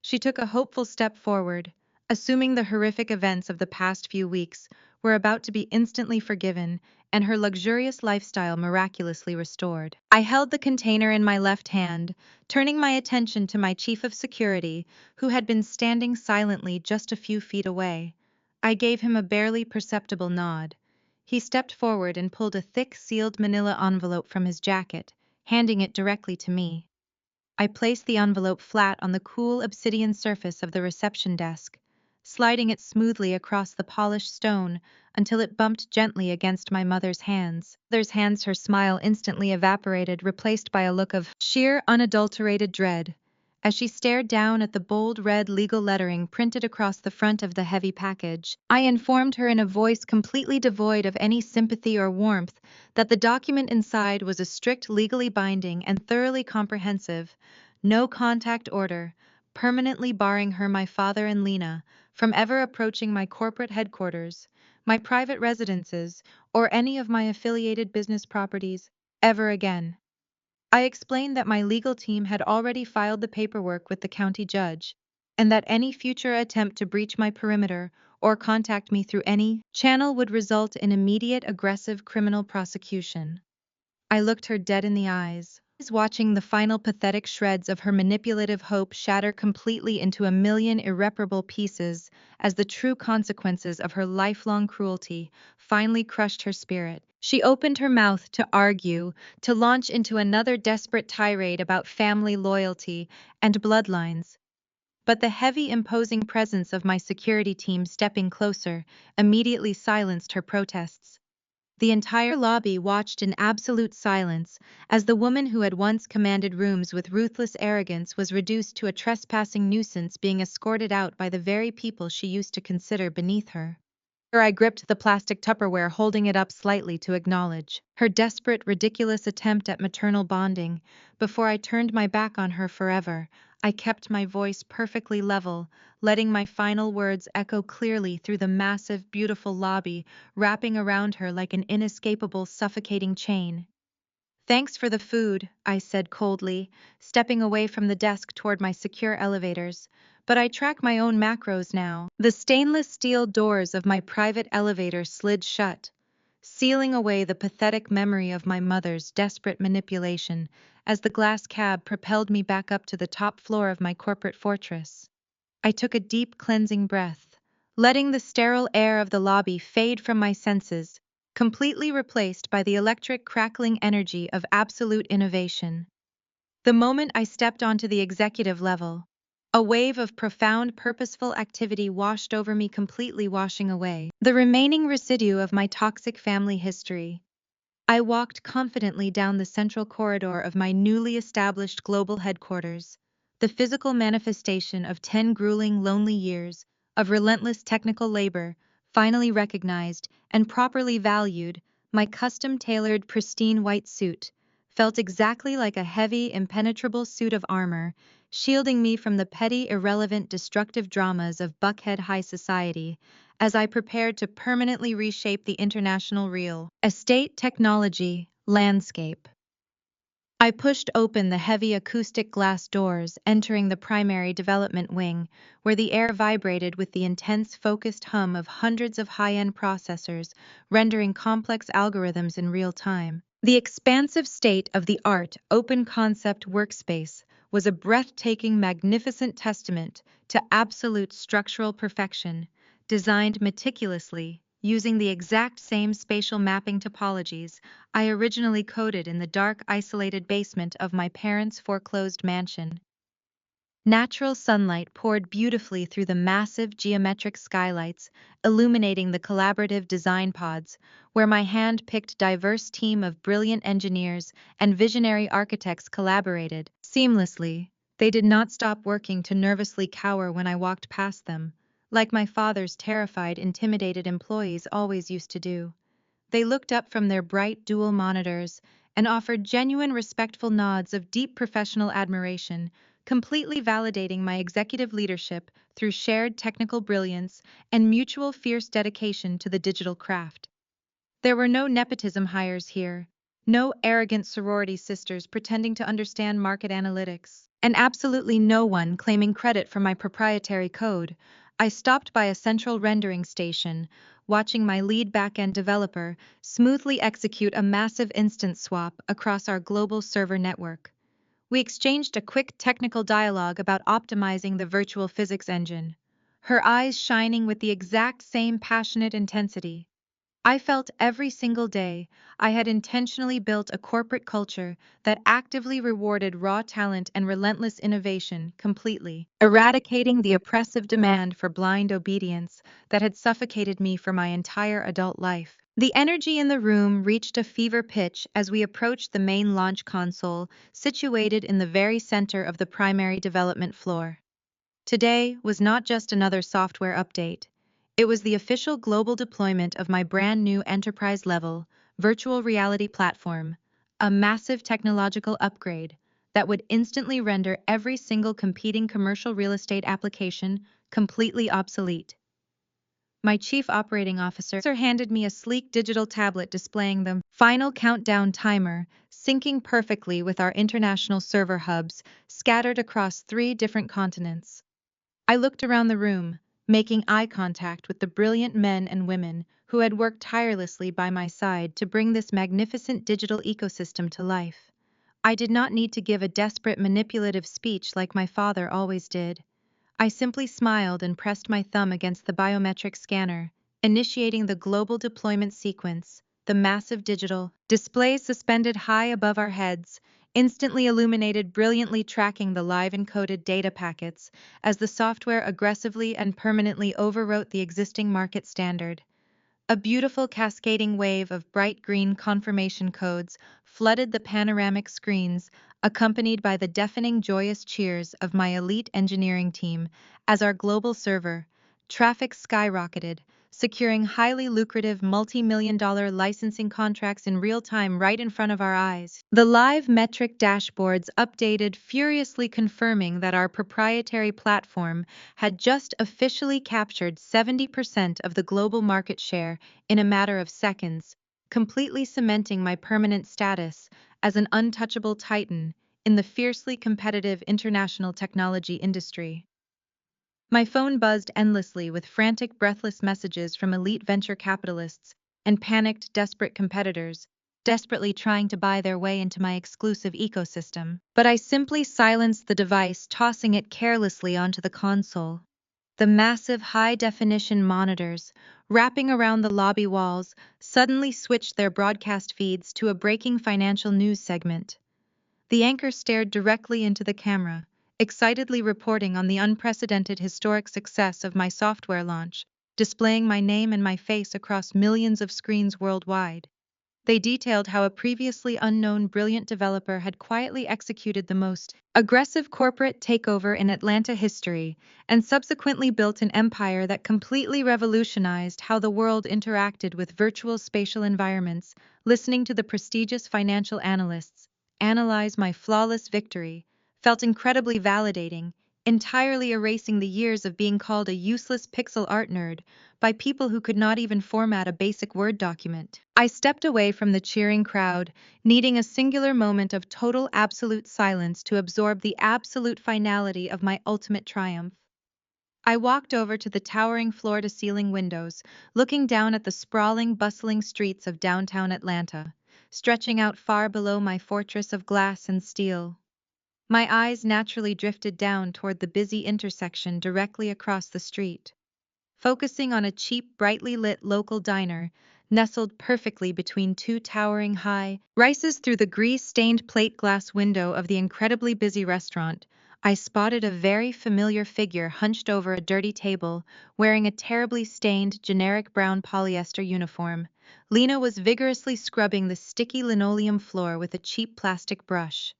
She took a hopeful step forward, assuming the horrific events of the past few weeks were about to be instantly forgiven and her luxurious lifestyle miraculously restored. I held the container in my left hand, turning my attention to my chief of security, who had been standing silently just a few feet away. I gave him a barely perceptible nod. He stepped forward and pulled a thick, sealed manila envelope from his jacket, handing it directly to me. I placed the envelope flat on the cool obsidian surface of the reception desk, sliding it smoothly across the polished stone until it bumped gently against my mother's hands. Her smile instantly evaporated, replaced by a look of sheer, unadulterated dread, as she stared down at the bold red legal lettering printed across the front of the heavy package. I informed her in a voice completely devoid of any sympathy or warmth that the document inside was a strict, legally binding and thoroughly comprehensive no contact order, permanently barring her, my father, and Lena from ever approaching my corporate headquarters, my private residences, or any of my affiliated business properties ever again. I explained that my legal team had already filed the paperwork with the county judge, and that any future attempt to breach my perimeter or contact me through any channel would result in immediate aggressive criminal prosecution. I looked her dead in the eyes, watching the final pathetic shreds of her manipulative hope shatter completely into a million irreparable pieces as the true consequences of her lifelong cruelty finally crushed her spirit. She opened her mouth to argue, to launch into another desperate tirade about family loyalty and bloodlines. But the heavy, imposing presence of my security team stepping closer immediately silenced her protests. The entire lobby watched in absolute silence as the woman who had once commanded rooms with ruthless arrogance was reduced to a trespassing nuisance being escorted out by the very people she used to consider beneath her. I gripped the plastic Tupperware, holding it up slightly to acknowledge her desperate, ridiculous attempt at maternal bonding. Before I turned my back on her forever, I kept my voice perfectly level, letting my final words echo clearly through the massive, beautiful lobby, wrapping around her like an inescapable, suffocating chain. Thanks for the food, I said coldly, stepping away from the desk toward my secure elevators. But I track my own macros now. The stainless steel doors of my private elevator slid shut, sealing away the pathetic memory of my mother's desperate manipulation as the glass cab propelled me back up to the top floor of my corporate fortress. I took a deep, cleansing breath, letting the sterile air of the lobby fade from my senses, completely replaced by the electric, crackling energy of absolute innovation. The moment I stepped onto the executive level, a wave of profound, purposeful activity washed over me, completely washing away the remaining residue of my toxic family history. I walked confidently down the central corridor of my newly established global headquarters, the physical manifestation of 10 grueling, lonely years of relentless technical labor, finally recognized and properly valued. My custom-tailored, pristine white suit felt exactly like a heavy, impenetrable suit of armor, shielding me from the petty, irrelevant, destructive dramas of Buckhead high society as I prepared to permanently reshape the international real estate technology landscape. I pushed open the heavy acoustic glass doors, entering the primary development wing, where the air vibrated with the intense, focused hum of hundreds of high-end processors, rendering complex algorithms in real time. The expansive state-of-the-art open-concept workspace was a breathtaking, magnificent testament to absolute structural perfection, designed meticulously, using the exact same spatial mapping topologies I originally coded in the dark, isolated basement of my parents' foreclosed mansion. Natural sunlight poured beautifully through the massive geometric skylights, illuminating the collaborative design pods, where my hand-picked diverse team of brilliant engineers and visionary architects collaborated seamlessly. They did not stop working to nervously cower when I walked past them, like my father's terrified, intimidated employees always used to do. They looked up from their bright dual monitors and offered genuine, respectful nods of deep professional admiration, completely validating my executive leadership through shared technical brilliance and mutual fierce dedication to the digital craft. There were no nepotism hires here, no arrogant sorority sisters pretending to understand market analytics, and absolutely no one claiming credit for my proprietary code. I stopped by a central rendering station, watching my lead backend developer smoothly execute a massive instance swap across our global server network. We exchanged a quick technical dialogue about optimizing the virtual physics engine, her eyes shining with the exact same passionate intensity. I felt every single day I had intentionally built a corporate culture that actively rewarded raw talent and relentless innovation, completely eradicating the oppressive demand for blind obedience that had suffocated me for my entire adult life. The energy in the room reached a fever pitch as we approached the main launch console, situated in the very center of the primary development floor. Today was not just another software update. It was the official global deployment of my brand new enterprise-level virtual reality platform, a massive technological upgrade that would instantly render every single competing commercial real estate application completely obsolete. My chief operating officer handed me a sleek digital tablet displaying the final countdown timer, syncing perfectly with our international server hubs scattered across 3 different continents. I looked around the room, making eye contact with the brilliant men and women who had worked tirelessly by my side to bring this magnificent digital ecosystem to life. I did not need to give a desperate manipulative speech like my father always did. I simply smiled and pressed my thumb against the biometric scanner, initiating the global deployment sequence. The massive digital displays suspended high above our heads instantly illuminated, brilliantly tracking the live encoded data packets as the software aggressively and permanently overwrote the existing market standard. A beautiful cascading wave of bright green confirmation codes flooded the panoramic screens, accompanied by the deafening joyous cheers of my elite engineering team as our global server traffic skyrocketed, securing highly lucrative multi-million-dollar licensing contracts in real time right in front of our eyes. The live metric dashboards updated, furiously confirming that our proprietary platform had just officially captured 70% of the global market share in a matter of seconds, completely cementing my permanent status as an untouchable titan in the fiercely competitive international technology industry. My phone buzzed endlessly with frantic, breathless messages from elite venture capitalists and panicked, desperate competitors, desperately trying to buy their way into my exclusive ecosystem. But I simply silenced the device, tossing it carelessly onto the console. The massive high-definition monitors, wrapping around the lobby walls, suddenly switched their broadcast feeds to a breaking financial news segment. The anchor stared directly into the camera, excitedly reporting on the unprecedented historic success of my software launch, displaying my name and my face across millions of screens worldwide. They detailed how a previously unknown brilliant developer had quietly executed the most aggressive corporate takeover in Atlanta history and subsequently built an empire that completely revolutionized how the world interacted with virtual spatial environments. Listening to the prestigious financial analysts analyze my flawless victory felt incredibly validating, entirely erasing the years of being called a useless pixel art nerd by people who could not even format a basic Word document. I stepped away from the cheering crowd, needing a singular moment of total absolute silence to absorb the absolute finality of my ultimate triumph. I walked over to the towering floor-to-ceiling windows, looking down at the sprawling, bustling streets of downtown Atlanta, stretching out far below my fortress of glass and steel. My eyes naturally drifted down toward the busy intersection directly across the street, focusing on a cheap, brightly lit local diner nestled perfectly between 2 towering high rises. Through the grease-stained plate glass window of the incredibly busy restaurant, I spotted a very familiar figure hunched over a dirty table, wearing a terribly stained, generic brown polyester uniform. Lena was vigorously scrubbing the sticky linoleum floor with a cheap plastic brush,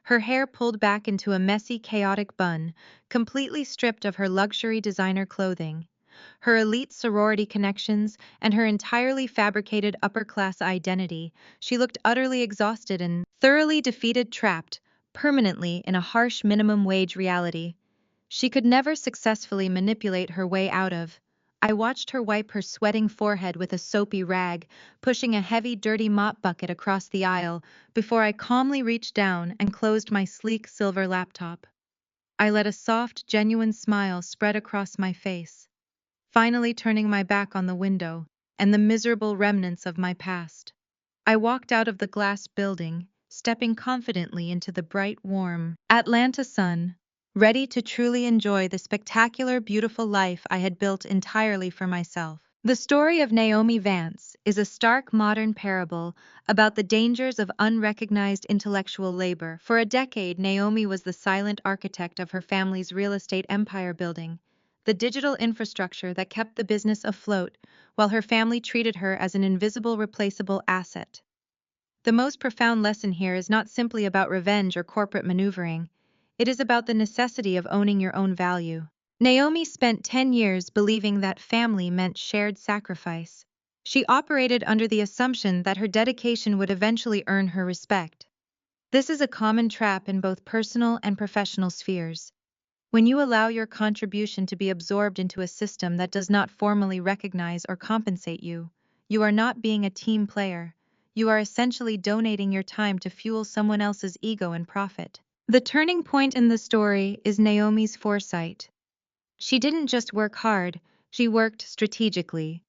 her hair pulled back into a messy, chaotic bun, completely stripped of her luxury designer clothing, her elite sorority connections, and her entirely fabricated upper-class identity. She looked utterly exhausted and thoroughly defeated, trapped permanently in a harsh minimum wage reality she could never successfully manipulate her way out of. I watched her wipe her sweating forehead with a soapy rag, pushing a heavy, dirty mop bucket across the aisle before I calmly reached down and closed my sleek silver laptop. I let a soft, genuine smile spread across my face, finally turning my back on the window and the miserable remnants of my past. I walked out of the glass building, stepping confidently into the bright, warm Atlanta sun, ready to truly enjoy the spectacular, beautiful life I had built entirely for myself. The story of Naomi Vance is a stark modern parable about the dangers of unrecognized intellectual labor. For a decade, Naomi was the silent architect of her family's real estate empire, building the digital infrastructure that kept the business afloat, while her family treated her as an invisible, replaceable asset. The most profound lesson here is not simply about revenge or corporate maneuvering. It is about the necessity of owning your own value. Naomi spent 10 years believing that family meant shared sacrifice. She operated under the assumption that her dedication would eventually earn her respect. This is a common trap in both personal and professional spheres. When you allow your contribution to be absorbed into a system that does not formally recognize or compensate you, you are not being a team player. You are essentially donating your time to fuel someone else's ego and profit. The turning point in the story is Naomi's foresight. She didn't just work hard, she worked strategically.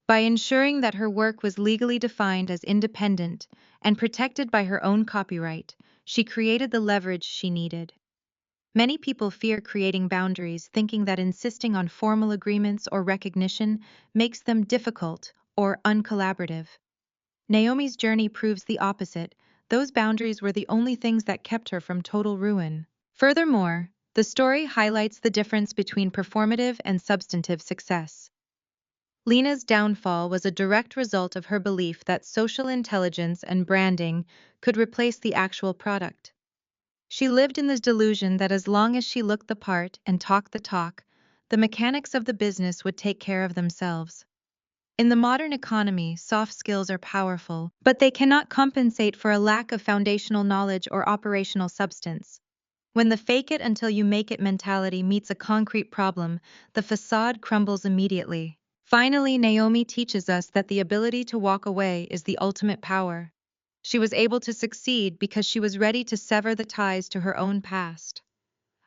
By ensuring that her work was legally defined as independent and protected by her own copyright, she created the leverage she needed. Many people fear creating boundaries, thinking that insisting on formal agreements or recognition makes them difficult or uncollaborative. Naomi's journey proves the opposite. Those boundaries were the only things that kept her from total ruin. Furthermore, the story highlights the difference between performative and substantive success. Lena's downfall was a direct result of her belief that social intelligence and branding could replace the actual product. She lived in this delusion that as long as she looked the part and talked the talk, the mechanics of the business would take care of themselves. In the modern economy, soft skills are powerful, but they cannot compensate for a lack of foundational knowledge or operational substance. When the fake it until you make it mentality meets a concrete problem, the facade crumbles immediately. Finally, Naomi teaches us that the ability to walk away is the ultimate power. She was able to succeed because she was ready to sever the ties to her own past.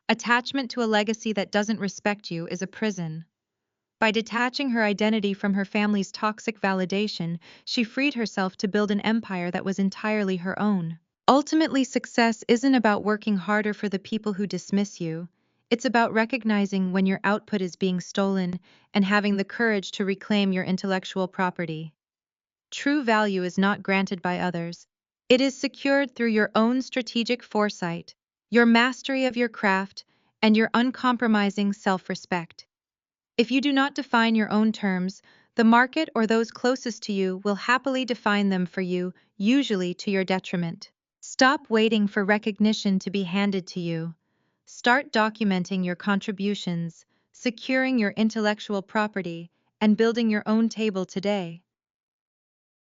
Attachment to a legacy that doesn't respect you is a prison. By detaching her identity from her family's toxic validation, she freed herself to build an empire that was entirely her own. Ultimately, success isn't about working harder for the people who dismiss you. It's about recognizing when your output is being stolen and having the courage to reclaim your intellectual property. True value is not granted by others. It is secured through your own strategic foresight, your mastery of your craft, and your uncompromising self-respect. If you do not define your own terms, the market or those closest to you will happily define them for you, usually to your detriment. Stop waiting for recognition to be handed to you. Start documenting your contributions, securing your intellectual property, and building your own table today.